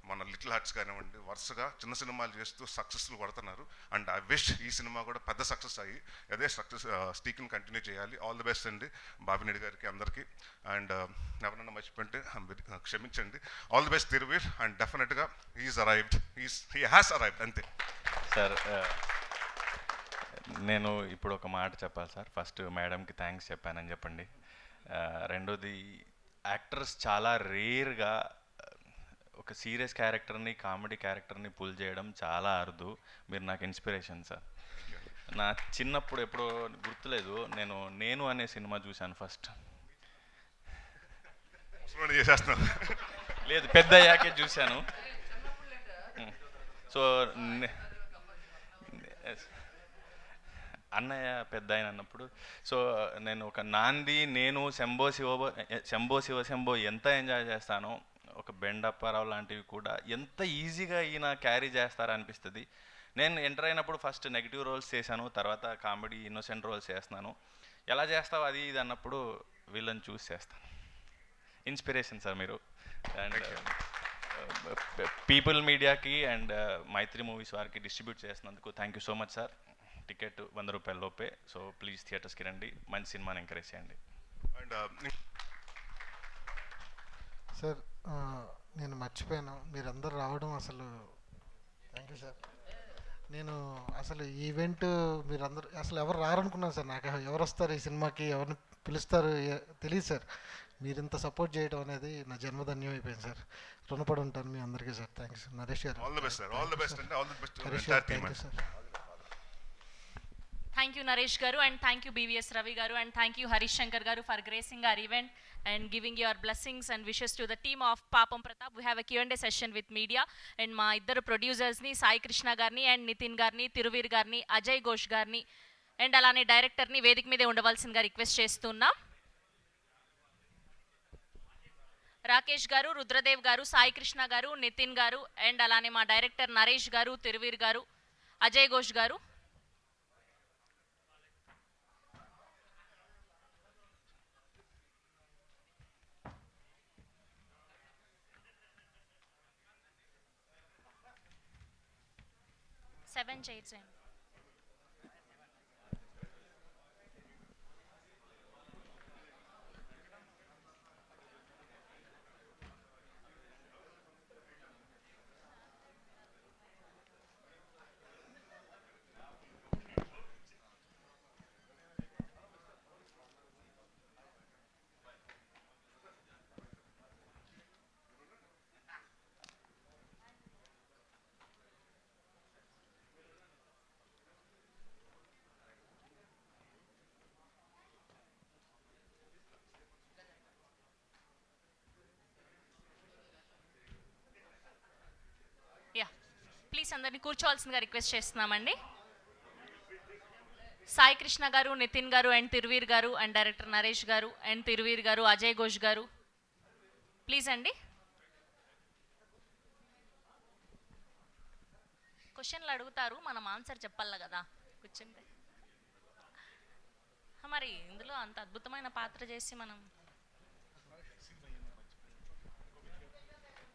మన లిటిల్ హార్ట్స్ కానివ్వండి, వరుసగా చిన్న సినిమాలు చేస్తూ సక్సెస్లు కొడుతున్నారు. అండ్ ఐ విష్ ఈ సినిమా కూడా పెద్ద సక్సెస్ అయ్యి అదే సక్సెస్ స్టీక్ని కంటిన్యూ చేయాలి. ఆల్ ది బెస్ట్ అండి బాబినేడి గారికి, అందరికీ. అండ్ ఎవరన్నా మర్చిపోతే క్షమించండి. All the best Thiruveer. And డెఫినెట్గా హీ హ్యాస్ అరైవ్డ్ అంతే సార్. నేను ఇప్పుడు ఒక మాట చెప్పాలి సార్. ఫస్ట్ మేడంకి థ్యాంక్స్ చెప్పానని చెప్పండి. రెండోది, యాక్టర్స్ చాలా రేర్గా ఒక సీరియస్ క్యారెక్టర్ని, కామెడీ క్యారెక్టర్ని పుల్ చేయడం చాలా అరుదు. మీరు నాకు ఇన్స్పిరేషన్ సార్. నా చిన్నప్పుడు ఎప్పుడో గుర్తులేదు, నేను అనే సినిమా చూశాను ఫస్ట్. లేదు పెద్ద అయ్యాకే చూశాను. సో అన్నయ్య పెద్ద ఆయన అన్నప్పుడు సో నేను ఒక నాంది నేను శంభో శివ ఎంత ఎంజాయ్ చేస్తానో ఒక బెండప్పారావు లాంటివి కూడా ఎంత ఈజీగా ఈయన క్యారీ చేస్తారనిపిస్తుంది. నేను ఎంటర్ అయినప్పుడు ఫస్ట్ నెగిటివ్ రోల్స్ చేశాను, తర్వాత కామెడీ ఇన్నోసెంట్ రోల్స్ చేస్తున్నాను. ఎలా చేస్తావు అది ఇది అన్నప్పుడు వీళ్ళని చూస్ చేస్తాను. ఇన్స్పిరేషన్ సార్ మీరు. అండ్ పీపుల్ మీడియాకి అండ్ మైత్రి మూవీస్ వారికి డిస్ట్రిబ్యూట్ చేసినందుకు thank you so much sir. Ticket 100 రూపాయల లోపే. సో ప్లీజ్ థియేటర్స్కి రండి, మంచి సినిమాని ఎంకరేజ్ చేయండి. అండ్ సార్ నేను మర్చిపోయాను, మీరందరూ రావడం అసలు థ్యాంక్ యూ సార్. నేను అసలు ఈవెంట్ మీరందరూ అసలు ఎవరు రారనుకున్నాను సార్. నాకు ఎవరు వస్తారు ఈ సినిమాకి, ఎవరిని పిలుస్తారు తెలియదు సార్. మీరు ఇంత సపోర్ట్ చేయడం అనేది నా జన్మధన్యం అయిపోయింది సార్. రుణపడి ఉంటాను మీ అందరికీ సార్. థ్యాంక్స్ నరేష్ గారు. All the best sir. All the best అండి. All the best Harish entire గారు team. Thank you sir. Thank you Naresh garu and thank you BVS Ravi garu and thank you Harish Shankar garu for gracing our event and giving your blessings and wishes to the team of Papam Pratap. We have a Q&A session with media and మా ఇద్దరు producers ని సాయి కృష్ణ గారిని and Nitin గారిని, తిరువీర్ గారిని, అజయ్ ఘోష్ గారిని and అలానే డైరెక్టర్ని వేదిక మీదే ఉండవలసిందిగా రిక్వెస్ట్ చేస్తున్నాం. రాకేష్ గారు, రుద్రదేవ్ గారు, సాయి కృష్ణ గారు, నితిన్ గారు అండ్ అలానే మా డైరెక్టర్ నరేష్ గారు, తిరువీర్ గారు, అజయ్ ఘోష్ గారు. సెవెన్ చైర్స్ అండి. ప్లీజ్ అందరినీ కూర్చోవాల్సిందిగా రిక్వెస్ట్ చేస్తున్నామండి. సాయి కృష్ణ గారు, నితిన్ గారు అండ్ తిరువీర్ గారు అండ్ డైరెక్టర్ నరేష్ గారు అండ్ తిరువీర్ గారు, అజయ్ ఘోష్ గారు ప్లీజ్ అండి. క్వశ్చన్లు అడుగుతారు, మనం ఆన్సర్ చెప్పాలి కదా కూర్చుంటే. మరి ఇందులో అంత అద్భుతమైన పాత్ర చేసి మనం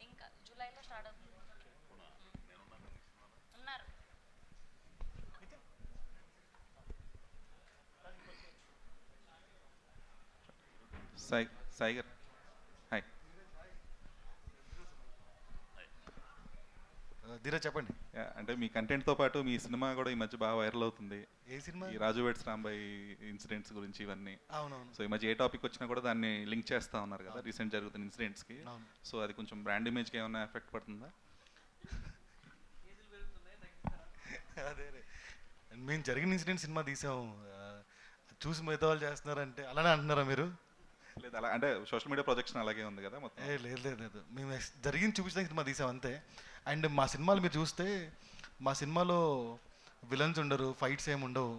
ఇంకా జూలైలో స్టార్ట్ అవుతుంది. ఉన్నారు సాయి గారు హాయ్. ధీరజ్ చెప్పండి. అంటే మీ కంటెంట్తో పాటు మీ సినిమా కూడా ఈ మధ్య బాగా వైరల్ అవుతుంది. ఏ సినిమా? ఈ రాజు వెడ్స్ రాంబాయి ఇన్సిడెంట్స్ గురించి ఇవన్నీ. అవునవును. సో ఈ మధ్య ఏ టాపిక్ వచ్చినా కూడా దాన్ని లింక్ చేస్తూ ఉన్నారు కదా రీసెంట్ జరుగుతున్న ఇన్సిడెంట్స్కి. సో అది కొంచెం బ్రాండ్ ఇమేజ్కి ఏమైనా ఎఫెక్ట్ పడుతుందా? అదే మేము జరిగిన ఇన్సిడెంట్ సినిమా తీసాము, చూసి మిగతా వాళ్ళు చేస్తున్నారంటే అలానే అంటున్నారా మీరు? లేదు అలా అంటే సోషల్ మీడియా ప్రొజెక్షన్ అలాగే ఉంది కదా మొత్తం. లేదు లేదు లేదు, మేము జరిగింది చూపించడానికి సినిమా తీసాం అంతే. అండ్ మా సినిమాలు మీరు చూస్తే మా సినిమాలో విలన్స్ ఉండరు, ఫైట్స్ ఏమి ఉండవు,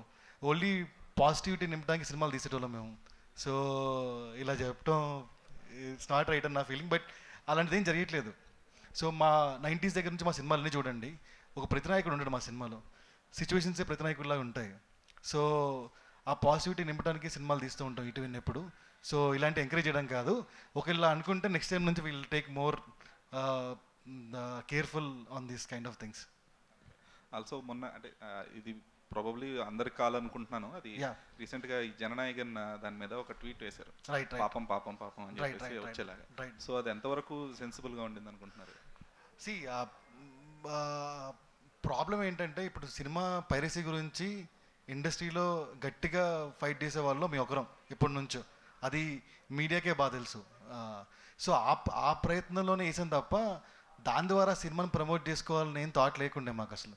ఓన్లీ పాజిటివిటీ నింపడానికి సినిమాలు తీసేటోళ్ళం మేము. సో ఇలా చెప్పడం ఇట్స్ నాట్ రైట్ అని నా ఫీలింగ్, బట్ అలాంటిది ఏం జరగట్లేదు. సో మా 90s దగ్గర నుంచి మా సినిమాలన్నీ చూడండి, ఒక ప్రతినాయకుడు ఉంటాడు మా సినిమాలో, సిచ్యువేషన్సే ప్రతినాయకుడిలాగా ఉంటాయి. సో ఆ పాజిటివిటీ నింపడానికి సినిమాలు తీస్తూ ఉంటాం ఇటు విన్నప్పుడు. సో ఇలాంటి ఎంకరేజ్ చేయడం కాదు, ఒకవేళ అనుకుంటే నెక్స్ట్ టైం నుంచి will take more careful on these kind of things. Also మొన్న అంటే ఇది ప్రాబబ్లీ అందరికి కావాలనుకుంటున్నాను, అది రీసెంట్గా ఈ జననాయకన్ దాని మీద ఒక ట్వీట్ వేశారు, పాపం పాపం పాపం అని చెప్పేసి వచ్చేలాగా. సో అది ఎంతవరకు సెన్సిబుల్గా ఉండింది అనుకుంటున్నారు? సి ప్రాబ్లం ఏంటంటే ఇప్పుడు సినిమా పైరసీ గురించి ఇండస్ట్రీలో గట్టిగా ఫైట్ చేసే వాళ్ళు మేము ఒకరం ఇప్పటి నుంచో, అది మీడియాకే బాగా తెలుసు. సో ఆ ప్రయత్నంలోనే వేసాను తప్ప దాని ద్వారా సినిమాని ప్రమోట్ చేసుకోవాలని ఏం థాట్ లేకుండే మాకు అసలు.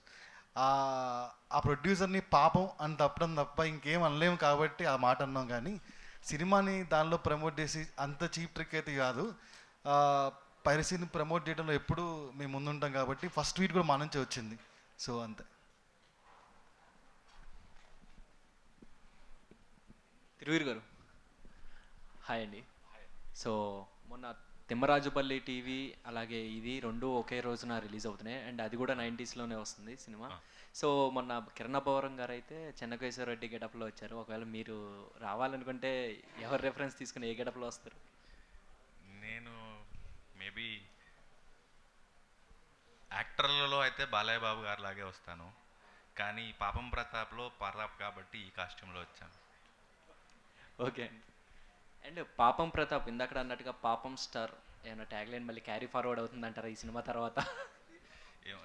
ఆ ప్రొడ్యూసర్ని పాపం అని తప్పడం తప్ప ఇంకేం అనలేము కాబట్టి ఆ మాట అన్నాం, కానీ సినిమాని దానిలో ప్రమోట్ చేసి అంత చీప్ ట్రిక్ అయితే కాదు. పైరసీని ప్రమోట్ చేయడంలో ఎప్పుడు మేము ముందుంటాం కాబట్టి ఫస్ట్ ట్వీట్ కూడా మా నుంచే వచ్చింది. సో అంతే. తిరువీర్ గారు హాయ్ అండి. సో మొన్న తిమ్మరాజుపల్లి టీవీ అలాగే ఇది రెండు ఒకే రోజున రిలీజ్ అవుతున్నాయి అండ్ అది కూడా 90s వస్తుంది సినిమా. సో మొన్న కిరణ్ అబ్బవరం గారు అయితే చెన్నకేశ్వర రెడ్డి గెటప్లో వచ్చారు. ఒకవేళ మీరు రావాలనుకుంటే ఎవరు రెఫరెన్స్ తీసుకుని ఏ గెటప్లో వస్తారు? నేను మేబీ యాక్టర్లలో అయితే బాలయ్య బాబు గారు లాగే వస్తాను, కానీ పాపం ప్రతాప్లో ప్రతాప్ కాబట్టి ఈ కాస్ట్యూమ్లో వచ్చాను. ఓకే అండ్ పాపం ప్రతాప్ ఇందాక అన్నట్టుగా పాపం స్టార్ ఏమైనా ట్యాగ్ లైన్ మళ్ళీ క్యారీ ఫార్వర్డ్ అవుతుందంటారా ఈ సినిమా తర్వాత?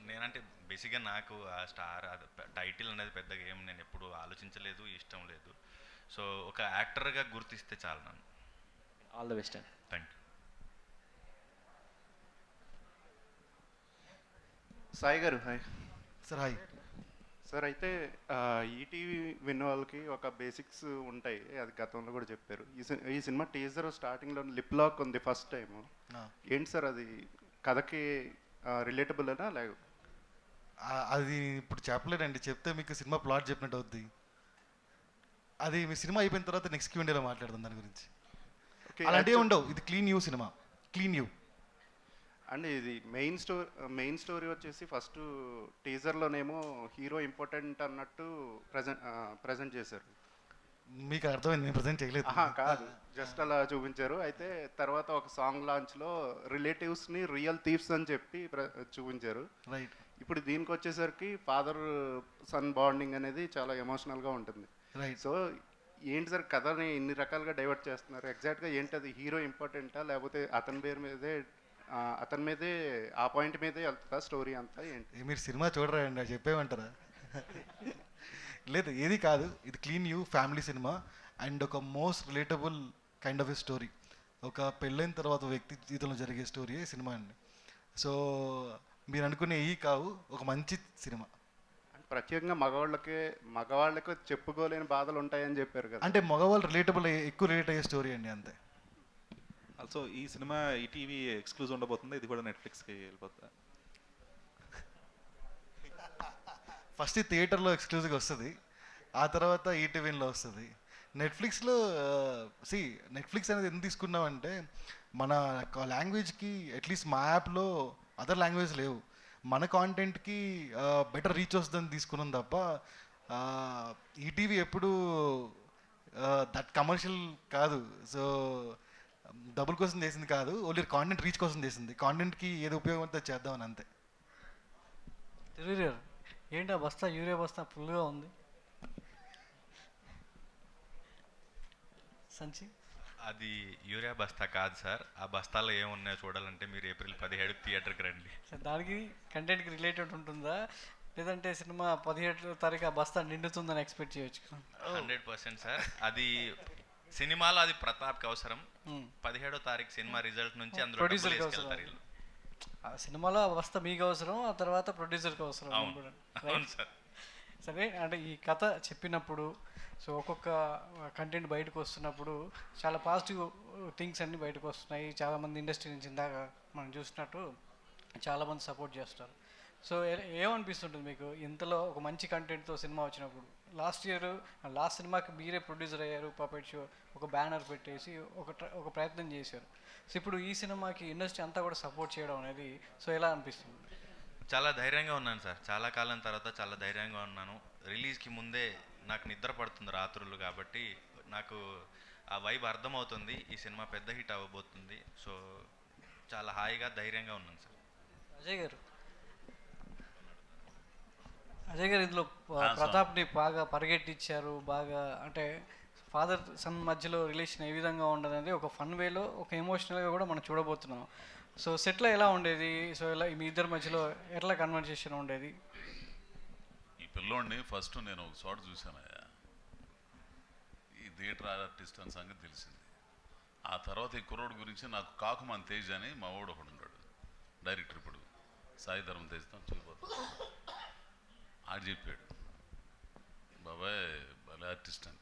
నేనంటే బేసిక్గా నాకు ఆ స్టార్ టైటిల్ అనేది పెద్దగా ఏం నేను ఎప్పుడు ఆలోచించలేదు, ఇష్టం లేదు. సో ఒక యాక్టర్గా గుర్తిస్తే చాలు నన్ను. All the best. Thank you. Sai గారు హాయ్ సార్. Hi sir. అయితే ఈటీవీ విన్న వాళ్ళకి ఒక బేసిక్స్ ఉంటాయి, అది గతంలో కూడా చెప్పారు. ఈ సినిమా టీజర్ స్టార్టింగ్లో లిప్ లాక్ ఉంది ఫస్ట్ టైం. ఏంటి సార్ అది కథకి రిలేటబుల్ అనా లేక? అది ఇప్పుడు చెప్పలేనండి, చెప్తే మీకు సినిమా ప్లాట్ చెప్పినట్టు అవుద్ది. అది మీ సినిమా అయిపోయిన తర్వాత నెక్స్ట్ Q&Aలో మాట్లాడదాం దాని గురించి. అలాంటివి ఉండవు, ఇది clean U cinema, clean you. And ఇది మెయిన్ స్టోరీ వచ్చేసి ఫస్ట్ టీజర్లోనేమో హీరో ఇంపార్టెంట్ అన్నట్టు ప్రజెంట్ చేశారు. మీకు అర్థమైంది, నేను ప్రజెంట్ చేయలేదు. కాదు, జస్ట్ అలా చూపించారు. అయితే తర్వాత ఒక సాంగ్ లాంచ్లో రిలేటివ్స్ని రియల్ థీవ్స్ అని చెప్పి చూపించారు. రైట్. ఇప్పుడు దీనికి వచ్చేసరికి ఫాదర్ సన్ బాండింగ్ అనేది చాలా ఎమోషనల్గా ఉంటుంది. రైట్. సో ఏంటి సార్ కథని ఇన్ని రకాలుగా డైవర్ట్ చేస్తున్నారు? ఎగ్జాక్ట్గా ఏంటి అది? హీరో ఇంపార్టెంటా లేకపోతే అతని మీదే ఆ పాయింట్ మీదే వెళ్తుందా స్టోరీ అంతా? ఏంటి మీరు సినిమా చూడరా అండి, చెప్పేమంటారా? లేదు, ఏది కాదు, ఇది క్లీన్ యూ ఫ్యామిలీ సినిమా అండ్ ఒక most relatable kind of a story. ఒక పెళ్ళైన తర్వాత వ్యక్తి జీవితంలో జరిగే స్టోరీయే సినిమా అండి. సో మీరు అనుకునే ఈ కావు, ఒక మంచి సినిమా. ప్రత్యేకంగా మగవాళ్ళకే చెప్పుకోలేని బాధలు ఉంటాయని చెప్పారు కదా. అంటే మగవాళ్ళు ఎక్కువ రిలేట్ అయ్యే స్టోరీ అండి, అంతే. ఆల్సో ఈ సినిమా ఈటీవీ ఎక్స్క్లూజివ్ ఉండబోతుంది, ఇది కూడా నెట్ఫ్లిక్స్కి వెళ్ళిపోతుందా? ఫస్ట్ థియేటర్లో ఎక్స్క్లూజివ్గా వస్తుంది, ఆ తర్వాత ఈటీవీలో వస్తుంది. నెట్ఫ్లిక్స్లో నెట్ఫ్లిక్స్ అనేది ఎందుకు తీసుకున్నామంటే మన లాంగ్వేజ్కి అట్లీస్ట్ మా యాప్లో అదర్ లాంగ్వేజ్ లేవు, మన కాంటెంట్కి బెటర్ రీచ్ వస్తుందని తీసుకున్నాం తప్ప ఈటీవీ ఎప్పుడు దట్ కమర్షియల్ కాదు. సో డబ్బుల కోసం చేసింది కాదు, ఓన్లీ కాంటెంట్ రీచ్ కోసం చేసింది. కాంటెంట్కి ఏది ఉపయోగం అయితే చేద్దామని అంతే. తిరువీర్ ఏంటి ఆ బస్తా, యూరియా బస్తా ఫుల్గా ఉంది సంచి? అది యూరియా బస్తా కాదు సార్, ఆ బస్తాలో ఏమున్నాయో చూడాలంటే మీరు ఏప్రిల్ 17 థియేటర్కి రండి. దానికి కంటెంట్కి రిలేటెడ్ ఉంటుందా, లేదంటే సినిమా 17వ తారీఖు ఆ బస్తా నిండుతుందని ఎక్స్పెక్ట్ చేయొచ్చు? 100% సార్, అది సినిమాలో అది ప్రతాప్కి అవసరం. 17వ తారీఖు సినిమా రిజల్ట్ నుంచి అందులో ప్రొడ్యూసర్కి అవసరం. ఆ సినిమాలో ఆ బస్తా మీకు అవసరం, ఆ తర్వాత ప్రొడ్యూసర్కి అవసరం. అవును సార్. సరే, అంటే ఈ కథ చెప్పినప్పుడు సో ఒక్కొక్క కంటెంట్ బయటకు వస్తున్నప్పుడు చాలా పాజిటివ్ థింగ్స్ అన్నీ బయటకు వస్తున్నాయి. చాలామంది ఇండస్ట్రీ నుంచి ఇందాక మనం చూసినట్టు చాలామంది సపోర్ట్ చేస్తారు. సో ఏమనిపిస్తుంటుంది మీకు ఇంతలో ఒక మంచి కంటెంట్తో సినిమా వచ్చినప్పుడు? లాస్ట్ సినిమాకి మీరే ప్రొడ్యూసర్ అయ్యారు, పపెట్ షో, ఒక బ్యానర్ పెట్టేసి ఒక ప్రయత్నం చేశారు. సో ఇప్పుడు ఈ సినిమాకి ఇండస్ట్రీ అంతా కూడా సపోర్ట్ చేయడం అనేది సో ఎలా అనిపిస్తుంది? చాలా ధైర్యంగా ఉన్నాను సార్, చాలా కాలం తర్వాత చాలా ధైర్యంగా ఉన్నాను. రిలీజ్కి ముందే నాకు నిద్ర పడుతుంది రాత్రులు, కాబట్టి నాకు ఆ వైబ్ అర్థమవుతుంది, ఈ సినిమా పెద్ద హిట్ అవ్వబోతుంది. సో చాలా హాయిగా ధైర్యంగా ఉన్నాను సార్. అజయ్ గారు ఇందులో ప్రతాప్ని బాగా పరిగెట్టించారు, బాగా అంటే ఫాదర్ సన్ మధ్యలో రిలేషన్ ఏ విధంగా ఉండదు ఒక ఫన్ వేలో, ఒక ఎమోషనల్గా కూడా మనం చూడబోతున్నాం. సో సెట్లో ఎలా ఉండేది? సో ఎలా మీ ఇద్దరి మధ్యలో ఎట్లా కన్వర్సేషన్ ఉండేది? ఈ పిల్లోడిని ఫస్ట్ నేను ఒక చోట చూశానయ్యా, ఈ థియేటర్ ఆర్టిస్ట్ అని సంగతి తెలిసింది. ఆ తర్వాత ఈ కుర్రోడు గురించి నాకు కాకుమాన్ తేజ్ అని మా వాడు ఒకడు ఉన్నాడు డైరెక్టర్, ఇప్పుడు సాయి ధర్మ తేజ్తో చూపోతాడు. ఆడు చెప్పాడు, బాబాయ్ భలే ఆర్టిస్ట్ అని.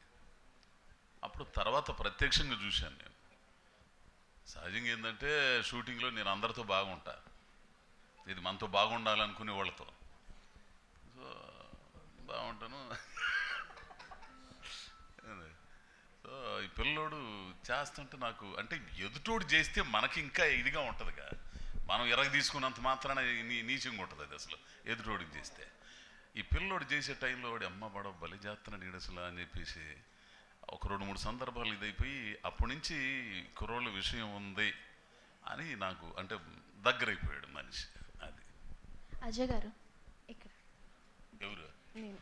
అప్పుడు తర్వాత ప్రత్యక్షంగా చూశాను నేను. సహజంగా ఏంటంటే షూటింగ్లో నేను అందరితో బాగుంటా, ఇది మనతో బాగుండాలనుకునే వాళ్ళతో సో బాగుంటాను. సో ఈ పిల్లోడు చేస్తుంటే నాకు అంటే ఎదుటోడు చేస్తే మనకి ఇంకా ఇదిగా ఉంటుందిగా, మనం ఎరగ తీసుకున్నంత మాత్రాన నీచంగా ఉంటుంది అది అసలు ఎదుటోడికి చేస్తే. ఈ పిల్లోడు చేసే టైంలో వాడి అమ్మ పడవ బలి చేస్తున్నాడు ఈడసలు అని చెప్పేసి ఒక 2-3 సందర్భాలు ఇదైపోయి అప్పటి నుంచి కుర్రోళ్ళ విషయం ఉంది అని నాకు అంటే దగ్గరైపోయాడు మనిషి. అది అజయ్ గారు ఇక్కడ ఎవరు నేను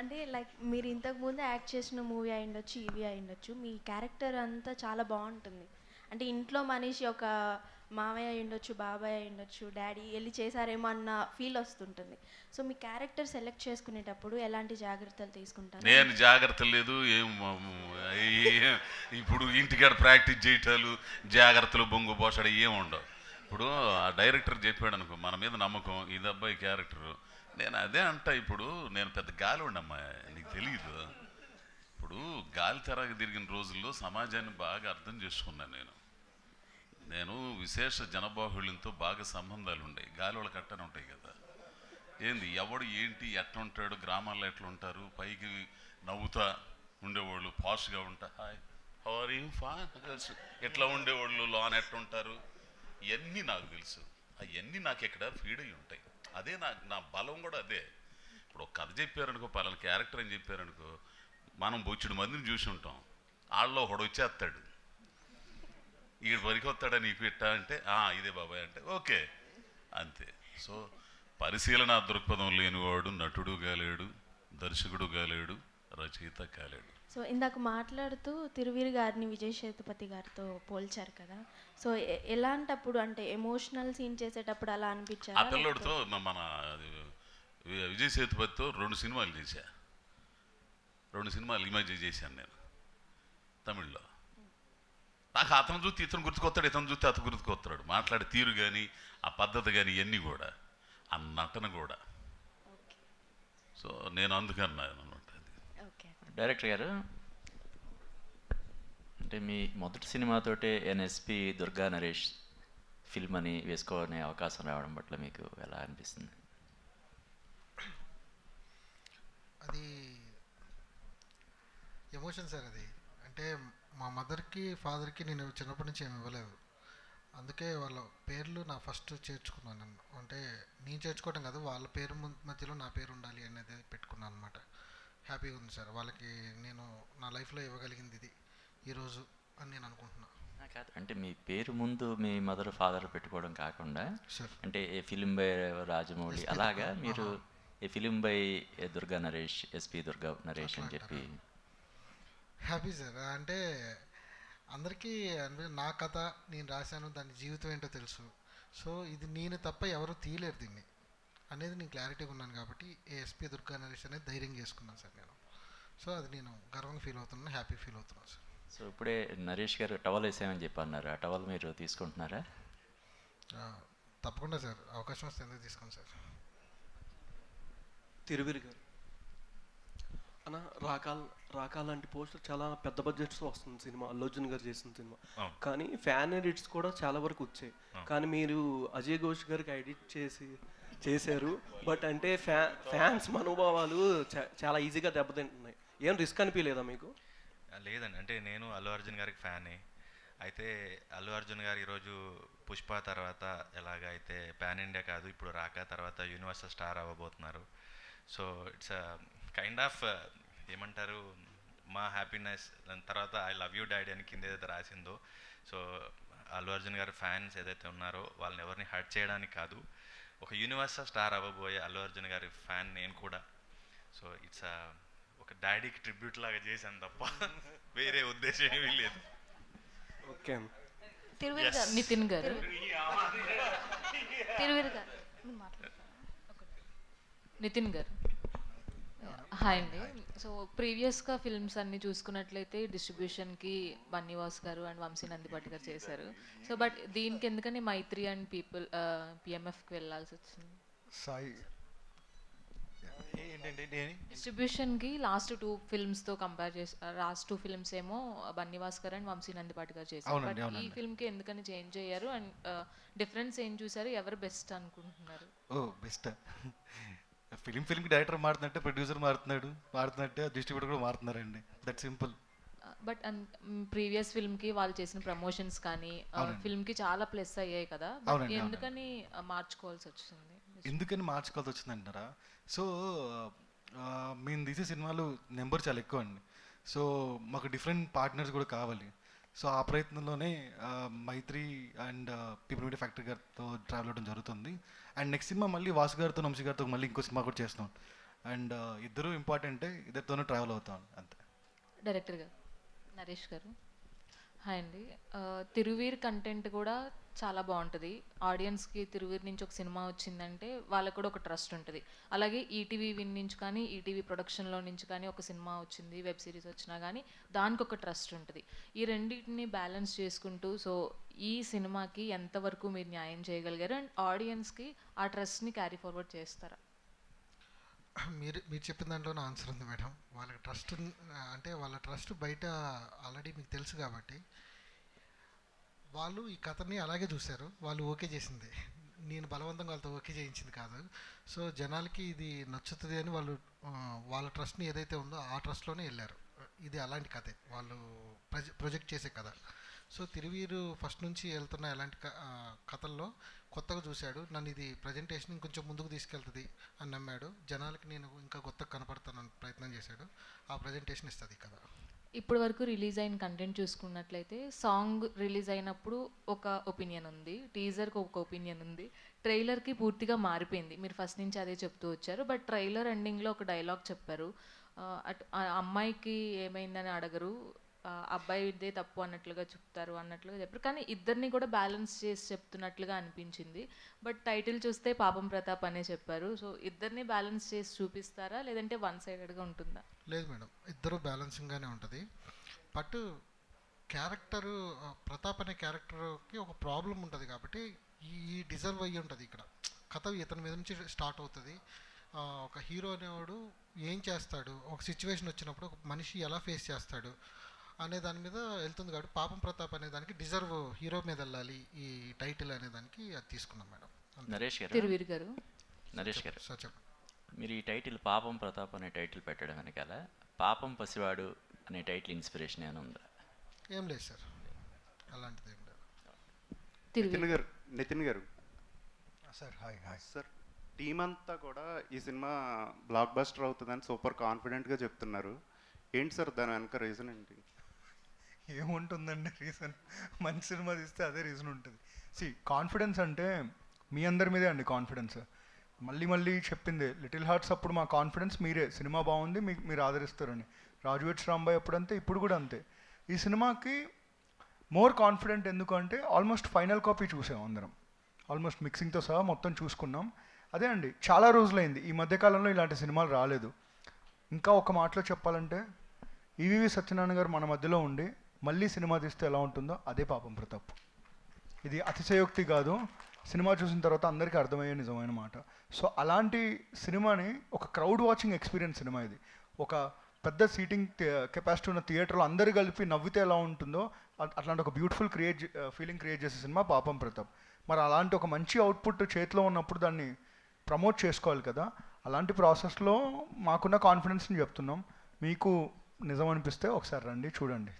అంటే లైక్ మీరు ఇంతకుముందు యాక్ట్ చేసిన మూవీ అయి ఉండొచ్చు, ఇవి అయి ఉండొచ్చు, మీ క్యారెక్టర్ అంతా చాలా బాగుంటుంది. అంటే ఇంట్లో మనిషి ఒక మామయ్య అయి ఉండొచ్చు, బాబాయ్ అయి ఉండొచ్చు, డాడీ వెళ్ళి చేశారేమో అన్న ఫీల్ వస్తుంటుంది. సో మీ క్యారెక్టర్ సెలెక్ట్ చేసుకునేటప్పుడు ఎలాంటి జాగ్రత్తలు తీసుకుంటారు? నేను జాగ్రత్తలు లేదు ఇప్పుడు ఇంటికాడ ప్రాక్టీస్ చేయటాలు జాగ్రత్తలు బొంగు పోషాడు ఏం ఉండవు. ఇప్పుడు ఆ డైరెక్టర్ చెప్పాడు అనుకో మన మీద నమ్మకం, ఇది అబ్బాయి క్యారెక్టరు, నేను అదే అంటా. ఇప్పుడు నేను పెద్ద గాలి ఉండమ్మా, నీకు తెలియదు. ఇప్పుడు గాలి తెరగ తిరిగిన రోజుల్లో సమాజాన్ని బాగా అర్థం చేసుకున్నాను నేను విశేష జనబాహుళ్యంతో బాగా సంబంధాలు ఉన్నాయి, గాలి వాళ్ళకి అట్టనే ఉంటాయి కదా. ఏంది ఎవడు ఏంటి ఎట్లా ఉంటాడు, గ్రామాల్లో ఎట్లా ఉంటారు, పైకి నవ్వుతా ఉండేవాళ్ళు, పాష్గా ఉంటా హాయ్ హౌర్ యూ ఫైన్ ఎట్లా ఉండేవాళ్ళు, లోన్ ఎట్లా ఉంటారు, ఇవన్నీ నాకు తెలుసు. అవన్నీ నాకు ఎక్కడ ఫీడ్ అయ్యి ఉంటాయి. అదే నా బలం కూడా అదే. ఇప్పుడు ఒక కథ చెప్పారనుకో, పలానా క్యారెక్టర్ అని చెప్పారనుకో, మనం బొచ్చుడు మందిని చూసి ఉంటాం, వాళ్ళలో ఒకడు వచ్చేస్తాడు, ఈడు పనికొస్తాడని నీకు పెట్టా అంటే ఇదే బాబాయ్ అంటే ఓకే అంతే. సో పరిశీలన దృక్పథం లేనివాడు నటుడు కాలేడు, దర్శకుడు కాలేడు, రచయిత కాలేడు. సో ఇందాక మాట్లాడుతూ తిరువీరు గారిని విజయ్ సేతుపతి గారితో పోల్చారు కదా, సో ఎలాంటప్పుడు అంటే ఎమోషనల్ సీన్ చేసేటప్పుడు అలా అనిపించారు? ఆ పిల్లోడితో మన విజయ్ సేతుపతితో 2 సినిమాలు చేశా, 2 సినిమాలు ఈ మధ్య చేశాను నేను తమిళ్లో. నాకు అతను చూస్తే ఇతను గుర్తుకొస్తాడు, ఇతను చూస్తే అతను గుర్తుకొస్తాడు, మాట్లాడే తీరు కానీ ఆ పద్ధతి కానీ ఇవన్నీ కూడా ఆ నటన కూడా. సో నేను అందుకన్నాను అనమాట. డైరెక్టర్ గారు, అంటే మీ మొదటి సినిమాతోటే ఎన్ఎస్పి దుర్గా నరేష్ ఫిల్మ్ అని వేసుకోనే అవకాశం రావడం పట్ల మీకు ఎలా అనిపిస్తుంది? అది ఎమోషన్ సార్. అది అంటే మా మదర్కి ఫాదర్కి నేను చిన్నప్పటి నుంచి ఏమి ఇవ్వలేదు, అందుకే వాళ్ళ పేర్లు నా ఫస్ట్ చేర్చుకున్నాను. అంటే నేను చేర్చుకోవటం కాదు, వాళ్ళ పేరు మధ్యలో నా పేరు ఉండాలి అనేది పెట్టుకున్నాను అనమాట. హ్యాపీగా ఉంది సార్, వాళ్ళకి నేను నా లైఫ్లో ఇవ్వగలిగింది ఇది ఈరోజు అని నేను అనుకుంటున్నాను. అంటే మీ పేరు ముందు మీ మదర్ ఫాదర్ పెట్టుకోవడం కాకుండా అంటే ఏ ఫిలిం బై రాజమౌళి అలాగా మీరు a film by Durga Naresh, SP Durga Naresh అని చెప్పి హ్యాపీ సార్. అంటే అందరికీ నా కథ నేను రాశాను, దాని జీవితం ఏంటో తెలుసు. సో ఇది నేను తప్ప ఎవరు తీయలేరు దీన్ని అనేది నేను క్లారిటీగా ఉన్నాను కాబట్టి ఎస్పి దుర్గా నరేష్ అనేది ధైర్యం చేసుకున్నాను సార్ నేను. సో అది నేను గర్వంగా ఫీల్ అవుతున్నాను, హ్యాపీ ఫీల్ అవుతున్నాను సార్. సో ఇప్పుడే నరేష్ గారు టవల్ వేసామని చెప్పి అన్నారు, ఆ టవల్ మీరు తీసుకుంటున్నారా? తప్పకుండా సార్, అవకాశం వస్తే ఎందుకు తీసుకోండి సార్. తిరువీరు గారు అన్న, రాకాల్ లాంటి పోస్టర్ చాలా పెద్ద బడ్జెట్స్తో వస్తుంది సినిమా, అల్లు అర్జున్ గారు చేసిన సినిమా, కానీ ఫ్యాన్ ఎడిట్స్ కూడా చాలా వరకు వచ్చాయి. కానీ మీరు అజయ్ ఘోష్ గారికి ఎడిట్ చేశారు, బట్ అంటే ఫ్యాన్స్ మనోభావాలు చాలా ఈజీగా దెబ్బతింటున్నాయి. ఏం రిస్క్ అనిపించలేదా మీకు? లేదండి, అంటే నేను అల్లు అర్జున్ గారికి ఫ్యానే. అయితే అల్లు అర్జున్ గారు ఈరోజు పుష్ప తర్వాత ఎలాగైతే పాన్ ఇండియా కాదు ఇప్పుడు రాకా తర్వాత యూనివర్సల్ స్టార్ అవ్వబోతున్నారు. సో ఇట్స్ కైండ్ ఆఫ్ ఏమంటారు మా హ్యాపీనెస్. దాని తర్వాత ఐ లవ్ యూ డాడీ అని కింద ఏదైతే రాసిందో, సో అల్లు అర్జున్ గారి ఫ్యాన్స్ ఏదైతే ఉన్నారో వాళ్ళని ఎవరిని హర్ట్ చేయడానికి కాదు, ఒక యూనివర్సల్ స్టార్ అవ్వబోయే అల్లు అర్జున్ గారి ఫ్యాన్ నేను కూడా. సో ఇట్స్ ఒక డాడీకి ట్రిబ్యూట్ లాగా చేశాను తప్ప వేరే ఉద్దేశం ఏమీ లేదు. ఓకే నితిన్ గారు, నితిన్ గారు హాయ్ అండి. సో ప్రీవియస్గా ఫిల్మ్స్ అన్ని చూసుకున్నట్లయితే డిస్ట్రిబ్యూషన్కి బన్నీవాస్ గారు అండ్ వంశీ నందిపాటి గారు చేశారు. సో బట్ దీనికి ఎందుకని మైత్రి అండ్ పిఎంఎఫ్కి వెళ్ళాల్సి వచ్చింది? సాయి డిస్ట్రిబ్యూషన్కి లాస్ట్ 2 ఫిల్మ్స్తో కంపేర్ చేసి లాస్ట్ 2 ఫిల్మ్స్ ఏమో బన్నీ భాస్కర్ అండ్ వంశీ నందిపాటి గారు చేశారు. అవునండి, బట్ ఈ అవునండి. ఫిల్మ్కి ఎందుకని చేంజ్ అయ్యారు అండ్ డిఫరెన్స్ ఏం చూసారు, ఎవరు బెస్ట్ అనుకుంటున్నారు? ఓ బెస్ట్ ఫిలింకి డైరెక్టర్ మారుతున్నట్టే ప్రొడ్యూసర్ మారుతున్నట్టే డిస్ట్రిబ్యూటర్ కూడా మారుతున్నారండి. That simple. బట్ ప్రీవియస్ ఫిల్మ్కి వాళ్ళు చేసిన ప్రమోషన్స్ కానీ ఫిల్మ్కి చాలా ప్లస్ అయ్యాయి కదా, బట్ అవునండి, ఎందుకని మార్చుకోవాల్సి వచ్చింది? ఎందుకని మార్చుకోవాల్సి వచ్చిందంటారా? సో మేము తీసే సినిమాలు నెంబర్ చాలా ఎక్కువ అండి. సో మాకు డిఫరెంట్ పార్ట్నర్స్ కూడా కావాలి. సో ఆ ప్రయత్నంలోనే మైత్రి అండ్ పీపుల్ మీడియా ఫ్యాక్టరీ గారితో ట్రావెల్ అవ్వడం జరుగుతుంది. అండ్ నెక్స్ట్ సినిమా మళ్ళీ వాసు గారితో వంశీ గారితో మళ్ళీ ఇంకో సినిమా కూడా చేస్తాం. అండ్ ఇద్దరు ఇంపార్టెంటే, ఇద్దరితోనే ట్రావెల్ అవుతాం అంతే. డైరెక్టర్ గారు నరేష్ గారు హాయ్ అండి. తిరువీర్ కంటెంట్ కూడా చాలా బాగుంటుంది. ఆడియన్స్కి తిరువీర్ నుంచి ఒక సినిమా వచ్చిందంటే వాళ్ళకు కూడా ఒక ట్రస్ట్ ఉంటుంది. అలాగే ఈటీవీ విన్ నుంచి కానీ ఈటీవీ ప్రొడక్షన్లో నుంచి కానీ ఒక సినిమా వచ్చింది, వెబ్ సిరీస్ వచ్చినా కానీ దానికి ఒక ట్రస్ట్ ఉంటుంది. ఈ రెండింటిని బ్యాలెన్స్ చేసుకుంటూ సో ఈ సినిమాకి ఎంతవరకు మీరు న్యాయం చేయగలిగారు అండ్ ఆడియన్స్కి ఆ ట్రస్ట్ని క్యారీ ఫార్వర్డ్ చేస్తారా? మీరు చెప్పిన దాంట్లోనే ఆన్సర్ ఉంది మేడం. వాళ్ళకి ట్రస్ట్ అంటే వాళ్ళ ట్రస్ట్ బయట ఆల్రెడీ మీకు తెలుసు కాబట్టి వాళ్ళు ఈ కథని అలాగే చూశారు. వాళ్ళు ఓకే చేసింది, నేను బలవంతంగా వాళ్ళతో ఓకే చేయించింది కాదు. సో జనాలకి ఇది నచ్చుతుంది అని వాళ్ళు వాళ్ళ ట్రస్ట్ని ఏదైతే ఉందో ఆ ట్రస్ట్లోనే వెళ్ళారు. ఇది అలాంటి కథే వాళ్ళు ప్రొజెక్ట్ చేసే కథ. సో తిరువీరు ఫస్ట్ నుంచి వెళ్తున్న ఎలాంటి కథల్లో కొత్తగా చూశాడు, నన్ను ఇది ప్రజెంటేషన్ ఇంకొంచెం ముందుకు తీసుకెళ్తుంది అని నమ్మాడు. జనాలకి నేను ఇంకా కొత్తగా కనపడతానని ప్రయత్నం చేశాడు. ఆ ప్రజెంటేషన్ ఇస్తుంది కదా. ఇప్పటి వరకు రిలీజ్ అయిన కంటెంట్ చూసుకున్నట్లయితే సాంగ్ రిలీజ్ అయినప్పుడు ఒక ఒపీనియన్ ఉంది, టీజర్కి ఒక ఒపీనియన్ ఉంది, ట్రైలర్కి పూర్తిగా మారిపోయింది. మీరు ఫస్ట్ నుంచి అదే చెప్తూ వచ్చారు. బట్ ట్రైలర్ ఎండింగ్లో ఒక డైలాగ్ చెప్పారు, అటు అమ్మాయికి ఏమైందని అడగరు, అబ్బాయిదే తప్పు అన్నట్లుగా చెప్తారు అన్నట్లుగా చెప్పారు. కానీ ఇద్దరిని కూడా బ్యాలెన్స్ చేసి చెప్తున్నట్లుగా అనిపించింది. బట్ టైటిల్ చూస్తే పాపం ప్రతాప్ అనే చెప్పారు. సో ఇద్దరిని బ్యాలెన్స్ చేసి చూపిస్తారా లేదంటే వన్ సైడెడ్గా ఉంటుందా? లేదు మేడం, ఇద్దరు బ్యాలెన్సింగ్గానే ఉంటుంది. బట్ క్యారెక్టరు ప్రతాప్ అనే క్యారెక్టర్కి ఒక ప్రాబ్లం ఉంటుంది కాబట్టి ఈ డిజర్వ్ అయ్యి ఉంటుంది. ఇక్కడ కథ ఇతని మీద నుంచి స్టార్ట్ అవుతుంది. ఒక హీరో అనేవాడు ఏం చేస్తాడు, ఒక సిచ్యువేషన్ వచ్చినప్పుడు ఒక మనిషి ఎలా ఫేస్ చేస్తాడు అనే దాని మీద వెళ్తుంది కాబట్టి పాపం ప్రతాప్ అనే దానికి డిజర్వ్ హీరో మీద వెళ్ళాలి ఈ టైటిల్ అనే దానికి అది తీసుకున్నాం మేడం. నరేష్ గారు తిరువీర్ గారు నరేష్ గారు సార్ చెప్పండి. మీరు ఈ టైటిల్ పాపం ప్రతాప్ అనే టైటిల్ పెట్టడం వెనకాల పాపం పసివాడు అనే టైటిల్ ఇన్స్పిరేషన్ ఏమైనా ఉందా? ఏం లేదు సార్, అలాంటిది ఏం లేదు. నితిన్ గారు సార్ హాయ్ సార్, టీం అంతా కూడా ఈ సినిమా బ్లాక్ బస్టర్ అవుతుందని సూపర్ కాన్ఫిడెంట్గా చెప్తున్నారు. ఏంటి సార్ దాని వెనక రీజన్ ఏంటి? ఏముంటుందండి రీజన్? మంచి సినిమా తీస్తే అదే రీజన్ ఉంటుంది. కాన్ఫిడెన్స్ అంటే మీ అందరి మీదే అండి కాన్ఫిడెన్స్. మళ్ళీ చెప్పింది లిటిల్ హార్ట్స్ అప్పుడు మా కాన్ఫిడెన్స్ మీరే, సినిమా బాగుంది మీరు ఆదరిస్తారని. రాజు వెడ్స్ రాంబాయ్ అప్పుడు అంతే, ఇప్పుడు కూడా అంతే. ఈ సినిమాకి మోర్ కాన్ఫిడెంట్ ఎందుకు అంటే ఆల్మోస్ట్ ఫైనల్ కాపీ చూసాం అందరం, ఆల్మోస్ట్ మిక్సింగ్తో సహా మొత్తం చూసుకున్నాం. అదే అండి చాలా రోజులైంది, ఈ మధ్యకాలంలో ఇలాంటి సినిమాలు రాలేదు. ఇంకా ఒక మాటలో చెప్పాలంటే ఈవీవి సత్యనారాయణ గారు మన మధ్యలో ఉండి మళ్ళీ సినిమా తీస్తే ఎలా ఉంటుందో అదే పాపం ప్రతాప్. ఇది అతిశయోక్తి కాదు, సినిమా చూసిన తర్వాత అందరికీ అర్థమయ్యే నిజమైన మాట. సో అలాంటి సినిమాని ఒక క్రౌడ్ వాచింగ్ ఎక్స్పీరియన్స్ సినిమా ఇది. ఒక పెద్ద సీటింగ్ కెపాసిటీ ఉన్న థియేటర్లో అందరు కలిపి నవ్వితే ఎలా ఉంటుందో అట్లాంటి ఒక బ్యూటిఫుల్ ఫీలింగ్ క్రియేట్ చేసే సినిమా పాపం ప్రతాప్. మరి అలాంటి ఒక మంచి అవుట్పుట్ చేతిలో ఉన్నప్పుడు దాన్ని ప్రమోట్ చేసుకోవాలి కదా. అలాంటి ప్రాసెస్లో మాకున్న కాన్ఫిడెన్స్ని చెప్తున్నాం. మీకు నిజం అనిపిస్తే ఒకసారి రండి చూడండి.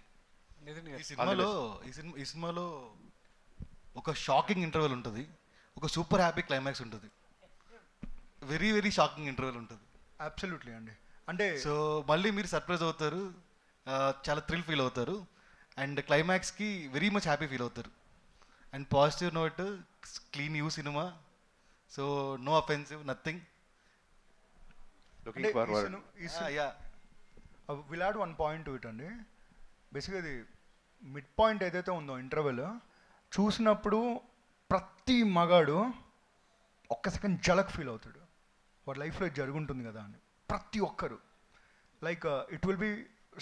ఈ సినిమాలో ఒక షాకింగ్ ఇంటర్వెల్ ఉంటుంది, ఒక సూపర్ హ్యాపీ క్లైమాక్స్ ఉంటుంది, వెరీ షాకింగ్ ఇంటర్వెల్ ఉంటుంది. అబ్సల్యూట్లీ అండి. అంటే సో మళ్ళీ మీరు సర్ప్రైజ్ అవుతారు, చాలా థ్రిల్ ఫీల్ అవుతారు, అండ్ క్లైమాక్స్కి వెరీ మచ్ హ్యాపీ ఫీల్ అవుతారు. And positive note, clean U సినిమా, so no offensive, nothing. Will add one point to it అండి. బేసిక్గా ఇది మిడ్ పాయింట్ ఏదైతే ఉందో ఇంటర్వెల్ చూసినప్పుడు ప్రతి మగాడు ఒక్క సెకండ్ జలక్ ఫీల్ అవుతాడు, వాడి లైఫ్లో ఇది జరుగుంటుంది కదా అని. ప్రతి ఒక్కరు like it will be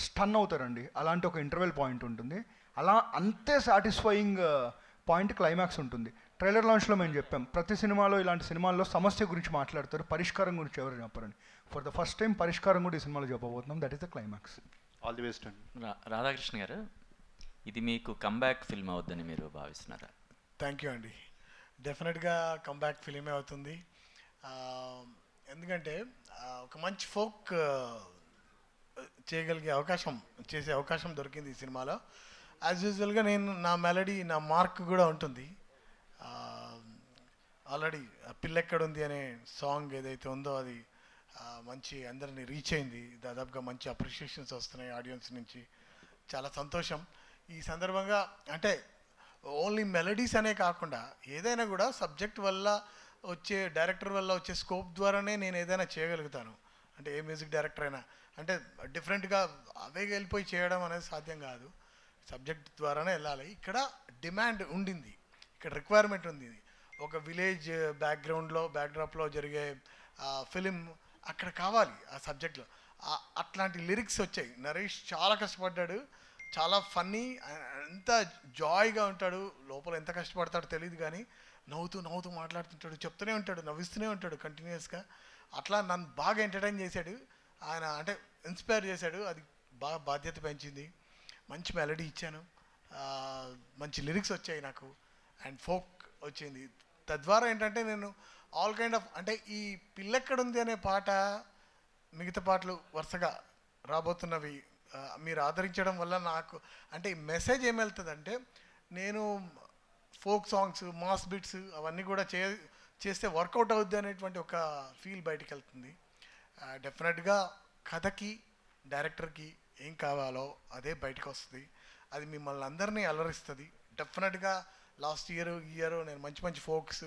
stun అవుతారండి. అలాంటి ఒక ఇంటర్వెల్ పాయింట్ ఉంటుంది. అలా అంతే సాటిస్ఫైయింగ్ పాయింట్ క్లైమాక్స్ ఉంటుంది. ట్రైలర్ లాంచ్లో మేము చెప్పాం, ప్రతి సినిమాలో ఇలాంటి సినిమాల్లో సమస్య గురించి మాట్లాడతారు, పరిష్కారం గురించి ఎవరు చెప్పరని. ఫర్ ద ఫస్ట్ టైం పరిష్కారం కూడా ఈ సినిమాలో చెప్పబోతున్నాం. That is the climax. All the best అండి. రాధాకృష్ణ గారు, ఇది మీకు కంబ్యాక్ ఫిల్మ్ అవుద్దని మీరు భావిస్తున్నారా? థ్యాంక్ యూ అండి. డెఫినెట్గా కంబ్యాక్ ఫిలిమే అవుతుంది. ఎందుకంటే ఒక మంచి ఫోక్ చేయగలిగే చేసే అవకాశం దొరికింది ఈ సినిమాలో. యాజ్ యూజువల్గా నేను నా మెలడీ, నా మార్క్ కూడా ఉంటుంది. ఆల్రెడీ పిల్లెక్కడుంది అనే సాంగ్ ఏదైతే ఉందో అది మంచి అందరినీ రీచ్ అయింది. దాదాపుగా మంచి అప్రిషియేషన్స్ వస్తున్నాయి ఆడియన్స్ నుంచి. చాలా సంతోషం. ఈ సందర్భంగా అంటే ఓన్లీ మెలడీస్ అనే కాకుండా ఏదైనా కూడా సబ్జెక్ట్ వల్ల వచ్చే, డైరెక్టర్ వల్ల వచ్చే స్కోప్ ద్వారానే నేను ఏదైనా చేయగలుగుతాను. అంటే ఏ మ్యూజిక్ డైరెక్టర్ అయినా అంటే డిఫరెంట్గా అవే వెళ్ళిపోయి చేయడం అనేది సాధ్యం కాదు. సబ్జెక్ట్ ద్వారానే వెళ్ళాలి. ఇక్కడ డిమాండ్ ఉండింది, ఇక్కడ రిక్వైర్మెంట్ ఉంది. ఒక విలేజ్ బ్యాక్డ్రాప్లో జరిగే ఫిలిం అక్కడ కావాలి ఆ సబ్జెక్ట్లో. అట్లాంటి లిరిక్స్ వచ్చాయి. నరేష్ చాలా కష్టపడ్డాడు, చాలా ఫన్నీ, ఎంత జాయ్గా ఉంటాడు. లోపల ఎంత కష్టపడతాడో తెలియదు కానీ నవ్వుతూ మాట్లాడుతుంటాడు, చెప్తూనే ఉంటాడు, నవ్విస్తూనే ఉంటాడు కంటిన్యూస్గా. అట్లా నన్ను బాగా ఎంటర్టైన్ చేశాడు ఆయన, అంటే ఇన్స్పైర్ చేశాడు. అది బాగా బాధ్యత పెంచింది. మంచి మెలడీ ఇచ్చాను, మంచి లిరిక్స్ వచ్చాయి నాకు, అండ్ ఫోక్ వచ్చింది. తద్వారా ఏంటంటే నేను ఆల్ కైండ్ ఆఫ్, అంటే ఈ పిల్లెక్కడుంది అనే పాట, మిగతా పాటలు వరుసగా రాబోతున్నవి మీరు ఆదరించడం వల్ల నాకు అంటే ఈ మెసేజ్ ఏం వెళ్తుందంటే, నేను ఫోక్ సాంగ్స్, మాస్ బిట్స్ అవన్నీ కూడా చేస్తే వర్కౌట్ అవుద్ది అనేటువంటి ఒక ఫీల్ బయటికి వెళ్తుంది. డెఫినెట్గా కథకి, డైరెక్టర్కి ఏం కావాలో అదే బయటకు వస్తుంది. అది మిమ్మల్ని అందరినీ అలరిస్తుంది. డెఫినెట్గా లాస్ట్ ఈ ఇయర్ నేను మంచి ఫోక్స్,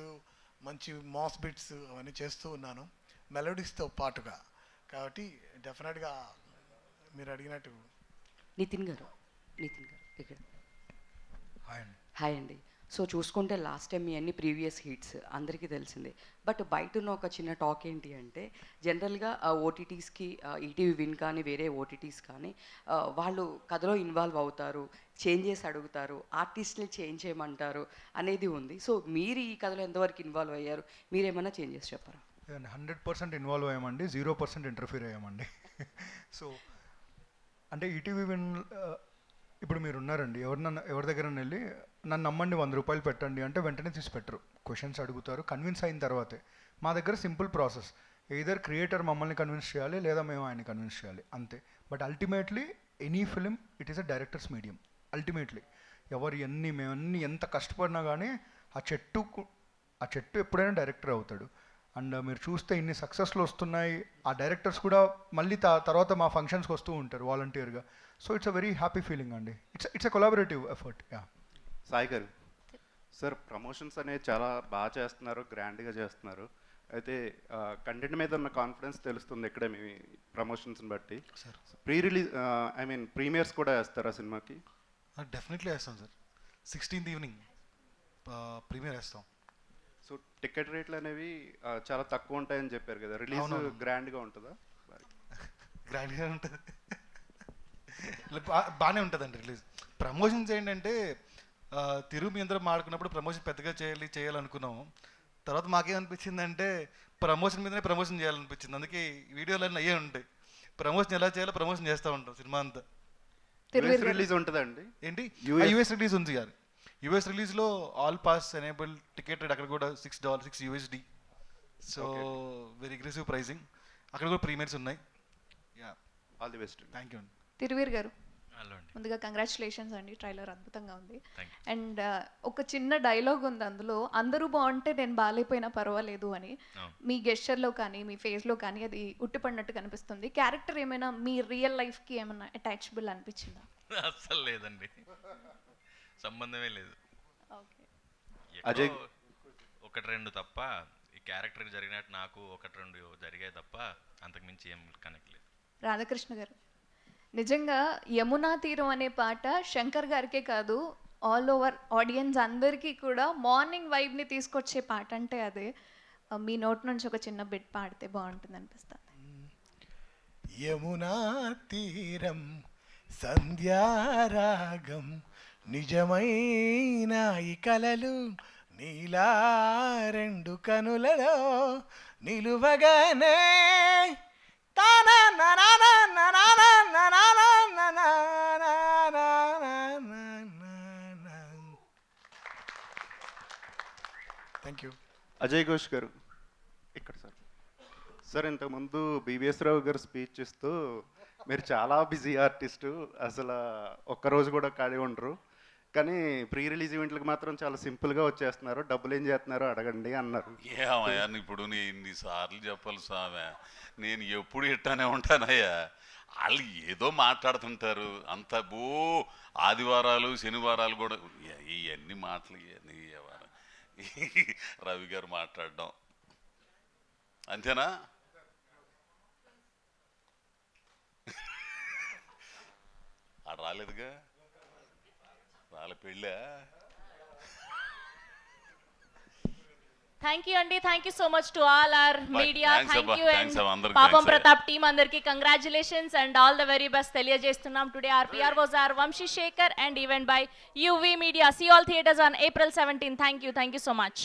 మంచి మాస్ బిట్స్ అవన్నీ చేస్తూ ఉన్నాను మెలోడీస్తో పాటుగా. కాబట్టి డెఫినెట్గా మీరు అడిగినట్టు. నితిన్ గారు ఇక్కడ హాయ్ అండి. సో చూసుకుంటే లాస్ట్ టైం మీ అన్ని ప్రీవియస్ హిట్స్ అందరికీ తెలిసిందే. బట్ బయట ఉన్న ఒక చిన్న టాక్ ఏంటి అంటే, జనరల్గా ఓటీటీస్కి, ఈటీవీ విన్ కానీ వేరే ఓటీటీస్ కానీ వాళ్ళు కథలో ఇన్వాల్వ్ అవుతారు, చేంజెస్ అడుగుతారు, ఆర్టిస్ట్ని చేంజ్ చేయమంటారు అనేది ఉంది. సో మీరు ఈ కథలో ఎంతవరకు ఇన్వాల్వ్ అయ్యారు? మీరేమైనా చేంజెస్ చెప్పారా? 100% ఇన్వాల్వ్ అయ్యామండి, 0% ఇంటర్ఫీర్ అయ్యామండి. సో అంటే ఈటీవీ విన్ ఇప్పుడు మీరు ఉన్నారండి, ఎవరి దగ్గర వెళ్ళి నన్ను నమ్మండి 100 రూపాయలు పెట్టండి అంటే వెంటనే తీసి పెట్టరు. క్వశ్చన్స్ అడుగుతారు, కన్విన్స్ అయిన తర్వాతే. మా దగ్గర సింపుల్ ప్రాసెస్, ఎయిదర్ క్రియేటర్ మమ్మల్ని కన్విన్స్ చేయాలి లేదా మేము ఆయన్ని కన్విన్స్ చేయాలి, అంతే. But ultimately any film it is a directors medium. Ultimately మేము ఎంత కష్టపడినా కానీ ఆ చెట్టు ఎప్పుడైనా డైరెక్టర్ అవుతాడు. అండ్ మీరు చూస్తే ఇన్ని సక్సెస్లు వస్తున్నాయి, ఆ డైరెక్టర్స్ కూడా మళ్ళీ తర్వాత మా ఫంక్షన్స్కి వస్తూ ఉంటారు వాలంటీర్గా. So it's a very happy feeling అండి. It's a collaborative effort. Sai గారు, సార్ ప్రమోషన్స్ అనేది చాలా బాగా చేస్తున్నారు, గ్రాండ్గా చేస్తున్నారు. అయితే కంటెంట్ మీద ఉన్న కాన్ఫిడెన్స్ తెలుస్తుంది ఇక్కడే మీ ప్రమోషన్స్ని బట్టి. ప్రీమియర్స్ కూడా వేస్తారా సినిమాకి? డెఫినెట్లీ వేస్తాం సార్. 16th ఈవినింగ్ ప్రీమియర్ వేస్తాం. సో టికెట్ రేట్లు అనేవి చాలా తక్కువ ఉంటాయని చెప్పారు కదా, రిలీజ్ గ్రాండ్గా ఉంటుందా? గ్రాండ్గా ఉంటుంది, బాగానే ఉంటుందండి రిలీజ్. ప్రమోషన్స్ ఏంటంటే మీ అందరూ మాడుకున్నప్పుడు ప్రమోషన్ పెద్దగా చేయాలనుకున్నాము. తర్వాత మాకేమనిపించిందంటే ప్రమోషన్ మీదనే ప్రమోషన్ చేయాలనిపించింది. అందుకే వీడియోలన్నీ అయ్యే ఉంటాయి. ప్రమోషన్ ఎలా చేయాలో ప్రమోషన్ చేస్తూ ఉంటాం సినిమా అంతా. రిలీజ్ ఉంటుందండి ఏంటి? యూఎస్ రిలీజ్ ఉంది గారు. యూఎస్ రిలీజ్లో ఆల్ పాస్ ఎనేబుల్ టికెట్ అక్కడ కూడా $6 USD. So very aggressive pricing. అక్కడ కూడా ప్రీమియర్స్ ఉన్నాయి. All the best. Thank you అండి. తిరువీర్ గారు, ముందుగా కంగ్రాచులేషన్స్ అండి, ట్రైలర్ అద్భుతంగా ఉంది. అండ్ ఒక చిన్న డైలాగ్ ఉంది అందులో, అందరూ బాగుంటే నేను బాగాలేకపోయినా పర్వాలేదు అని. మీ గెస్చర్లో కానీ మీ ఫేస్లో కానీ అది ఉట్టిపడినట్టు కనిపిస్తుంది. క్యారెక్టర్ ఏమైనా మీ రియల్ లైఫ్కి ఏమైనా అటాచబుల్ అనిపించిందా? అస్సలు లేదండి, సంబంధమే లేదు. అజయ్, 1-2 తప్ప ఈ క్యారెక్టర్కి జరిగినట్టు నాకు 1-2 జరిగాయి తప్ప అంతకుమించి ఏం కనెక్ట్ లేదు. రాధాకృష్ణ గారు, నిజంగా యమునా తీరం అనే పాట శంకర్ గారికే కాదు, ఆల్ ఓవర్ ఆడియన్స్ అందరికీ కూడా మార్నింగ్ వైబ్ని తీసుకొచ్చే పాట అంటే అదే. మీ నోట్ నుంచి ఒక చిన్న బిట్ పాడితే బాగుంటుంది అనిపిస్తుంది. యమునా తీరం సంధ్యారాగం, నిజమైన ఈ కలలు నీలా రెండు కనులలో నిలువగానే థ్యాంక్ యూ. అజయ్ ఘోష్ గారు ఇక్కడ సార్. సార్ ఇంతకుముందు బీవీఎస్ రావు గారు స్పీచ్ ఇస్తూ మీరు చాలా బిజీ ఆర్టిస్టు, అసలు ఒక్కరోజు కూడా ఖాళీ ఉండరు, కానీ ప్రీ రిలీజ్ ఈవెంట్లకు మాత్రం చాలా సింపుల్గా వచ్చేస్తున్నారు, డబ్బులు ఏం చేస్తున్నారో అడగండి అన్నారు. ఏమయ్యా ఇప్పుడు నేను ఇన్నిసార్లు చెప్పాలి స్వామి, నేను ఎప్పుడు ఇట్టానే ఉంటానయ్యా. వాళ్ళు ఏదో మాట్లాడుతుంటారు అంత ఆదివారాలు శనివారాలు కూడా ఇవన్నీ మాటలు ఇవన్నీ రవి గారు మాట్లాడడం అంతేనా? ఆడ రాలేదుగా, రాలే పెళ్ళా. థ్యాంక్ యూ అండి, thank you so much to all our media. Thank you and అందరికి పాపం ప్రతాప్ టీమ్ అందరికి congratulations and all the very best తెలియజేస్తున్నాం. Today our PR was our Vamshi Shekhar and event by UV మీడియా. See all theaters on April 17. Thank you so much.